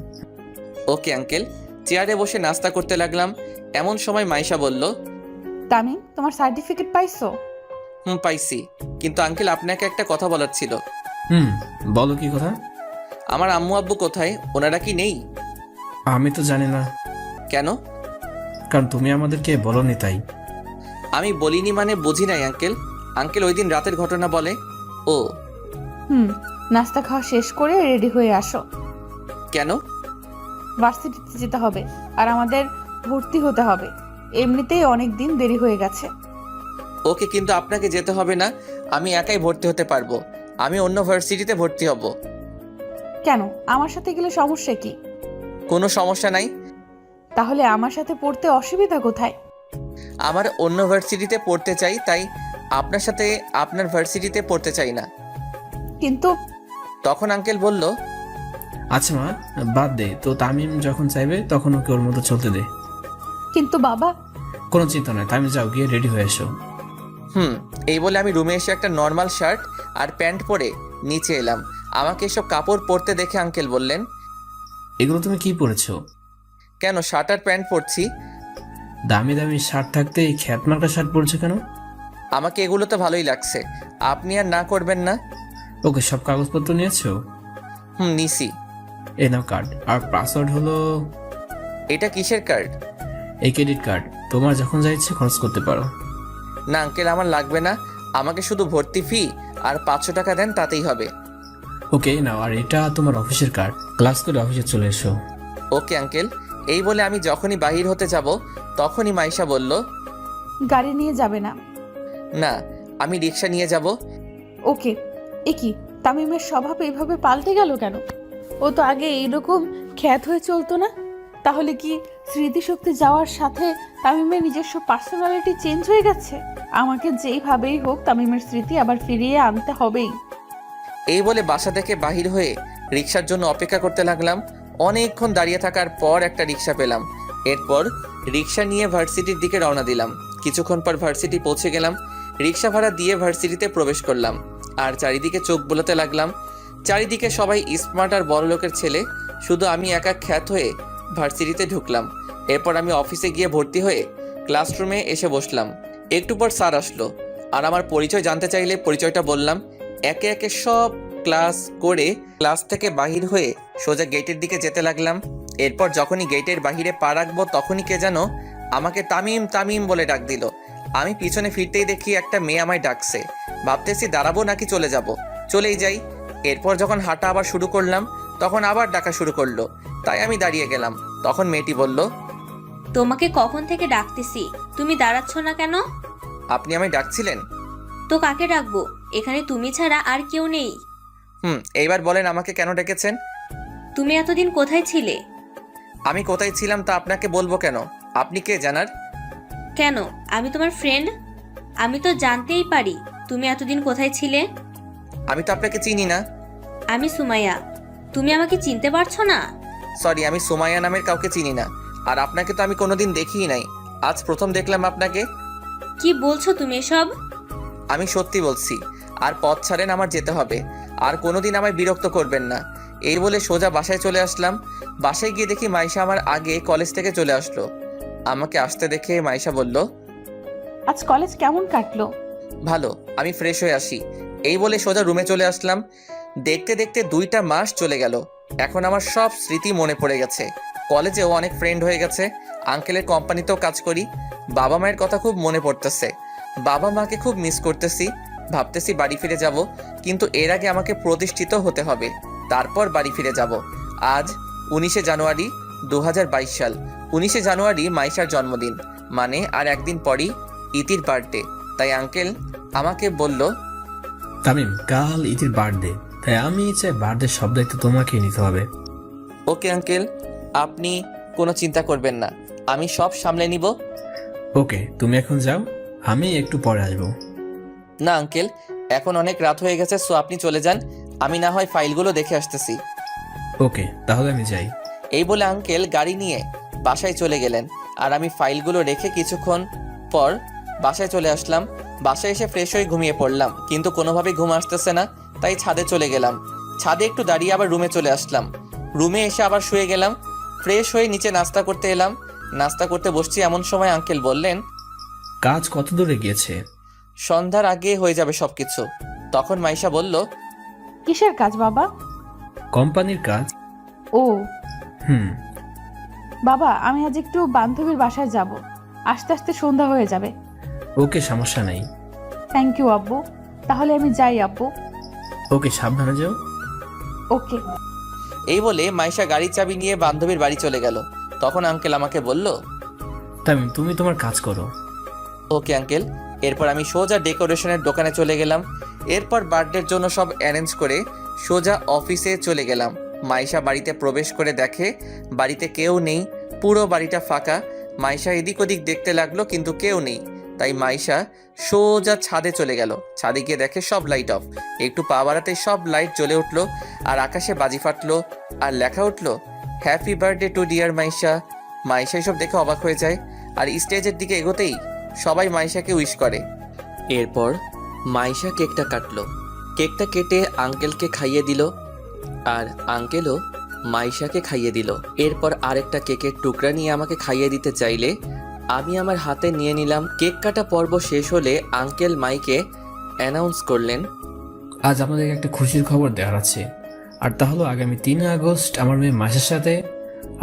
[SPEAKER 1] Okay uncle. চেয়ারে বসে নাস্তা করতে লাগলাম। এমন সময় মাইশা বলল,
[SPEAKER 11] তামিম, তোমার সার্টিফিকেট পাইছো?
[SPEAKER 1] পাইছি, কিন্তু আঙ্কেল আপনাকে একটা কথা বলার ছিল।
[SPEAKER 12] বলো কি কথা?
[SPEAKER 1] আমার আম্মু আব্বু কোথায়? ওনারা কি নেই?
[SPEAKER 12] আমি তো জানি না।
[SPEAKER 1] কেন?
[SPEAKER 12] কারণ তুমি আমাদেরকে বলোনি তাই।
[SPEAKER 1] আমি বলিনি মানে বুঝি নাই আঙ্কেল। আঙ্কেল ওই দিন রাতের ঘটনা বলে। ও
[SPEAKER 11] নাস্তা খাওয়া শেষ করে রেডি হয়ে আসো।
[SPEAKER 1] কেন?
[SPEAKER 11] ভার্সিটিতে যেতে হবে আর আমাদের ভর্তি হতে হবে। এমনিতেই অনেক দিন দেরি হয়ে গেছে।
[SPEAKER 1] ওকে, কিন্তু আপনাকে যেতে হবে না, আমি একাই ভর্তি হতে পারবো। আমি অন্য ভার্সিটিতে ভর্তি হব।
[SPEAKER 11] কেন? আমার সাথে গেলে সমস্যা কি?
[SPEAKER 1] কোনো সমস্যা নাই।
[SPEAKER 11] তাহলে আমার সাথে পড়তে অসুবিধা কোথায়?
[SPEAKER 1] আমার অন্য ভার্সিটিতে পড়তে চাই, তাই আপনার সাথে আপনার ভার্সিটিতে পড়তে চাই না।
[SPEAKER 11] কিন্তু
[SPEAKER 1] তখন আঙ্কেল বলল,
[SPEAKER 12] আচ্ছা মা, বাদ দে তো, তামিম যখন চাইবে তখন ওকে ওর মতো চলতে দে।
[SPEAKER 11] কিন্তু বাবা।
[SPEAKER 12] কোনো চিন্তা নয়, তামিম যাও গিয়ে রেডি হয়ে এসো।
[SPEAKER 1] এই বলে আমি রুমে এসে একটা নর্মাল শার্ট আর প্যান্ট পরে নিচে এলাম। আমাকে এসব কাপড় পরতে দেখে আঙ্কেল বললেন,
[SPEAKER 12] এগুলো তুমি কি পরেছো?
[SPEAKER 1] কেন, শার্ট আর প্যান্ট পরছি।
[SPEAKER 12] দামি দামি শার্ট থাকতে এই খ্যাতমার্কা শার্ট পরছো কেন?
[SPEAKER 1] আমাকে এগুলো তো ভালোই লাগছে, আপনি আর না করবেন না।
[SPEAKER 12] ওকে, সব কাগজপত্র নিয়েছো?
[SPEAKER 1] নিছি।
[SPEAKER 12] এই নাও কার্ড, আর পাসওয়ার্ড হলো।
[SPEAKER 1] এটা কিসের কার্ড?
[SPEAKER 12] এই ক্রেডিট কার্ড, তোমার যখন যা ইচ্ছে খরচ করতে পারো।
[SPEAKER 1] না আঙ্কেল, আমার লাগবে না। আমাকে শুধু ভর্তি ফি আর 500 টাকা দেন, তাতেই হবে।
[SPEAKER 12] ওকে নাও, আর এটা তোমার অফিসের কার্ড, ক্লাস করে অফিসে চলে এসো।
[SPEAKER 1] Okay uncle. এই বলে আমি যখনই বাহির হতে যাব তখনই মাইশা বলল,
[SPEAKER 11] গাড়ি নিয়ে যাবে না?
[SPEAKER 1] না, আমি রিক্সা নিয়ে যাব।
[SPEAKER 11] ওকে। এ কি, তামিমের স্বভাব এইভাবে পাল্টে গেল কেন? ও তো আগে এইরকম খ্যাত হয়ে চলতো না। তাহলে কি স্মৃতিশক্তি যাওয়ার সাথে তামিমের নিজস্ব পার্সোনালিটি চেঞ্জ হয়ে গেছে। আমাকে যেইভাবেই হোক তামিমের স্মৃতি আবার ফিরিয়ে আনতে হবেই।
[SPEAKER 1] এই বলে বাসা থেকে বাহির হয়ে রিক্সার জন্য অপেক্ষা করতে লাগলাম। অনেকক্ষণ দাঁড়িয়ে থাকার পর একটা রিক্সা পেলাম। এরপর রিক্সা নিয়ে ভার্সিটির দিকে রওনা দিলাম। কিছুক্ষণ পর ভার্সিটি পৌঁছে গেলাম। রিক্সা ভাড়া দিয়ে ভার্সিটিতে প্রবেশ করলাম আর চারিদিকে চোখ বোলাতে লাগলাম। চারিদিকে সবাই স্মার্ট আর বড় লোকের ছেলে, শুধু আমি একা খ্যাত হয়ে ভার্সিটিতে ঢুকলাম। এরপর আমি অফিসে গিয়ে ভর্তি হয়ে ক্লাসরুমে এসে বসলাম। একটু পর স্যার আসলো আর আমার পরিচয় জানতে চাইলে পরিচয়টা বললাম। একে একে সব ক্লাস করে ক্লাস থেকে বাহির হয়ে সোজা গেটের দিকে যেতে লাগলাম। এরপর যখনই গেটের বাহিরে পা রাখবো তখনই কে যেন আমাকে তামিম তামিম বলে ডাক দিল। আমি পিছনে ফিরতেই দেখি একটা মেয়ে আমায় ডাকছে। ভাবতেছি দাঁড়াবো নাকি চলে যাব, চলেই যাই। এরপর যখন হাঁটা আবার শুরু করলাম তখন আবার ডাকা শুরু করলো, তাই আমি দাঁড়িয়ে গেলাম। তখন মেয়েটি বলল,
[SPEAKER 5] তোমাকে কখন থেকে ডাকতেছি, তুমি দাঁড়াচ্ছ না কেন?
[SPEAKER 1] আপনি আমায় ডাকছিলেন?
[SPEAKER 5] তো কাকে ডাকবো, এখানে তুমি ছাড়া আর কেউ নেই।
[SPEAKER 1] এইবার বলেন আমাকে কেন ডেকেছেন?
[SPEAKER 5] তুমি এতদিন কোথায় ছিলে?
[SPEAKER 1] আমি কোথায় ছিলাম তা আপনাকে বলবো কেন? আপনি কে জানার?
[SPEAKER 5] কেন, আমি তোমার ফ্রেন্ড, আমি তো জানতেই পারি তুমি এতদিন কোথায় ছিলে।
[SPEAKER 1] আমি তো আপনাকে চিনি না।
[SPEAKER 5] আমি সুমাইয়া, তুমি আমাকে চিনতে পারছো না?
[SPEAKER 1] সরি, আমি সুমাইয়া নামের কাউকে চিনি না। আর আপনাকে তো আমি কোনোদিন দেখিই নাই, আজ প্রথম দেখলাম আপনাকে।
[SPEAKER 5] কি বলছো তুমি এসব?
[SPEAKER 1] আমি সত্যি বলছি। আর পথ ছাড়েন, আমার যেতে হবে। আর কোনোদিন আমায় বিরক্ত করবেন না। এই বলে সোজা বাসায় চলে আসলাম। বাসায় গিয়ে দেখি মাইশা আমার আগে কলেজ থেকে চলে আসলো। আমাকে আসতে দেখে মাইশা বলল,
[SPEAKER 11] আজ কলেজ কেমন কাটলো?
[SPEAKER 1] ভালো, আমি ফ্রেশ হয়ে আসি। এই বলে সোজা রুমে চলে আসলাম। দেখতে দেখতে 2টা মাস চলে গেল। এখন আমার সব স্মৃতি মনে পড়ে গেছে। কলেজেও অনেক ফ্রেন্ড হয়ে গেছে। আঙ্কেলের কোম্পানিতেও কাজ করি। বাবা মায়ের কথা খুব মনে পড়তেছে। বাবা মাকে খুব মিস করতেছি। ভাবতেছি বাড়ি ফিরে যাব, কিন্তু এর আগে আমাকে প্রতিষ্ঠিত হতে হবে, তারপর বাড়ি ফিরে যাব। আজ 19শে জানুয়ারি 2022 সাল। 19শে জানুয়ারি মাইশার জন্মদিন, মানে আর একদিন পরই ইতির বার্থডে। তাই আঙ্কেল আমাকে বলল,
[SPEAKER 12] তামিম, কাল ইতির বার্থডে, তাই আমি চাই বার্থডে সব দায়িত্ব তোমাকেই নিতে হবে।
[SPEAKER 1] ওকে আঙ্কেল, আপনি কোনো চিন্তা করবেন না, আমি সব সামলে নিব।
[SPEAKER 12] ওকে, তুমি এখন যাও, আমি একটু পরে আসবো।
[SPEAKER 1] না আঙ্কেল, এখন অনেক রাত হয়ে গেছে, সো আপনি চলে যান, আমি না হয় ফাইলগুলো দেখে আসতেছি।
[SPEAKER 12] ওকে, তাহলে আমি যাই।
[SPEAKER 1] এই বলে আঙ্কেল গাড়ি নিয়ে বাসায় চলে গেলেন। আর আমি ফাইলগুলো রেখে কিছুক্ষণ পর বাসায় চলে আসলাম। বাসায় এসে ফ্রেশ হয়ে ঘুমিয়ে পড়লাম, কিন্তু কোনোভাবেই ঘুম আসতেছে না, তাই ছাদে চলে গেলাম। ছাদে একটু দাঁড়িয়ে আবার রুমে চলে আসলাম। রুমে এসে আবার শুয়ে গেলাম। ফ্রেশ হয়ে নিচে নাস্তা করতে এলাম। নাস্তা করতে বসছি, এমন সময় আঙ্কেল বললেন,
[SPEAKER 12] কাজ কত দূরে গিয়েছে?
[SPEAKER 1] সন্ধ্যার আগে হয়ে যাবে সবকিছু। তখন মাইশা বলল,
[SPEAKER 11] কিসের কাজ বাবা?
[SPEAKER 12] কোম্পানির কাজ।
[SPEAKER 11] ও
[SPEAKER 12] হুম।
[SPEAKER 11] বাবা, আমি আজ একটু বান্ধবীর বাসায় যাব, আস্তে আস্তে সন্ধ্যা হয়ে যাবে।
[SPEAKER 12] ওকে, সমস্যা নেই।
[SPEAKER 11] থ্যাংক ইউ আব্বু, তাহলে আমি যাই আব্বু।
[SPEAKER 12] ওকে, সাবধানে যাও।
[SPEAKER 11] ওকে।
[SPEAKER 1] এই বলে মাইশা গাড়ির চাবি নিয়ে বান্ধবীর বাড়ি চলে গেল। তখন আঙ্কেল আমাকে বলল,
[SPEAKER 12] তামিম, তুমি তোমার কাজ করো।
[SPEAKER 1] Okay uncle. এরপর আমি সোজা ডেকোরেশনের দোকানে চলে গেলাম। এরপর বার্থডের জন্য সব অ্যারেঞ্জ করে সোজা অফিসে চলে গেলাম। মাইশা বাড়িতে প্রবেশ করে দেখে বাড়িতে কেউ নেই, পুরো বাড়িটা ফাঁকা। মাইশা এদিক ওদিক দেখতে লাগলো, কিন্তু কেউ নেই। তাই মাইশা সোজা ছাদে চলে গেল। ছাদে গিয়ে দেখে সব লাইট অফ। একটু পা বাড়াতে সব লাইট জ্বলে উঠলো আর আকাশে বাজি ফাটলো আর লেখা উঠলো, happy birthday to dear Maisha. Maisha এসব দেখে অবাক হয়ে যায় আর স্টেজের দিকে এগোতেই সবাই মাইশাকে উইশ করে। এরপর মাইশা কেকটা কাটলো। কেকটা কেটে আঙ্কেলকে খাইয়ে দিল আর আঙ্কেলও মাইশাকে খাইয়ে দিল। এরপর আরেকটা কেকের টুকরা নিয়ে আমাকে খাইয়ে দিতে চাইলে আমি আমার হাতে নিয়ে নিলাম। কেক কাটা পর্ব শেষ হলে আঙ্কেল মাইকে অ্যানাউন্স করলেন,
[SPEAKER 12] আজ আপনাদের একটা খুশির খবর দেওয়ার আছে। আর তা হলো আগামী 3 আগস্ট আমার মেয়ে মাইশার সাথে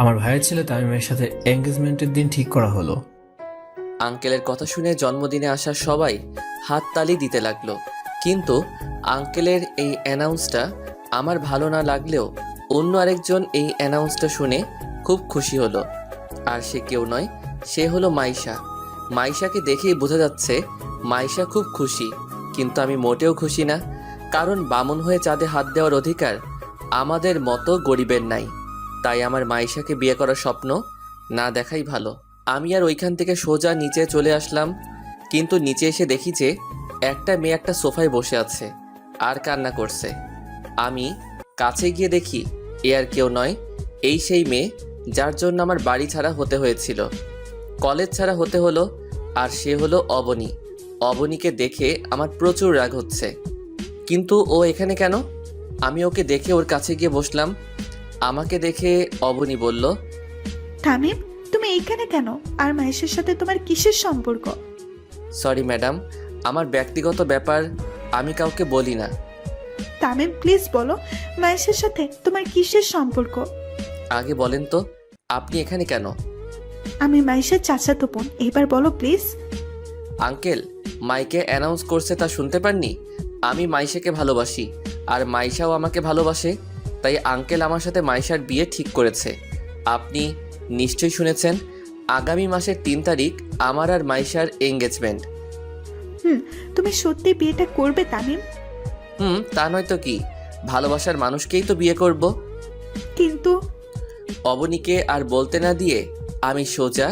[SPEAKER 12] আমার ভাইয়ের ছেলে তামিমের সাথে এঙ্গেজমেন্টের দিন ঠিক করা হলো।
[SPEAKER 1] আঙ্কেলের কথা শুনে জন্মদিনে আসা সবাই হাততালি দিতে লাগলো। কিন্তু আঙ্কেলের এই অ্যানাউন্সটা আমার ভালো না লাগলেও অন্য আরেকজন এই অ্যানাউন্সটা শুনে খুব খুশি হলো। আর সে কেউ নয়, সে হলো মাইশা। মাইশাকে দেখেই বোঝা যাচ্ছে মাইশা খুব খুশি, কিন্তু আমি মোটেও খুশি না। কারণ বামুন হয়ে চাঁদে হাত দেওয়ার অধিকার আমাদের মতো গরিবের নাই। তাই আমার মাইশাকে বিয়ে করার স্বপ্ন না দেখাই ভালো। আমি আর ওইখান থেকে সোজা নিচে চলে আসলাম, কিন্তু নিচে এসে দেখি যে একটা মেয়ে একটা সোফায় বসে আছে আর কান্না করছে। আমি কাছে গিয়ে দেখি এ আর কেউ নয়, এই সেই মেয়ে যার জন্য আমার বাড়ি ছাড়া হতে হয়েছিল, কলেজ ছাড়া হতে হলো। আর সে হলো অবনী। অবনীকে দেখে আমার প্রচুর রাগ হচ্ছে, কিন্তু ও এখানে কেন? আমি ওকে দেখে ওর কাছে গিয়ে বসলাম। আমাকে দেখে অবনী বলল,
[SPEAKER 6] তামিম, তুমি এইখানে কেন? আর মাহেশের সাথে তোমার কিসের সম্পর্ক?
[SPEAKER 1] সরি ম্যাডাম, আমার ব্যক্তিগত ব্যাপার আমি কাউকে বলি না।
[SPEAKER 6] তামিম, প্লিজ বলো, মাহেশের সাথে তোমার কিসের সম্পর্ক?
[SPEAKER 1] আগে বলেন তো আপনি এখানে কেন?
[SPEAKER 6] আমি মাহেশের চাচাতো বোন, এবার বলো প্লিজ।
[SPEAKER 1] আঙ্কেল মাইকে অ্যানাউন্স করছে তা শুনতে পাননি? আমি মাইশাকে ভালোবাসি আর মাইশাও আমাকে ভালোবাসে, তাই আঙ্কেল আমার সাথে মাইশার বিয়ে ঠিক করেছে। আপনি নিশ্চয়ই শুনেছেন আগামী মাসের 3 তারিখ আমার আর মাইশার এঙ্গেজমেন্ট।
[SPEAKER 6] তুমি সত্যি বিয়েটা করবে তামিম?
[SPEAKER 1] তা নয় তো কি, ভালোবাসার মানুষকেই তো বিয়ে করব।
[SPEAKER 6] কিন্তু
[SPEAKER 1] অবনীকে আর বলতে না দিয়ে আমি সোজা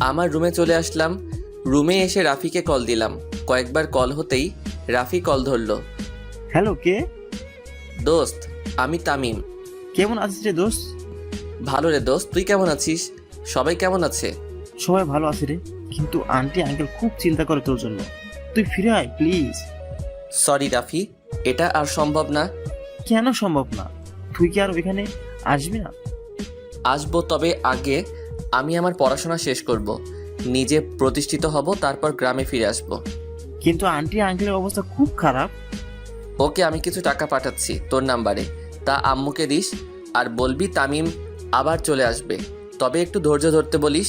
[SPEAKER 1] আমার রুমে চলে আসলাম। রুমে এসে রাফিকে কল দিলাম। কয়েকবার কল হতেই রাফি কল ধরলো।
[SPEAKER 7] হ্যালো, কে?
[SPEAKER 1] দোস্ত, আমি তামিম।
[SPEAKER 7] কেমন আছিস রে দোস্ত?
[SPEAKER 1] ভালো রে দোস্ত, তুই কেমন আছিস? সবাই কেমন আছে?
[SPEAKER 7] সবাই ভালো আছে রে, কিন্তু আন্টি আঙ্কেল খুব চিন্তা করে তোর জন্য। তুই ফিরে আয় প্লিজ।
[SPEAKER 1] সরি রাফি, এটা আর সম্ভব না।
[SPEAKER 7] কেন সম্ভব না? তুই কি আর ওইখানে আসবি না?
[SPEAKER 1] আসবো, তবে আগে আমি আমার পড়াশোনা শেষ করব, নিজে প্রতিষ্ঠিত হব, তারপর গ্রামে ফিরে আসব।
[SPEAKER 7] কিন্তু আন্টি আঙ্কেলের অবস্থা খুব খারাপ।
[SPEAKER 1] ওকে, আমি কিছু টাকা পাঠাচ্ছি তোর নাম্বারে, তা আম্মুকে দিস আর বলবি তামিম আবার চলে আসবে, তবে একটু ধৈর্য ধরতে বলিস।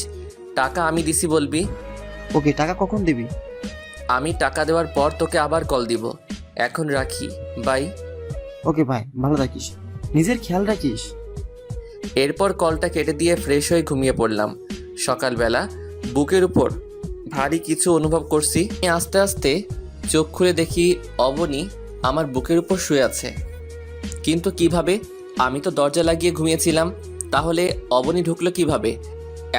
[SPEAKER 1] টাকা আমি দিছি বলবি।
[SPEAKER 7] ওকে, টাকা কখন দিবি?
[SPEAKER 1] আমি টাকা দেওয়ার পর তোকে আবার কল দিব। এখন রাখি, বাই।
[SPEAKER 7] ওকে ভাই, ভালো থাকিস, নিজের খেয়াল রাখিস।
[SPEAKER 1] এরপর কলটা কেটে দিয়ে ফ্রেশ হয়ে ঘুমিয়ে পড়লাম। সকালবেলা বুকের উপর ভারী কিছু অনুভব করছি। আস্তে আস্তে চোখ খুলে দেখি অবনী আমার বুকের উপর শুয়ে আছে। কিন্তু কিভাবে? আমি তো দরজা লাগিয়ে ঘুমিয়েছিলাম, তাহলে অবনী ঢুকলো কিভাবে?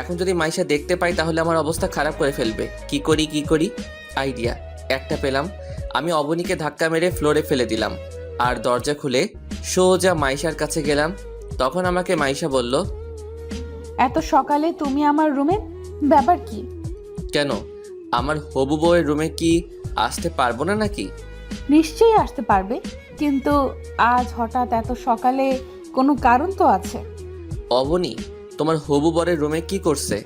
[SPEAKER 1] এখন যদি মাইশা দেখতে পাই তাহলে আমার অবস্থা খারাপ করে ফেলবে। কি করি? আইডিয়া একটা পেলাম। আমি অবনীকে ধাক্কা মেরে ফ্লোরে ফেলে দিলাম আর দরজা খুলে সোজা মাইশার কাছে গেলাম। তখন আমাকে মাইশা বলল,
[SPEAKER 11] এত সকালে তুমি আমার রুমে, ব্যাপার কি?
[SPEAKER 1] কেন, আমার হবু বউয়ের রুমে কি আসতে পারবো না নাকি?
[SPEAKER 11] নিশ্চয়ই আসতে পারবে, কিন্তু আজ হঠাৎ এত সকালে কোনো কারণ তো আছে।
[SPEAKER 1] অবনী তোমার হবু বরের রুমে কি করছে?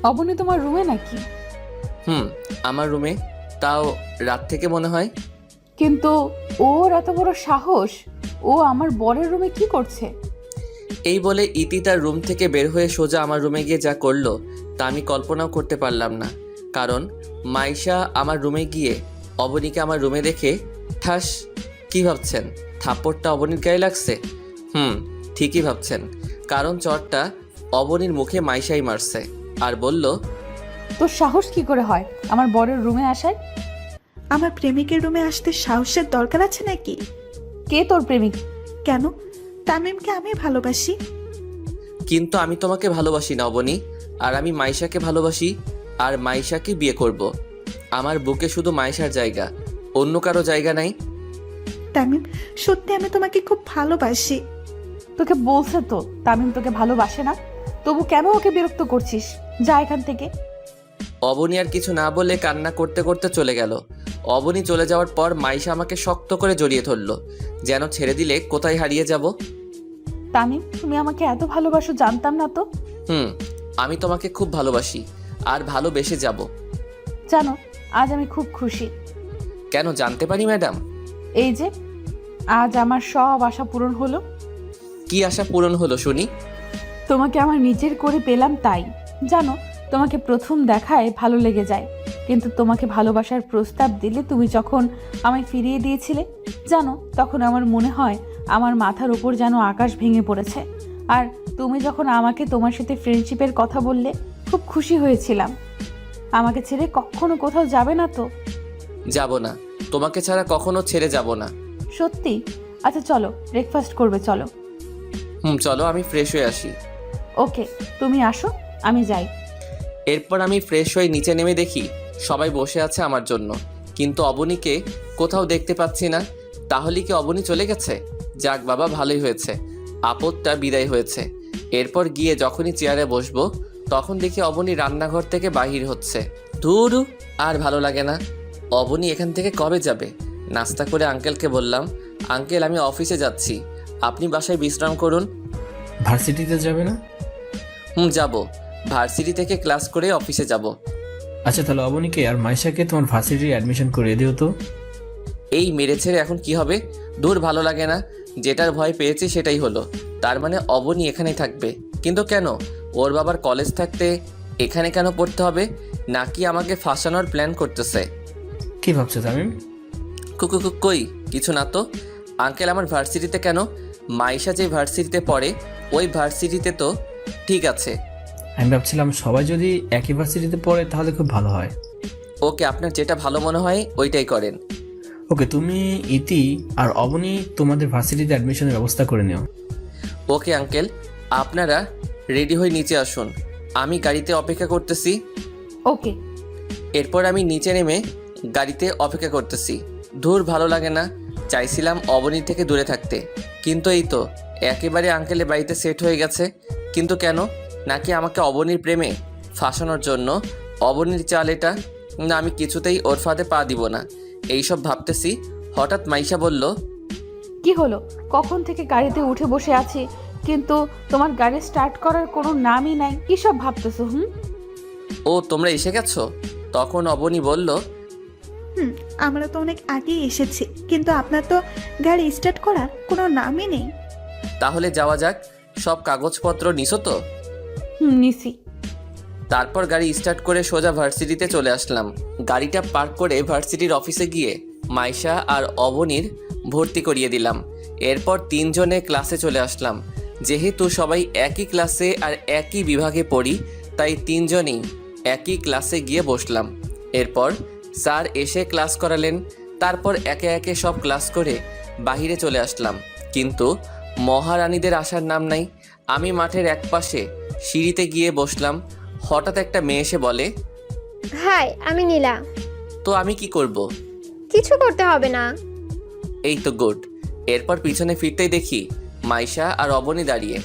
[SPEAKER 11] অবনী তোমার রুমে নাকি?
[SPEAKER 1] আমার রুমে, তাও রাত থেকে মনে হয়।
[SPEAKER 11] কিন্তু ওর এত বড় সাহস, ও আমার বরের রুমে কি করছে?
[SPEAKER 1] এই বলে ইতি তার রুম থেকে বের হয়ে সোজা আমার রুমে গিয়ে যা করলো তা আমি কল্পনাও করতে পারলাম না। কারণ মাইশা আমার রুমে গিয়ে অবনীকে আমার রুমে দেখে ঠাস। কি ভাবছেন থাপ্পড়টা অবনীর গায়ে লাগছে? ঠিকই ভাবছেন, কারণ চটটা অবনীর মুখে মাইশাই মারছে আর বলল,
[SPEAKER 11] তোর সাহস কি করে হয় আমার বরের রুমে আসার?
[SPEAKER 6] আমার প্রেমিকের রুমে আসতে সাহসের দরকার আছে নাকি?
[SPEAKER 11] কে তোর প্রেমিক?
[SPEAKER 6] কেন? তামিমকে আমি ভালোবাসি।
[SPEAKER 1] কিন্তু আমি তোমাকে ভালোবাসি না অবনী, আর আমি মাইশাকে ভালোবাসি আর মাইশাকে বিয়ে করব। আমার বুকে শুধু মাইশার জায়গা, অন্য কারো জায়গা নাই।
[SPEAKER 6] তামিম, সত্যি আমি তোমাকে খুব ভালোবাসি।
[SPEAKER 11] তোকে বলছে তো তামিম তোকে ভালোবাসে না, তবু কেন ওকে বিরক্ত করছিস? যা এখান থেকে।
[SPEAKER 1] অবনী আর কিছু না বলে কান্না করতে করতে চলে গেল। অবনী চলে যাওয়ার পর মাইশা আমাকে শক্ত করে জড়িয়ে ধরলো, যেন ছেড়ে দিলে কোথায় হারিয়ে যাব।
[SPEAKER 11] তামিম, তুমি আমাকে এত ভালোবাসো জানতাম না তো।
[SPEAKER 1] আমি তোমাকে খুব ভালোবাসি আর ভালোবেসে যাব।
[SPEAKER 11] জানো, আজ আমি খুব খুশি।
[SPEAKER 1] কেন জানতে পারি ম্যাডাম?
[SPEAKER 11] এই যে আজ আমার সব আশা পূরণ হলো।
[SPEAKER 1] কি আশা পূরণ হলো শুনি?
[SPEAKER 11] তোমাকে আমার নিজের করে পেলাম, তাই। জানো, তোমাকে প্রথম দেখায় ভালো লেগে যায়, কিন্তু তোমাকে ভালোবাসার প্রস্তাব দিলে তুমি যখন আমায় ফিরিয়ে দিয়েছিলে, জানো, তখন আমার মনে হয় আমার মাথার উপর যেন আকাশ ভেঙে পড়েছে। আর তুমি যখন আমাকে তোমার সাথে ফ্রেন্ডশিপের কথা বললে, খুব খুশি হয়েছিলাম। আমাকে ছেড়ে কখনো কোথাও যাবে না তো?
[SPEAKER 1] যাব না, তোমাকে ছাড়া কখনো ছেড়ে যাব না।
[SPEAKER 11] সত্যি? আচ্ছা চলো, ব্রেকফাস্ট করবে, চলো।
[SPEAKER 1] চলো, আমি ফ্রেশ হয়ে আসি।
[SPEAKER 11] ওকে, তুমি আসো, আমি যাই।
[SPEAKER 1] এরপর আমি ফ্রেশ হয়ে নিচে নেমে দেখি সবাই বসে আছে আমার জন্য, কিন্তু অবনীকে কোথাও দেখতে পাচ্ছি না। তাহলে কি অবনী চলে গেছে? যাক বাবা, ভালোই হয়েছে, আপদটা বিদায় হয়েছে। এরপর গিয়ে যখনই চেয়ারে বসবো তখন দেখি অবনী রান্নাঘর থেকে বাহির হচ্ছে। ধুর, আর ভালো লাগে না। অবনী এখান থেকে কবে যাবে? নাস্তা করে আঙ্কেলকে বললাম, আঙ্কেল আমি অফিসে যাচ্ছি, আপনি বাসায় বিশ্রাম করুন।
[SPEAKER 12] ভার্সিটিতে যাবে না?
[SPEAKER 1] যাব, ভার্সিটি থেকে ক্লাস করে অফিসে যাব।
[SPEAKER 12] আচ্ছা, তাহলে অবনীকে আর মাইশাকে তোমার ভার্সিটির অ্যাডমিশন করিয়ে দিও তো।
[SPEAKER 1] এই মেরে ছেড়ে এখন কি হবে? দূর, ভালো লাগে না। যেটার ভয় পেয়েছি সেটাই হলো। তার মানে অবনী এখানেই থাকবে, কিন্তু কেন? ওর বাবার কলেজ থাকতে এখানে কেন পড়তে হবে? নাকি আমাকে ফাঁসানোর প্ল্যান করতেছে?
[SPEAKER 12] কি ভাবছো তামিম?
[SPEAKER 1] কই কিছু না তো। আঙ্কেল আমার ভার্সিটিতে কেন? মাইশা যে ভার্সিটিতে পড়ে ওই ভার্সিটিতে তো। ঠিক আছে,
[SPEAKER 12] আমি ভাবছিলাম সবাই যদি একই ভার্সিটিতে পড়ে তাহলে খুব ভালো হয়।
[SPEAKER 1] ওকে, আপনার যেটা ভালো মনে হয় ওইটাই করেন।
[SPEAKER 12] ওকে, তুমি ইতি আর অবনী তোমাদের ভার্সিটিতে অ্যাডমিশনের ব্যবস্থা করে নিও।
[SPEAKER 1] ওকে আঙ্কেল, আপনারা রেডি হয়ে নিচে আসুন, আমি গাড়িতে অপেক্ষা করতেছি।
[SPEAKER 11] ওকে।
[SPEAKER 1] এরপর আমি নিচে নেমে গাড়িতে অপেক্ষা করতেছি। ধুর, ভালো লাগে না। চাইছিলাম অবনীর থেকে দূরে থাকতে, কিন্তু এই তো একেবারে আঙ্কেলের বাড়িতে সেট হয়ে গেছে। কিন্তু কেন? নাকি আমাকে অবনীর প্রেমে ফাঁসানোর জন্য? অবনীর চাল এটা না, আমি কিছুতেই ওর ফাঁদে পা দিব না। এইসব ভাবতেছি, হঠাৎ মাইশা বলল,
[SPEAKER 11] কি হলো? কখন থেকে গাড়িতে উঠে বসে আছি, কিন্তু তোমার গাড়ি স্টার্ট করার কোনো নামই নাই। কি সব ভাবতেছো?
[SPEAKER 1] ও তোমরা এসে গেছো? তখন অবনী বলল,
[SPEAKER 6] আমরা তো অনেক আগেই এসেছি, কিন্তু আপনার তো গাড়ি স্টার্ট করার কোনো নামই নেই।
[SPEAKER 1] তাহলে যাওয়া যাক। সব কাগজপত্র নিছো তো?
[SPEAKER 11] নিছি।
[SPEAKER 1] তারপর গাড়ি স্টার্ট করে সোজা ভার্সিটিতে চলে আসলাম। গাড়িটা পার্ক করে ভার্সিটির অফিসে গিয়ে মাইশা আর অবনীর ভর্তি করিয়ে দিলাম। এরপর তিনজনে ক্লাসে চলে আসলাম। যেহেতু সবাই একই ক্লাসে আর একই বিভাগে পড়ি, তাই তিনজনেই একই ক্লাসে গিয়ে বসলাম। এরপর স্যার এসে ক্লাস করালেন। তারপর একে একে সব ক্লাস করে বাহিরে চলে আসলাম, কিন্তু মহারানীদের আসার নাম নাই। আমি মাঠের একপাশে সিঁড়িতে গিয়ে বসলাম। হঠাৎ একটা মেয়ে এসে বলে,
[SPEAKER 4] হাই, আমি নীলা।
[SPEAKER 1] তো আমি কি করব?
[SPEAKER 4] কিছু করতে হবে না।
[SPEAKER 1] এই তো গুড। এরপর পিছনে ফিরতেই দেখি মাইশা আর অবনী দাঁড়িয়ে।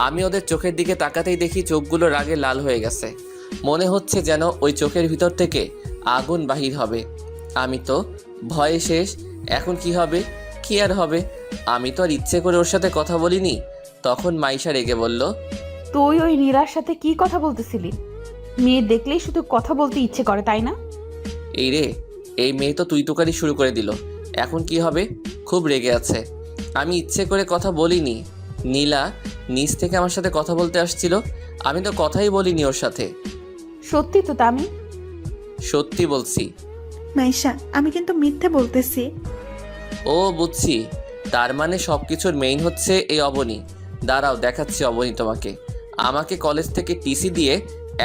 [SPEAKER 1] আমি ওদের চোখের দিকে তাকাতেই দেখি চোখগুলো রাগে লাল হয়ে গেছে। মনে হচ্ছে যেন ওই চোখের ভিতর থেকে আগুন বাহির হবে। আমি তো ভয়ে শেষ। এখন কি হবে? কি আর হবে? আমি তো আর ইচ্ছে করে ওর সাথে কথা বলিনি। তখন মাইশা রেগে বলল,
[SPEAKER 11] তুই ওই নীরার সাথে কি কথা বলতেছিলি? মেয়ে দেখলেই শুধু কথা বলতে ইচ্ছে করে, তাই না?
[SPEAKER 1] এই রে, এই মেয়ে তো তুই তুকারি শুরু করে দিল। এখন কি হবে? খুব রেগে আছে। আমি ইচ্ছে করে কথা বলিনি। নীলা নিচ থেকে আমার সাথে কথা বলতে আসছিল, আমি তো কথাই বলিনি ওর সাথে।
[SPEAKER 11] সত্যি তো তামিম?
[SPEAKER 1] সত্যি বলছি।
[SPEAKER 6] মাইশা, আমি কিন্তু মিথ্যে বলতেছি।
[SPEAKER 1] ও বুঝছি, তার মানে সব কিছুর মেইন হচ্ছে এই অবনী। দাঁড়াও দেখাচ্ছি অবনী তোমাকে। আমাকে কলেজ থেকে টিসি দিয়ে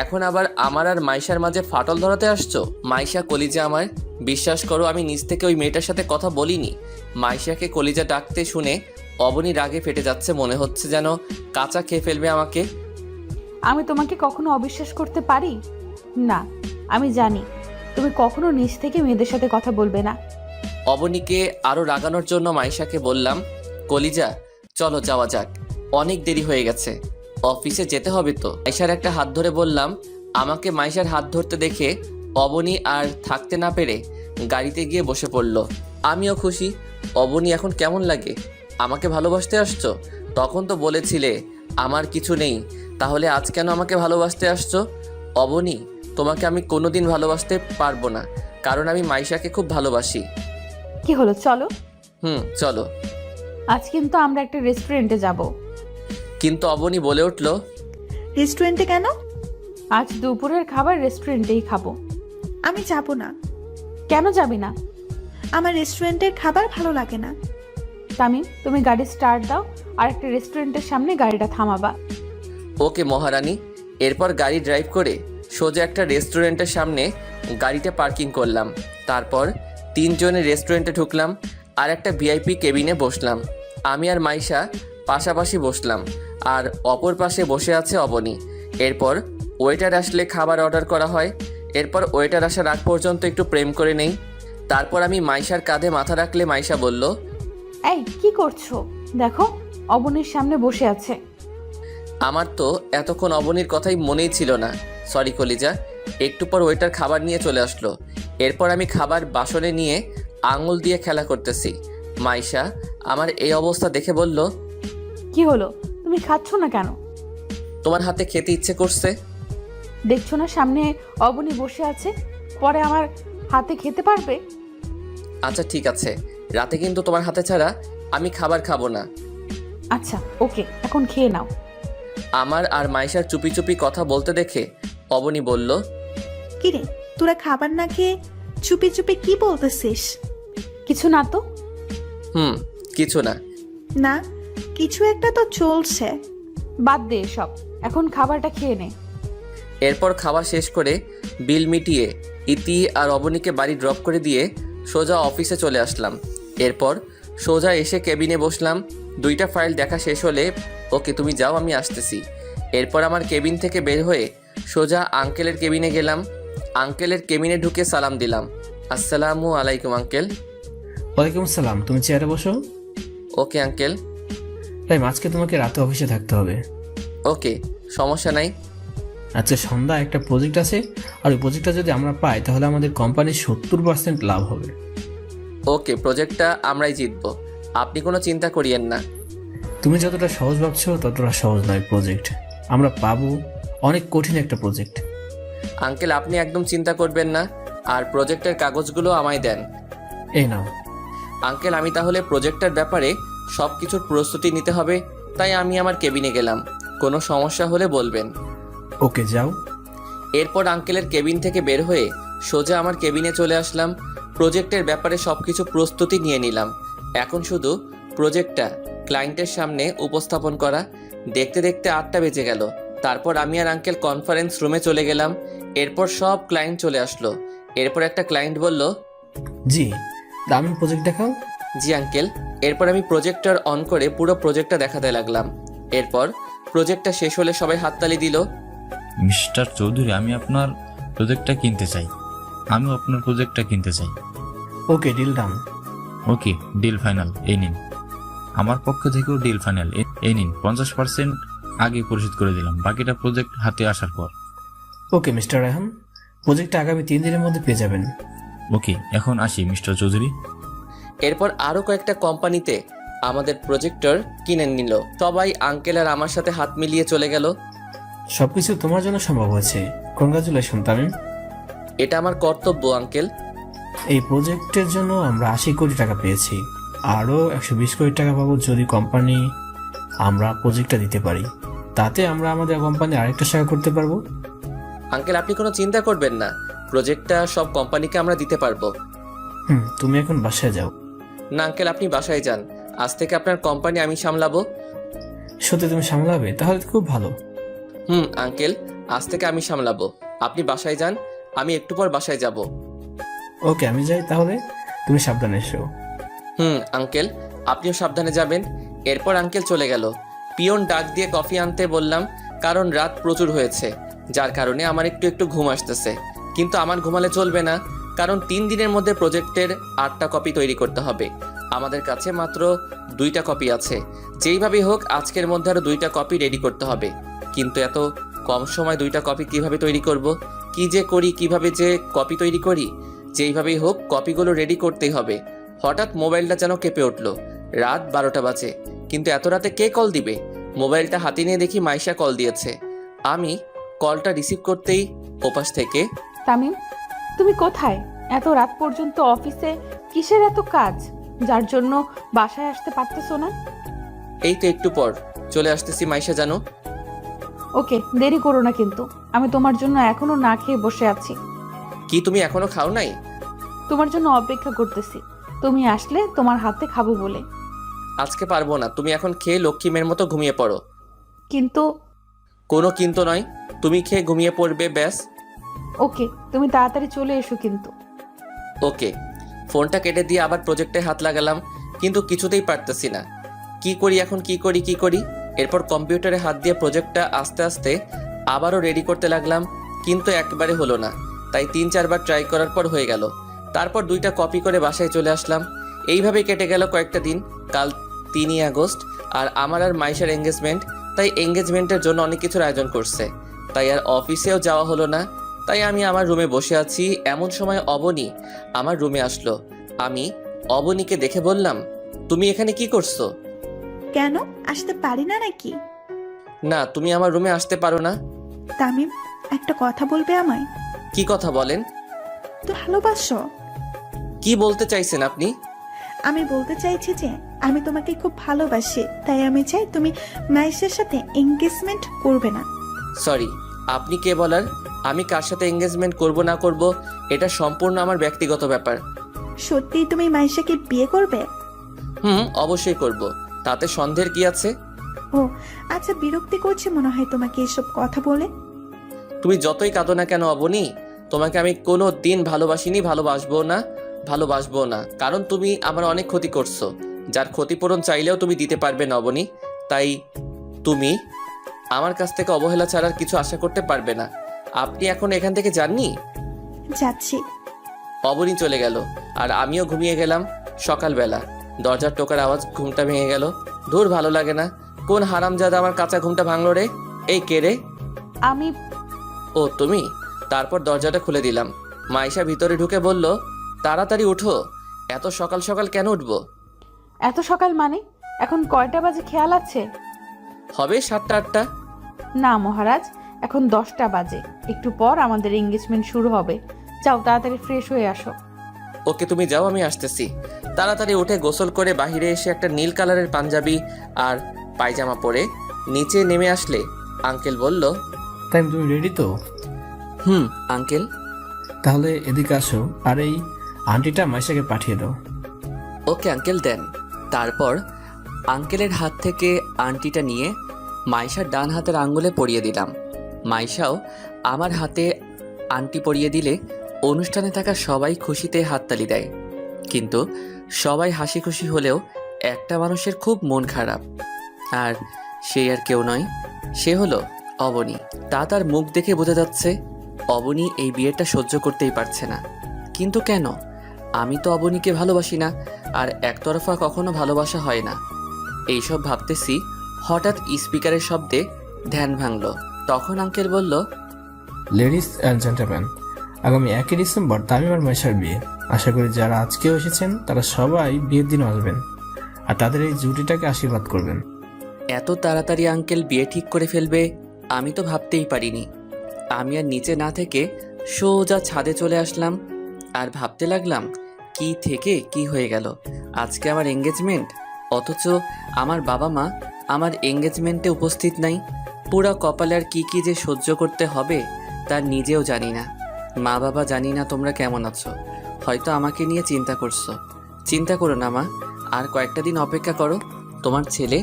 [SPEAKER 1] এখন আবার আমার আর মাইশার মাঝে ফাটল ধরাতে আসছো? মাইশা কলিজা আমার, বিশ্বাস করো আমি নিজ থেকে ওই মেয়েটার সাথে কথা বলিনি। মাইশাকে কলিজা ডাকতে শুনে অবনী রাগে ফেটে যাচ্ছে, মনে হচ্ছে যেন কাঁচা খেয়ে ফেলবে আমাকে।
[SPEAKER 11] আমি তোমাকে কখনো অবিশ্বাস করতে পারি না। আমি জানি তুমি কখনো নিজ থেকে মেয়েদের সাথে কথা বলবে না।
[SPEAKER 1] অবনীকে আরও রাগানোর জন্য মাইশাকে বললাম, কলিজা চলো যাওয়া যাক, অনেক দেরি হয়ে গেছে, অফিসে যেতে হবে তো। মাইশার একটা হাত ধরে বললাম। আমাকে মাইশার হাত ধরতে দেখে অবনী আর থাকতে না পেরে গাড়িতে গিয়ে বসে পড়ল। আমিও খুশি। অবনী এখন কেমন লাগে? আমাকে ভালোবাসতে আসছো? তখন তো বলেছিলে আমার কিছু নেই, তাহলে আজ কেন আমাকে ভালোবাসতে আসছো? অবনী, তোমাকে আমি কোনোদিন ভালোবাসতে পারবো না, কারণ আমি মাইশাকে খুব ভালোবাসি।
[SPEAKER 11] কি হলো, চলো।
[SPEAKER 1] চলো।
[SPEAKER 11] আজ কিন্তু আমরা একটা রেস্টুরেন্টে যাব।
[SPEAKER 1] কিন্তু অবনী বলে উঠল,
[SPEAKER 6] রেস্টুরেন্টে কেন?
[SPEAKER 11] আজ দুপুরের খাবার রেস্টুরেন্টেই খাবো।
[SPEAKER 6] আমি যাব না।
[SPEAKER 11] কেন যাবি না?
[SPEAKER 6] আমার রেস্টুরেন্টের খাবার ভালো লাগে না।
[SPEAKER 11] তামিম, তুমি গাড়ি স্টার্ট দাও আর একটা রেস্টুরেন্টের সামনে গাড়িটা থামাবা।
[SPEAKER 1] ওকে মহারানী। এরপর গাড়ি ড্রাইভ করে সোজা একটা রেস্টুরেন্টের সামনে গাড়িটা পার্কিং করলাম। তারপর তিনজনে রেস্টুরেন্টে ঢুকলাম আর একটা ভিআইপি কেবিনে বসলাম। আমি আর মাইশা পাশাপাশি বসলাম আর অপর পাশে বসে আছে অবনী। এরপর ওয়েটার আসলে খাবার অর্ডার করা হয়। এরপর ওয়েটার আসার আগ পর্যন্ত একটু প্রেম করে নেই। তারপর আমি মাইশার কাঁধে মাথা রাখলে মাইশা বলল,
[SPEAKER 11] এই কি করছো? দেখো অবনীর সামনে বসে আছে।
[SPEAKER 1] আমার তো এতক্ষণ অবনীর কথাই মনেই ছিল না। সরি কলিজা। একটু পর ওয়েটার খাবার নিয়ে চলে আসলো। এরপর আমি খাবার বাসনে নিয়ে আঙুল দিয়ে খেলা করতেছি। মাইশা আমার এই অবস্থা দেখে বলল,
[SPEAKER 11] কি হলো, তুমি খাচ্ছ না কেন?
[SPEAKER 1] তোমার হাতে খেতে ইচ্ছে করছে।
[SPEAKER 11] দেখছো না সামনে অবনী বসে আছে, পরে আমার হাতে খেতে পারবে?
[SPEAKER 1] আচ্ছা ঠিক আছে, রাতে কিন্তু তোমার হাতে ছাড়া আমি খাবার খাবো না।
[SPEAKER 11] আচ্ছা ওকে, এখন খেয়ে নাও।
[SPEAKER 1] আমার আর মাইশার চুপি চুপি কথা বলতে দেখে অবনী বলল,
[SPEAKER 6] কিরে, তোরা খাবার না খেয়ে চুপি চুপি কি বলতেছিস?
[SPEAKER 11] কিছু না তো।
[SPEAKER 1] কিছু না।
[SPEAKER 6] না, কিছু একটা তো চলছে।
[SPEAKER 11] বাদ দে এসব, এখন খাবারটা খেয়ে নে।
[SPEAKER 1] এরপর খাওয়া শেষ করে বিল মিটিয়ে ইতি আর অবনীকে বাড়ি ড্রপ করে দিয়ে সোজা অফিসে চলে আসলাম। এরপর সোজা এসে কেবিনে বসলাম। 2টা ফাইল দেখা শেষ হলে, ওকে তুমি যাও আমি আসতেছি। এরপর আমার কেবিন থেকে বের হয়ে সোজা আঙ্কেলের কেবিনে গেলাম। আঙ্কেলের কেবিনে ঢুকে সালাম দিলাম, আসসালামু আলাইকুম আঙ্কেল।
[SPEAKER 12] ওয়ালাইকুম আসসালাম, তুমি চেয়ারে বসো।
[SPEAKER 1] Okay uncle.
[SPEAKER 12] তাই আজকে তোমাকে রাতে অফিসে থাকতে হবে।
[SPEAKER 1] ওকে, সমস্যা নাই।
[SPEAKER 12] আচ্ছা, সন্ধ্যা একটা প্রজেক্ট আছে, আর ওই প্রজেক্টটা যদি আমরা পাই তাহলে আমাদের কোম্পানির 70% লাভ হবে।
[SPEAKER 1] ওকে, প্রজেক্টটা আমরাই জিতবো, আপনি কোনো চিন্তা করিয়েন না।
[SPEAKER 12] তুমি যতটা সহজ ভাবছো ততটা সহজ নয় প্রজেক্ট। আমরা পাবো, অনেক কঠিন একটা প্রজেক্ট।
[SPEAKER 1] আঙ্কেল আপনি একদম চিন্তা করবেন না, আর প্রজেক্টের কাগজগুলো আমায় দেন।
[SPEAKER 12] এই নাও।
[SPEAKER 1] আঙ্কেল আমি তাহলে প্রজেক্টের ব্যাপারে সব কিছুর প্রস্তুতি নিতে হবে, তাই আমি আমার কেবিনে গেলাম। কোনো সমস্যা হলে বলবেন।
[SPEAKER 12] ওকে যাও।
[SPEAKER 1] এরপর আঙ্কেলের কেবিন থেকে বের হয়ে সোজা আমার কেবিনে চলে আসলাম। প্রজেক্টের ব্যাপারে সব কিছু প্রস্তুতি নিয়ে নিলাম। এখন শুধু প্রজেক্টটা ক্লায়েন্টের সামনে উপস্থাপন করা। দেখতে দেখতে 8টা বেজে গেল। তারপর আমি আর আঙ্কেল কনফারেন্স রুমে চলে গেলাম। এরপর সব ক্লায়েন্ট চলে আসলো। এরপর একটা ক্লায়েন্ট বলল,
[SPEAKER 12] জি দামি প্রজেক্ট দেখাও।
[SPEAKER 1] জি আঙ্কেল। এরপর আমি প্রজেক্টর অন করে পুরো প্রজেক্টটা দেখাতে লাগলাম। এরপর প্রজেক্টটা শেষ হলে সবাই হাততালি দিল।
[SPEAKER 9] মিস্টার চৌধুরী, আমি আপনার প্রজেক্টটা কিনতে চাই। আমিও আপনার প্রজেক্টটা কিনতে চাই।
[SPEAKER 12] ওকে, ডিল ডান।
[SPEAKER 9] ওকে, ডিল ফাইনাল। এই নিন, আমার পক্ষ থেকেও ডিল ফাইনাল। এই নিন 50% আগে পরিশোধ করে দিলাম, বাকিটা প্রজেক্ট হাতে আসার পর।
[SPEAKER 12] ওকে মিস্টার রায়হান, প্রজেক্টটা আগামী 3 দিনের মধ্যে পেয়ে যাবেন।
[SPEAKER 9] ওকে, এখন আসি মিস্টার চৌধুরী।
[SPEAKER 1] এরপর আরও কয়েকটা কোম্পানিতে আমাদের প্রজেক্টর কিনে নিল। সবাই আঙ্কেল আর আমার সাথে হাত মিলিয়ে চলে গেল।
[SPEAKER 12] সবকিছু তোমার জন্য সম্ভব হয়েছে, কনগ্রাচুলেশন তামিম।
[SPEAKER 1] এটা আমার কর্তব্য আঙ্কেল।
[SPEAKER 12] এই প্রজেক্টের জন্য আমরা 80 কোটি টাকা পেয়েছি, আরও 120 কোটি টাকা পাবো যদি কোম্পানি আমরা প্রজেক্টটা দিতে পারি। তাতে আমরা আমাদের কোম্পানি আরেকটা শাখা করতে পারবো।
[SPEAKER 1] আঙ্কেল আপনি কোনো চিন্তা করবেন না, প্রজেক্টটা সব কোম্পানিকে আমরা দিতে পারবো।
[SPEAKER 12] তুমি এখন বাসায় যাও।
[SPEAKER 1] না আঙ্কেল, আপনি বাসায় যান। আজ থেকে আপনার কোম্পানি আমি সামলাবো।
[SPEAKER 12] সত্যি তুমি সামলাবে? তাহলে তো খুব ভালো।
[SPEAKER 1] আঙ্কেল, আজ থেকে আমি সামলাবো। আপনি বাসায় যান, আমি একটু পর বাসায় যাব।
[SPEAKER 12] ওকে, আমি যাই তাহলে, তুমি সাবধানে এসো।
[SPEAKER 1] আঙ্কেল আপনিও সাবধানে যাবেন। এরপর আঙ্কেল চলে গেল। পিয়ন ডাক দিয়ে কফি আনতে বললাম, কারণ রাত প্রচুর হয়েছে, যার কারণে আমার একটু একটু ঘুম আসতেছে। কিন্তু আমার ঘুমালে চলবে না, কারণ 3 দিনের মধ্যে প্রজেক্টের 8টা কপি তৈরি করতে হবে। আমাদের কাছে মাত্র 2টা কপি আছে। যেইভাবেই হোক আজকের মধ্যে আরও 2টা কপি রেডি করতে হবে। কিন্তু এত কম সময় 2টা কপি কিভাবে তৈরি করব? কি যে করি, কিভাবে যে কপি তৈরি করি? যেইভাবেই হোক কপিগুলো রেডি করতেই হবে। হঠাৎ মোবাইলটা যেন কেঁপে উঠল। রাত 12টা বাজে, কিন্তু এত রাতে কে কল দিবে? মোবাইলটা হাতে নিয়ে দেখি মাইশা কল দিয়েছে। আমি কলটা রিসিভ করতেই ওপাশ থেকে,
[SPEAKER 11] তামিম তুমি কোথায়? এত রাত পর্যন্ত অফিসে কিসের এত কাজ, যার জন্য বাসায় আসতে পারতেছো না?
[SPEAKER 1] এই তো একটু পর চলে আসতেছি মাইশা জানো।
[SPEAKER 11] ওকে, দেরি করো না কিন্তু, আমি তোমার জন্য এখনো না খেয়ে বসে আছি।
[SPEAKER 1] কি তুমি এখনো খাও নাই?
[SPEAKER 11] তোমার জন্য অপেক্ষা করতেছি, তুমি আসলে তোমার হাতে খাবো বলে।
[SPEAKER 1] আজকে পারবো না, তুমি এখন খেয়ে লক্ষ্মী মেয়ের মতো ঘুমিয়ে পড়ো।
[SPEAKER 11] কিন্তু
[SPEAKER 1] কোনো কিন্তু নয়, তুমি খেয়ে ঘুমিয়ে পড়বে ব্যাস।
[SPEAKER 11] ওকে, তুমি তাড়াতাড়ি চলে এসো কিন্তু।
[SPEAKER 1] ওকে। ফোনটা কেটে দিয়ে আবার প্রজেক্টে হাত লাগালাম, কিন্তু কিছুতেই পারতেছি না। কি করি এখন, কি করি? এরপর কম্পিউটারে হাত দিয়ে প্রজেক্টটা আস্তে আস্তে আবারও রেডি করতে লাগলাম, কিন্তু একবারে হলো না। তাই 3-4 বার ট্রাই করার পর হয়ে গেল। তারপর 2টা কপি করে বাসায় চলে আসলাম। এইভাবেই কেটে গেল কয়েকটা দিন। কাল 3ই আগস্ট, আর আমার আর মাইশার এঙ্গেজমেন্ট। তাই এঙ্গেজমেন্টের জন্য অনেক কিছুর আয়োজন করছে, তাই আর অফিসেও যাওয়া হলো না। তাই আমি আমার রুমে বসে আছি। এমন সময় অবনী আমার রুমে আসলো। আমি অবনীকে দেখে বললাম, তুমি এখানে কি করছো?
[SPEAKER 6] কেন আসতে পারি না নাকি?
[SPEAKER 1] না, তুমি আমার রুমে আসতে পারো না।
[SPEAKER 6] তামিম, একটা কথা বলবে আমায়?
[SPEAKER 1] কি কথা বলেন?
[SPEAKER 6] তো ভালোবাসো?
[SPEAKER 1] কি বলতে চাইছেন আপনি?
[SPEAKER 6] আমি বলতে চাইছি যে আমি তোমাকে খুব ভালোবাসি, তাই আমি চাই তুমি মাইশের সাথে এঙ্গেজমেন্ট করবে না।
[SPEAKER 1] সরি, আপনি কে বলার? আমি কার সাথে এঙ্গেজমেন্ট করব না করব এটা সম্পূর্ণ আমার ব্যক্তিগত ব্যাপার।
[SPEAKER 6] সত্যিই তুমি মাইশাকে বিয়ে করবে?
[SPEAKER 1] অবশ্যই করব, তাতে সন্দেহের কি আছে?
[SPEAKER 6] ও আচ্ছা, বিরক্তি করছে মনে হয় তোমাকে এসব কথা বলে।
[SPEAKER 1] তুমি যতই কাঁদো না কেন অবনী, তোমাকে আমি কোনো দিন ভালোবাসিনি, ভালোবাসবো না, কারণ তুমি আমার অনেক ক্ষতি করছো, যার ক্ষতিপূরণ চাইলেও তুমি দিতে পারবে না অবনী। তাই তুমি আমার কাছ থেকে অবহেলা ছাড়ার কিছু আশা করতে পারবে না। আপনি এখন এখান থেকে যাননি?
[SPEAKER 6] যাচ্ছি।
[SPEAKER 1] অবনী চলে গেল, আর আমিও ঘুমিয়ে গেলাম। সকালবেলা দরজার টোকার আওয়াজ, ঘুমটা ভেঙে গেল। ধুর, ভালো লাগে না। কোন হারামজাদা আমার কাঁচা ঘুমটা ভাঙলো রে? এই কে রে?
[SPEAKER 11] আমি।
[SPEAKER 1] ও তুমি? তারপর দরজাটা খুলে দিলাম। মাইশা ভিতরে ঢুকে বলল, তাড়াতাড়ি উঠো। এত সকাল সকাল কেন উঠবো?
[SPEAKER 11] এত সকাল মানে? এখন কয়টা বাজে খেয়াল আছে?
[SPEAKER 1] হবে 7টা-8টা।
[SPEAKER 11] না মহারাজ, এখন 10টা বাজে। একটু পর আমাদের এঙ্গেজমেন্ট শুরু হবে। যাও তাড়াতাড়ি ফ্রেশ হয়ে আসো।
[SPEAKER 1] ওকে, তুমি যাও, আমি আসতেছি। তাড়াতাড়ি উঠে গোসল করে বাহিরে এসে একটা নীল কালারের পাঞ্জাবি আর পায়জামা পরে নিচে নেমে আসলে আঙ্কেল বলল,
[SPEAKER 12] তাই তুমি রেডি তো?
[SPEAKER 1] আঙ্কেল।
[SPEAKER 12] তাহলে এদিকে আসো, আর এই আন্টিটা মাইশাকে পাঠিয়ে দাও।
[SPEAKER 1] ওকে আঙ্কেল, দেন। তারপর আঙ্কেলের হাত থেকে আংটিটা নিয়ে মাইশার ডান হাতের আঙ্গুলে পরিয়ে দিলাম। মাইশাও আমার হাতে আংটি পরিয়ে দিলে অনুষ্ঠানে থাকা সবাই খুশিতে হাততালি দেয়। কিন্তু সবাই হাসি খুশি হলেও একটা মানুষের খুব মন খারাপ, আর সে আর কেউ নয়, সে হলো অবনী। তার মুখ দেখে বোঝা যাচ্ছে অবনী এই বিয়েটা সহ্য করতেই পারছে না। কিন্তু কেন? আমি তো অবনীকে ভালোবাসি না, আর একতরফা কখনো ভালোবাসা হয় না। এইসব ভাবতেছি, হঠাৎ স্পিকারের শব্দে ধ্যান ভাঙল। তখন আঙ্কেল বলল,
[SPEAKER 12] লেডিস অ্যান্ড জেন্টলম্যান, আগামী 1 ডিসেম্বর তামিম আর মাইশার বিয়ে। আশা করি যারা আজকেও এসেছেন তারা সবাই বিয়ের দিন আসবেন আর তাদের এই জুটিটাকে আশীর্বাদ করবেন।
[SPEAKER 1] এত তাড়াতাড়ি আঙ্কেল বিয়ে ঠিক করে ফেলবে আমি তো ভাবতেই পারিনি। আমি আর নিচে না থেকে সোজা ছাদে চলে আসলাম, আর ভাবতে লাগলাম কি থেকে কি হয়ে গেল। আজকে আমার এঙ্গেজমেন্ট, অথচ আমার বাবা মা আমার এঙ্গেজমেন্টে উপস্থিত নাই। পুরো কপালে আর কি যে সহ্য করতে হবে তার নিজেও জানি না। মা বাবা, জানি না তোমরা কেমন আছো, হয়তো আমাকে নিয়ে চিন্তা করছো। চিন্তা করো না মা, আর কয়েকটা দিন অপেক্ষা করো, তোমার ছেলে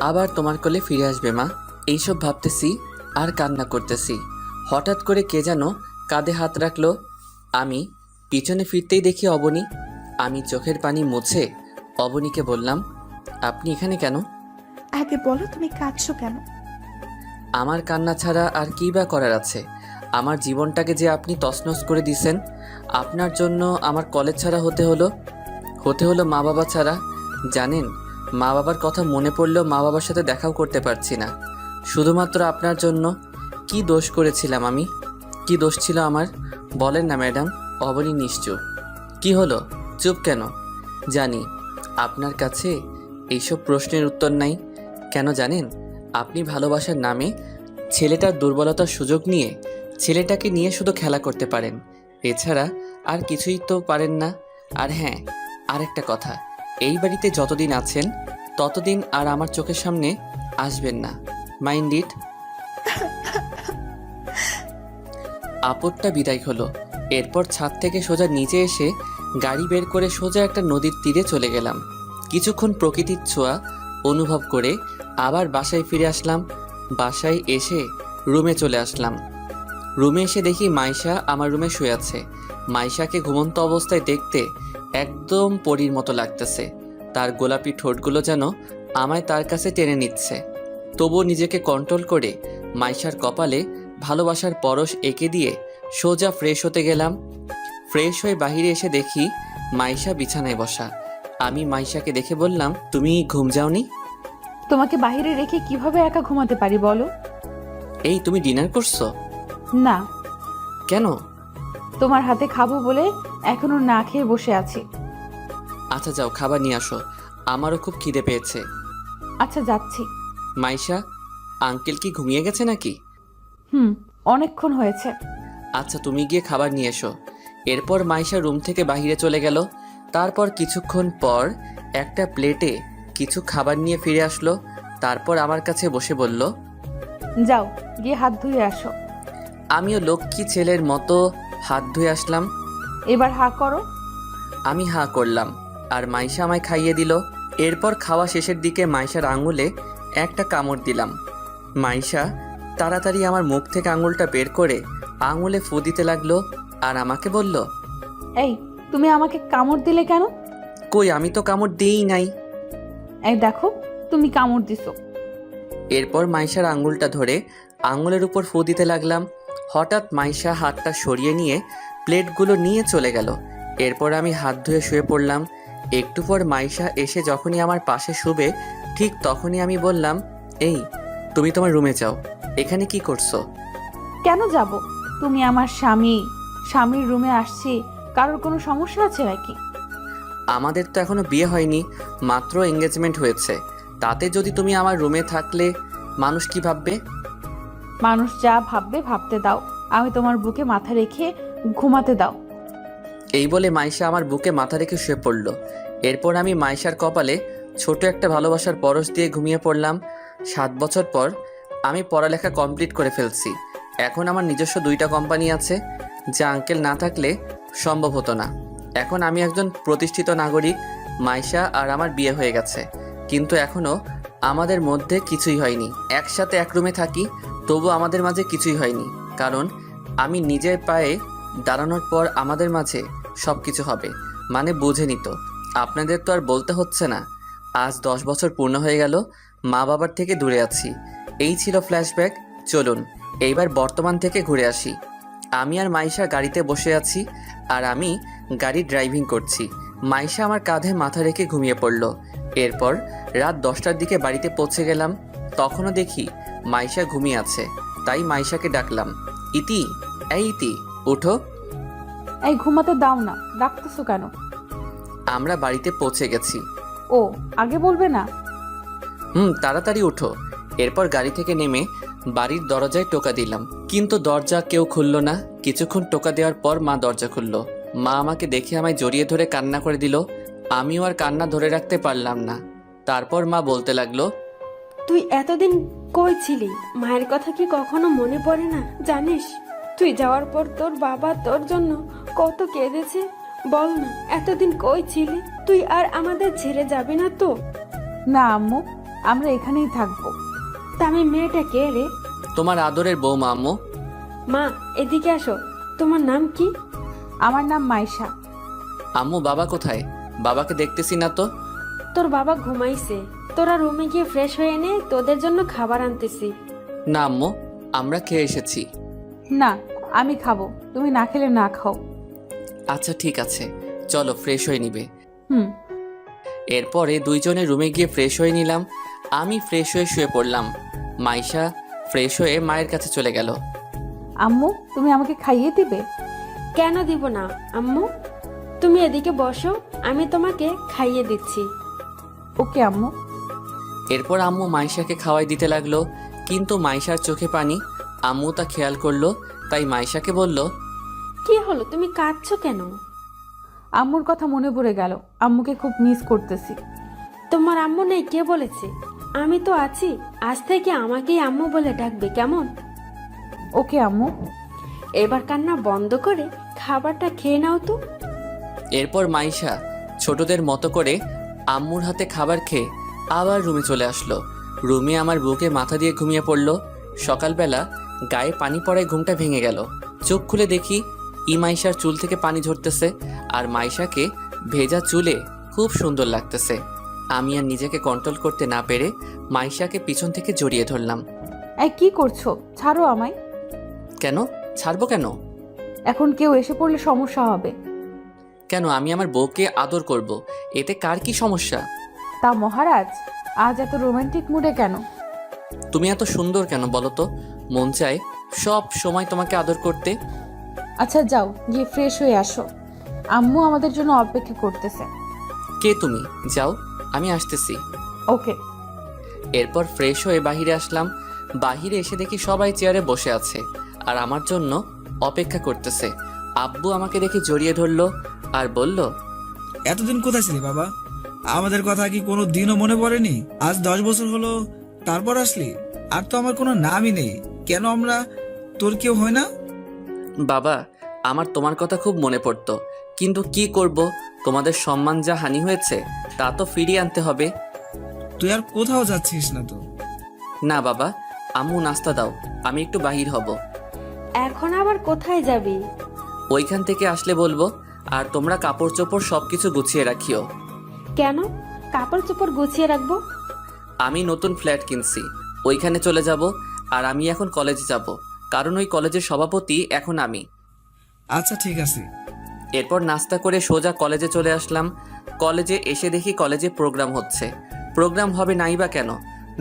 [SPEAKER 1] আবার তোমার কোলে ফিরে আসবে মা। এইসব ভাবতেছি আর কান্না করতেছি। হঠাৎ করে কে যেন কাঁধে হাত রাখলো। আমি পিছনে ফিরতেই দেখি অবনী। আমি চোখের পানি মুছে অবনীকে বললাম, আপনি এখানে কেন?
[SPEAKER 6] আগে বলো তুমি কাঁদছো কেন?
[SPEAKER 1] আমার কান্না ছাড়া আর কী বা করার আছে? আমার জীবনটাকে যে আপনি তছনছ করে দিছেন। আপনার জন্য আমার কলেজ ছাড়া হতে হলো মা বাবা ছাড়া। জানেন, মা বাবার কথা মনে পড়লেও মা বাবার সাথে দেখাও করতে পারছি না, শুধুমাত্র আপনার জন্য। কি দোষ করেছিলাম আমি? কি দোষ ছিল আমার? বলেন না ম্যাডাম। অবনী নিশ্চুপ। কি হলো, চুপ কেন? জানি আপনার কাছে এইসব প্রশ্নের উত্তর নাই। কেন জানেন? আপনি ভালোবাসার নামে ছেলেটার দুর্বলতার সুযোগ নিয়ে ছেলেটাকে নিয়ে শুধু খেলা করতে পারেন, এছাড়া আর কিছুই তো পারেন না। আর হ্যাঁ, আরেকটা কথা, এই বাড়িতে যতদিন আছেন ততদিন আর আমার চোখের সামনে আসবেন না। Mind it. আপদটা বিদায় হলো। এরপর ছাদ থেকে সোজা নিচে এসে গাড়ি বের করে সোজা একটা নদীর তীরে চলে গেলাম। কিছুক্ষণ প্রকৃতির ছোঁয়া অনুভব করে আবার বাসায় ফিরে আসলাম। বাসায় এসে রুমে চলে আসলাম। রুমে এসে দেখি মাইশা আমার রুমে শুয়ে আছে। মাইশাকে ঘুমন্ত অবস্থায় দেখতে একদম পরীর মতো লাগতেছে। তার গোলাপি ঠোঁটগুলো যেন আমায় তার কাছে টেনে নিচ্ছে। তবুও নিজেকে কন্ট্রোল করে মাইশার কপালে ভালোবাসার পরশ এঁকে দিয়ে সোজা ফ্রেশ হতে গেলাম। ফ্রেশ হয়ে বাহিরে এসে দেখি মাইশা বিছানায় বসা। আমি মাইশাকে দেখে বললাম, তুমি ঘুম যাওনি?
[SPEAKER 11] তোমাকে বাইরে রেখে কিভাবে একা ঘুমাতে পারি বলো?
[SPEAKER 1] এই তুমি ডিনার করছো?
[SPEAKER 11] না,
[SPEAKER 1] কেন?
[SPEAKER 11] তোমার হাতে খাবো বলে এখনো না খেয়ে বসে আছি।
[SPEAKER 1] আচ্ছা যাও, খাবার নিয়ে আসো, আমারও খুব খিদে পেয়েছে।
[SPEAKER 11] আচ্ছা যাচ্ছি।
[SPEAKER 1] মাইশা, আঙ্কেল কি ঘুমিয়ে গেছে নাকি?
[SPEAKER 11] অনেকক্ষণ হয়েছে।
[SPEAKER 1] আচ্ছা তুমি গিয়ে খাবার নিয়ে এসো। এরপর মাইশা রুম থেকে বাইরে চলে গেল। তারপর কিছুক্ষণ পর একটা প্লেটে কিছু খাবার নিয়ে ফিরে আসলো। তারপর আমার কাছে বসে বলল,
[SPEAKER 11] যাও গিয়ে হাত ধুয়ে আসো।
[SPEAKER 1] আমিও লক্ষ্মী ছেলের মতো হাত ধুয়ে আসলাম।
[SPEAKER 11] এবার হা করো।
[SPEAKER 1] আমি হা করলাম আর মাইশা আমায় খাইয়ে দিল। এরপর খাওয়া শেষের দিকে মাইশার আঙুলে একটা কামড় দিলাম। মাইশা তাড়াতাড়ি আমার মুখ থেকে আঙুলটা বের করে আঙুলে ফু দিতে লাগলো আর আমাকে বলল,
[SPEAKER 11] এই তুমি আমাকে কামড় দিলে কেন?
[SPEAKER 1] কই, আমি তো কামড় দিই নাই।
[SPEAKER 11] এই দেখো তুমি কামড় দিছো।
[SPEAKER 1] এরপর মাইশার আঙুলটা ধরে আঙুলের উপর ফু দিতে লাগলাম। হঠাৎ মাইশা হাতটা সরিয়ে নিয়ে প্লেটগুলো নিয়ে চলে গেল। এরপর আমি হাত ধুয়ে শুয়ে পড়লাম। একটু পর মাইশা এসে যখনই আমার পাশে শুবে ঠিক তখনই আমি বললাম, এই তুমি তোমার রুমে যাও, এখানে কি করছো?
[SPEAKER 11] কেন যাব? তুমি আমার স্বামী, স্বামীর রুমে আসছি, কারোর কোনো সমস্যা আছে নাকি?
[SPEAKER 1] আমাদের তো এখনো বিয়ে হয়নি, মাত্র এঙ্গেজমেন্ট হয়েছে। তাতে যদি তুমি আমার রুমে থাকলে মানুষ কি ভাববে?
[SPEAKER 11] মানুষ যা ভাববে ভাবতে দাও, আমি তোমার বুকে মাথা রেখে ঘুমাতে দাও।
[SPEAKER 1] এই বলে মাইশা আমার বুকে মাথা রেখে শুয়ে পড়ল। এরপর আমি মাইশার কপালে ছোট একটা ভালোবাসার পরশ দিয়ে ঘুমিয়ে পড়লাম। 7 বছর পর আমি পড়ালেখা কমপ্লিট করে ফেলছি। এখন আমার নিজস্ব 2টা কোম্পানি আছে, যা আঙ্কেল না থাকলে সম্ভব হতো না। এখন আমি একজন প্রতিষ্ঠিত নাগরিক। মাইশা আর আমার বিয়ে হয়ে গেছে, কিন্তু এখনও আমাদের মধ্যে কিছুই হয়নি। একসাথে এক রুমে থাকি, তবু আমাদের মাঝে কিছুই হয়নি, কারণ আমি নিজের পায়ে দাঁড়ানোর পর আমাদের মাঝে সব কিছু হবে। মানে বুঝে নিত। আপনাদের তো আর বলতে হচ্ছে না। আজ 10 বছর পূর্ণ হয়ে গেল, মা বাবার থেকে দূরে আছি। এই ছিল ফ্ল্যাশব্যাক। চলুন এইবার বর্তমান থেকে ঘুরে আসি। আমি আর মাইশা গাড়িতে বসে আছি আর আমি গাড়ি ড্রাইভিং করছি। মাইশা আমার কাঁধে মাথা রেখে ঘুমিয়ে পড়ল। এরপর রাত 10টার দিকে বাড়িতে পৌঁছে গেলাম। তখনও দেখি মাইশা ঘুমিয়ে আছে, তাই মাইশাকে ডাকলাম, ইতি, এই ইতি, উঠো।
[SPEAKER 11] এই ঘুমাতে দাও না, ডাকতেছো কেন?
[SPEAKER 1] আমরা বাড়িতে পৌঁছে গেছি।
[SPEAKER 11] ও, আগে বলবে না?
[SPEAKER 1] তাড়াতাড়ি উঠো। এরপর গাড়ি থেকে নেমে বাড়ির দরজায় টোকা দিলাম, কিন্তু দরজা কেউ খুলল না। কিছুক্ষণ টোকা দেওয়ার পর মা দরজা খুলল। মা আমাকে দেখে আমায় জড়িয়ে ধরে কান্না করে দিল। আমিও আর কান্না ধরে রাখতে পারলাম না। তারপর মা বলতে লাগলো,
[SPEAKER 3] তুই এতদিন কই ছিলি? মায়ের কথা কি কখনো মনে পড়ে না? জানিস তুই যাওয়ার পর তোর বাবা তোর জন্য কত কেঁদেছে? বল না, এতদিন কই ছিলি? তুই আর আমাদের ছেড়ে যাবি না তো?
[SPEAKER 11] না আম্মু, আমরা এখানেই থাকবো।
[SPEAKER 3] তামিম মেয়েটা কে রে?
[SPEAKER 1] তোমার আদরের বৌমা আম্মু।
[SPEAKER 3] মা এদিকে আসো, তোমার নাম কি?
[SPEAKER 11] আমার নাম মাইশা।
[SPEAKER 1] আম্মু, বাবা কোথায়? বাবাকে দেখতেছি না তো।
[SPEAKER 3] তোর বাবা ঘুমাইছে, তোরা রুমে গিয়ে ফ্রেশ হয়ে নে, তোদের জন্য খাবার আনতেছি।
[SPEAKER 1] না আম্মু, আমরা খেয়ে এসেছি।
[SPEAKER 11] না, আমি খাবো, তুমি না খেলে না খাও।
[SPEAKER 1] আচ্ছা ঠিক আছে, চলো ফ্রেশ হয়ে নিবে।
[SPEAKER 11] হুম।
[SPEAKER 1] এরপরে দুইজনে রুমে গিয়ে ফ্রেশ হয়ে নিলাম। আমি ফ্রেশ হয়ে শুয়ে পড়লাম। মাইশা ফ্রেশ হয়ে মায়ের কাছে চলে গেল।
[SPEAKER 11] আম্মু, তুমি আমাকে খাইয়ে দিবে?
[SPEAKER 3] কেন দিব না আম্মু, তুমি এদিকে বসো, আমি তোমাকে খাইয়ে দিচ্ছি।
[SPEAKER 11] ওকে আম্মু।
[SPEAKER 1] এরপর আম্মু মাইশাকে খাওয়াই দিতে লাগলো, কিন্তু মাইশার চোখে পানি। আম্মু তা খেয়াল করলো, তাই মাইশাকে বলল,
[SPEAKER 3] কি হলো, তুমি কাঁদছো কেন?
[SPEAKER 11] আম্মুর কথা মনে পড়ে গেল, আম্মুকে খুব মিস করতেছি।
[SPEAKER 3] তোমার আম্মু নেই কে বলেছে? আমি তো আছি, আজ থেকে আমাকেই আম্মু বলে ডাকবে, কেমন?
[SPEAKER 11] ওকে আম্মু।
[SPEAKER 3] এবার কান্না বন্ধ করে খাবারটা খেয়ে নাও তো।
[SPEAKER 1] এরপর মাইশা ছোটদের মতো করে আম্মুর হাতে খাবার খেয়ে আবার রুমে চলে আসলো। রুমে আমার বুকে মাথা দিয়ে ঘুমিয়ে পড়ল। সকালবেলা গায়ে পানি পড়ায় ঘুমটা ভেঙে গেল। চোখ খুলে দেখি মাইশার চুল থেকে পানি ঝরতেছে, আর মাইশাকে ভেজা চুলে খুব সুন্দর লাগতেছে। আমি আর নিজেকে কন্ট্রোল করতে না পেরে মাইশাকে পিছন থেকে জড়িয়ে ধরলাম।
[SPEAKER 11] এই কি করছো? ছাড়ো আমায়।
[SPEAKER 1] কেন? ছাড়বো কেন?
[SPEAKER 11] এখন কেউ এসে পড়লে সমস্যা হবে।
[SPEAKER 1] কেন? আমি আমার বউকে আদর করব, এতে কার কি সমস্যা?
[SPEAKER 11] তা মহারাজ, আজ এত রোমান্টিক মুডে কেন?
[SPEAKER 1] তুমি এত সুন্দর কেন বলো তো? মন চায় সব সময় তোমাকে আদর করতে।
[SPEAKER 11] আচ্ছা যাও, গিয়ে ফ্রেশ হয়ে আসো, আম্মু আমাদের জন্য অপেক্ষা করতেছে।
[SPEAKER 1] কে তুমি? যাও, আমি আসতেছি।
[SPEAKER 11] ওকে।
[SPEAKER 1] এরপর ফ্রেশ হয়ে বাহিরে আসলাম। বাহিরে এসে দেখি সবাই চেয়ারে বসে আছে আর আমার জন্য অপেক্ষা করতেছে। আব্বু আমাকে দেখে জড়িয়ে ধরলো আর বলল,
[SPEAKER 2] এতদিন কোথায় ছিলি বাবা? আমাদের কথা কি কোনো দিনও মনে পড়েনি? আজ 10 বছর হলো, তারপর আসলি। আর তো আমার কোনো নামই নেই, কেন আমরা তোর কেউ হয় না?
[SPEAKER 1] বাবা, আমার তোমার কথা খুব মনে পড়তো, কিন্তু কি করব, তোমাদের সম্মান যা হানি হয়েছে তা তো ফিরিয়ে আনতে হবে।
[SPEAKER 2] তুই আর কোথাও যাচ্ছিস না তো?
[SPEAKER 1] না বাবা, আম্মু নাস্তা দাও, আমি একটু বাহির হব।
[SPEAKER 3] এখন আবার কোথায় যাবি?
[SPEAKER 1] ওইখান থেকে আসলে বলবো। আর তোমরা কাপড় চোপড় সবকিছু গুছিয়ে রাখিও।
[SPEAKER 3] কেন কাপড় চোপড় গুছিয়ে রাখবো?
[SPEAKER 1] আমি নতুন ফ্ল্যাট কিনছি, ওইখানে চলে যাব। আর আমি এখন কলেজে যাব, কারণ ওই কলেজের সভাপতি এখন আমি।
[SPEAKER 2] আচ্ছা ঠিক আছে।
[SPEAKER 1] এরপর নাস্তা করে সোজা কলেজে চলে আসলাম। কলেজে এসে দেখি কলেজে প্রোগ্রাম হচ্ছে। প্রোগ্রাম হবে নাই বা কেন,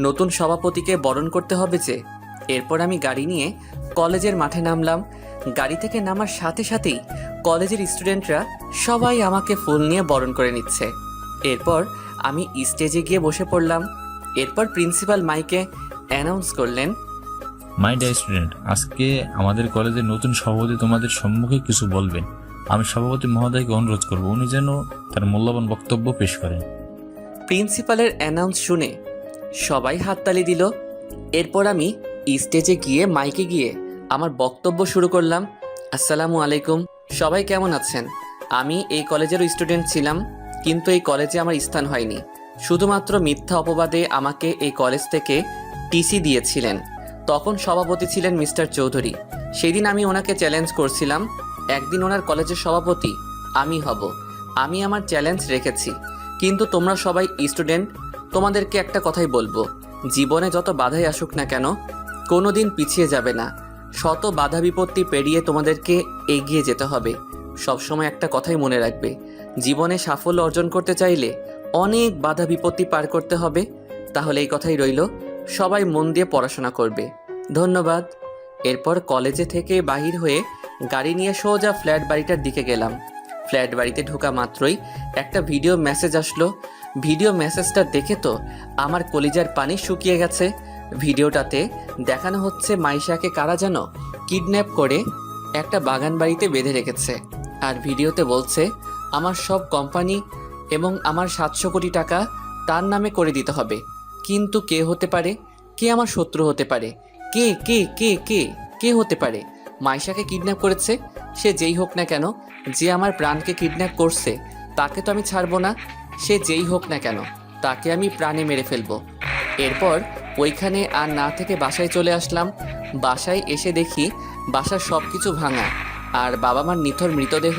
[SPEAKER 1] নতুন সভাপতিকে বরণ করতে হবে যে। এরপর আমি গাড়ি নিয়ে কলেজের মাঠে নামলাম। গাড়ি থেকে নামার সাথে সাথেই কলেজের স্টুডেন্টরা সবাই আমাকে ফুল নিয়ে বরণ করে নিচ্ছে। এরপর আমি স্টেজে গিয়ে বসে পড়লাম। এরপর প্রিন্সিপাল মাইকে অ্যানাউন্স করলেন,
[SPEAKER 9] মাই ডিয়ার স্টুডেন্ট, আজকে আমাদের কলেজের নতুন সভাপতি তোমাদের সম্মুখে কিছু বলবেন। আমি সভাপতি মহোদয়কে অনুরোধ করব উনি যেন তার মূল্যবান বক্তব্য পেশ করেন।
[SPEAKER 1] প্রিন্সিপালের অ্যানাউন্স শুনে সবাই হাততালি দিল। এরপর আমি স্টেজে গিয়ে মাইকে গিয়ে আমার বক্তব্য শুরু করলাম। আসসালামু আলাইকুম, সবাই কেমন আছেন? আমি এই কলেজেরও স্টুডেন্ট ছিলাম, কিন্তু এই কলেজে আমার স্থান হয়নি। শুধুমাত্র মিথ্যা অপবাদে আমাকে এই কলেজ থেকে টিসি দিয়েছিলেন। তখন সভাপতি ছিলেন মিস্টার চৌধুরী। সেদিন আমি ওনাকে চ্যালেঞ্জ করছিলাম, একদিন ওনার কলেজের সভাপতি আমি হব। আমি আমার চ্যালেঞ্জ রেখেছি। কিন্তু তোমরা সবাই স্টুডেন্ট, তোমাদেরকে একটা কথাই বলবো, জীবনে যত বাধাই আসুক না কেন, কোনো দিন পিছিয়ে যাবে না। শত বাধা বিপত্তি পেরিয়ে তোমাদেরকে এগিয়ে যেতে হবে। সবসময় একটা কথাই মনে রাখবে, জীবনে সাফল্য অর্জন করতে চাইলে অনেক বাধা বিপত্তি পার করতে হবে। তাহলে এই কথাই রইল, সবাই মন দিয়ে পড়াশোনা করবে। ধন্যবাদ। এরপর কলেজে থেকে বাহির হয়ে গাড়ি নিয়ে সোজা ফ্ল্যাট বাড়িটার দিকে গেলাম। ফ্ল্যাট বাড়িতে ঢোকা মাত্রই একটা ভিডিও মেসেজ আসলো। ভিডিও মেসেজটা দেখে তো আমার কলিজার পানি শুকিয়ে গেছে। ভিডিওটাতে দেখানো হচ্ছে মাইশাকে কারা যেন কিডন্যাপ করে একটা বাগান বাড়িতে বেঁধে রেখেছে। আর ভিডিওতে বলছে আমার সব কোম্পানি এবং আমার 700 কোটি টাকা তার নামে করে দিতে হবে। কিন্তু কে হতে পারে? কে আমার শত্রু হতে পারে? কে কে কে কে কে হতে পারে? মাইশাকে কিডন্যাপ করেছে, সে যেই হোক না কেন, যে আমার প্রাণকে কিডন্যাপ করছে তাকে তো আমি ছাড়বো না। সে যেই হোক না কেন, তাকে আমি প্রাণে মেরে ফেলবো। এরপর ওইখানে আর না থেকে বাসায় চলে আসলাম। বাসায় এসে দেখি বাসার সব কিছু ভাঙা আর বাবা মার নিথর মৃতদেহ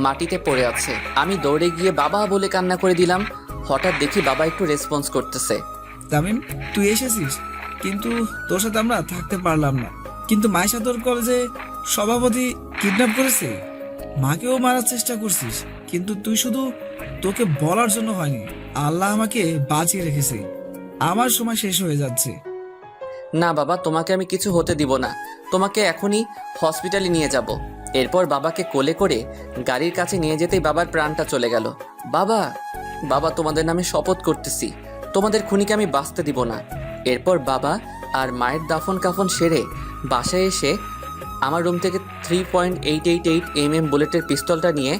[SPEAKER 1] মাটিতে পড়ে আছে। আমি দৌড়ে গিয়ে বাবা বলে কান্না করে দিলাম। হঠাৎ দেখি বাবা একটু রেসপন্স করতেছে।
[SPEAKER 2] তামিম, তুই এসেছিস, কিন্তু তোর সাথে আমরা থাকতে পারলাম না। কিন্তু মাইশা তোর কলেজে সভাপতি কিডন্যাপ করেছে, মাকেও মারার চেষ্টা করছিস, কিন্তু তুই শুধু তোকে বলার জন্য হয়নি। আল্লাহ আমাকে বাঁচিয়ে রেখেছে। আমার সময় শেষ হয়ে যাচ্ছে।
[SPEAKER 1] না বাবা, তোমাকে আমি কিছু হতে দিব না, তোমাকে এখনই হসপিটালে নিয়ে যাব। এরপর বাবাকে কোলে করে গাড়ির কাছে নিয়ে যেতেই বাবার প্রাণটা চলে গেল। বাবা, বাবা তোমাদের নামে শপথ করতেছি, তোমাদের খুনিকে আমি বাঁচতে দিব না। এরপর বাবা আর মায়ের দাফন কাফন সেরে বাসায় এসে আমার রুম থেকে 3.888 mm বুলেটের পিস্তলটা নিয়ে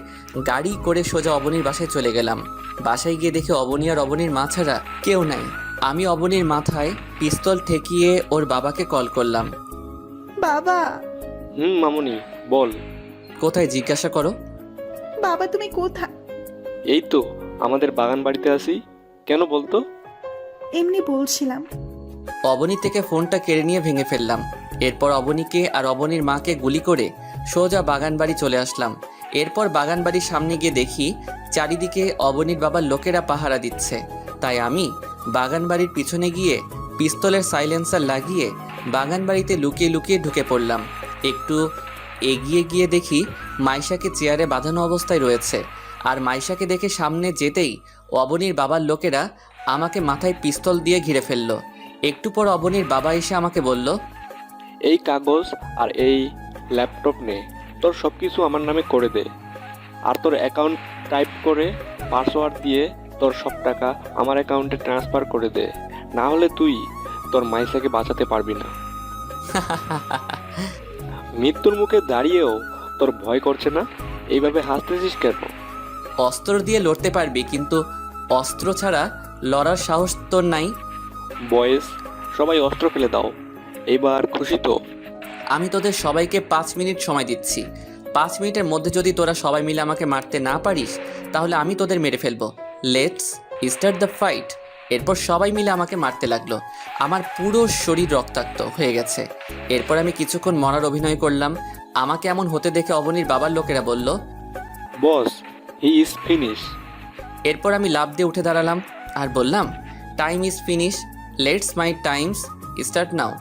[SPEAKER 1] গাড়ি করে সোজা অবনীর বাসায় চলে গেলাম। বাসায় গিয়ে দেখে অবনী আর অবনীর মা ছাড়া কেউ নাই। আমি অবনীর মাথায় পিস্তল ঠেকিয়ে ওর বাবাকে কল করলাম।
[SPEAKER 6] বাবা।
[SPEAKER 13] মামুনি বল।
[SPEAKER 1] কোথায় জিজ্ঞাসা করো।
[SPEAKER 6] বাবা তুমি কোথায়?
[SPEAKER 13] এই তো আমাদের বাগান বাড়িতে আছি। কেন বলতো?
[SPEAKER 6] এমনি বলছিলাম।
[SPEAKER 1] অবনী থেকে ফোনটা কেড়ে নিয়ে ভেঙে ফেললাম। এরপর অবনীকে আর অবনীর মাকে গুলি করে সোজা বাগান বাড়ি চলে আসলাম। এরপর বাগান বাড়ির সামনে গিয়ে দেখি চারিদিকে অবনীর বাবার লোকেরা পাহারা দিচ্ছে। তাই আমি বাগান বাড়ির পিছনে গিয়ে পিস্তলের সাইলেন্সার লাগিয়ে বাগান বাড়িতে লুকিয়ে লুকিয়ে ঢুকে পড়লাম। একটু এগিয়ে গিয়ে দেখি মাইশাকে চেয়ারে বাঁধানো অবস্থায় রয়েছে। আর মাইশাকে দেখে সামনে যেতেই অবনীর বাবার লোকেরা আমাকে মাথায় পিস্তল দিয়ে ঘিরে ফেলল। একটু পর অবনীর বাবা এসে আমাকে বলল,
[SPEAKER 13] এই কাগজ আর এই ল্যাপটপ নে, তোর সব কিছু আমার নামে করে দে। আর তোর অ্যাকাউন্ট টাইপ করে পাসওয়ার্ড দিয়ে তোর সব টাকা আমার অ্যাকাউন্টে ট্রান্সফার করে দে, না হলে তুই তোর মাইশাকে বাঁচাতে পারবি না। মৃত্যুর মুখে দাঁড়িয়েও তোর ভয় করছে না? এইভাবে হাসতেছিস কেন?
[SPEAKER 1] অস্ত্র দিয়ে লড়তে পারবি, কিন্তু অস্ত্র ছাড়া লড়ার সাহস তোর নাই।
[SPEAKER 13] বয়েস, সবাই অস্ত্র ফেলে দাও। এবার খুশি তো?
[SPEAKER 1] আমি তোদের সবাইকে 5 মিনিট সময় দিচ্ছি। 5 মিনিটের মধ্যে যদি তোরা সবাই মিলে আমাকে মারতে না পারিস, তাহলে আমি তোদের মেরে ফেলবো। Let's start the fight. এরপর সবাই মিলে আমাকে মারতে লাগলো। আমার পুরো শরীর রক্তাক্ত হয়ে গেছে। এরপর আমি কিছুক্ষণ মরার অভিনয় করলাম। আমাকে এমন হতে দেখে অবনীর বাবার লোকেরা বলল,
[SPEAKER 13] বস, হি ইজ ফিনিশ।
[SPEAKER 1] এরপর আমি লাফ দিয়ে উঠে দাঁড়ালাম আর বললাম, time is finish, let's my times start now.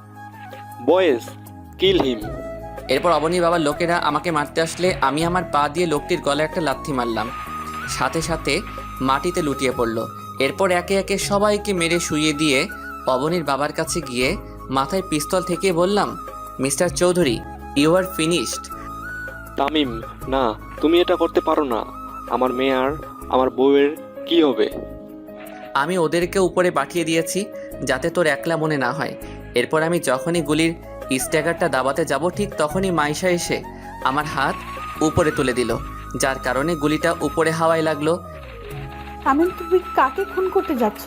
[SPEAKER 13] বয়েস, কিল হিম।
[SPEAKER 1] এরপর অবনীর বাবার লোকেরা আমাকে মারতে আসলে আমি আমার পা দিয়ে লোকটির গলায় একটা লাথি মারলাম। সাথে সাথে মাটিতে লুটিয়ে পড়ল। এরপর একে একে সবাইকে মেরে শুইয়ে দিয়ে অবনীর বাবার কাছে গিয়ে মাথায় পিস্তল থেকে বললাম, mister Chowdhury, you are finished.
[SPEAKER 13] Tamim, না, তুমি এটা করতে পারো না। আমার মেয়ে আর আমার বউয়ের কি হবে?
[SPEAKER 1] আমি ওদেরকে উপরে পাঠিয়ে দিয়েছি যাতে তোর একলা মনে না হয়। এরপর আমি যখনই গুলির স্ট্যাগারটা দাবাতে যাব, ঠিক তখনই মাইশা এসে আমার হাত উপরে তুলে দিল, যার কারণে গুলিটা উপরে হাওয়ায় লাগলো।
[SPEAKER 11] তামিম, তুমি কাকে খুন করতে যাচ্ছ?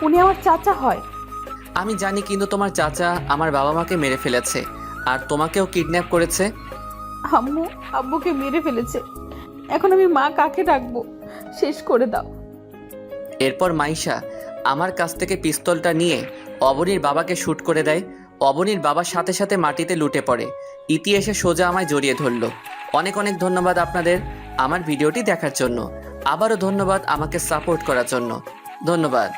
[SPEAKER 11] উনি আমার চাচা হয়।
[SPEAKER 1] আমি জানি, কিন্তু তোমার চাচা আমার বাবা মাকে মেরে ফেলেছে আর তোমাকেও কিডন্যাপ করেছে।
[SPEAKER 11] আব্বুকে মেরে ফেলেছে। এখন আমি মা কাকে ডাকবো? শেষ করে দাও।
[SPEAKER 1] এরপর মাইশা আমার কাছ থেকে পিস্তলটা নিয়ে অবনীর বাবাকে শ্যুট করে দেয়। অবনীর বাবার সাথে সাথে মাটিতে লুটে পড়ে। ইতি এসে সোজা আমায় জড়িয়ে ধরল। অনেক অনেক ধন্যবাদ আপনাদের আমার ভিডিওটি দেখার জন্য। আবারও ধন্যবাদ আমাকে সাপোর্ট করার জন্য। ধন্যবাদ।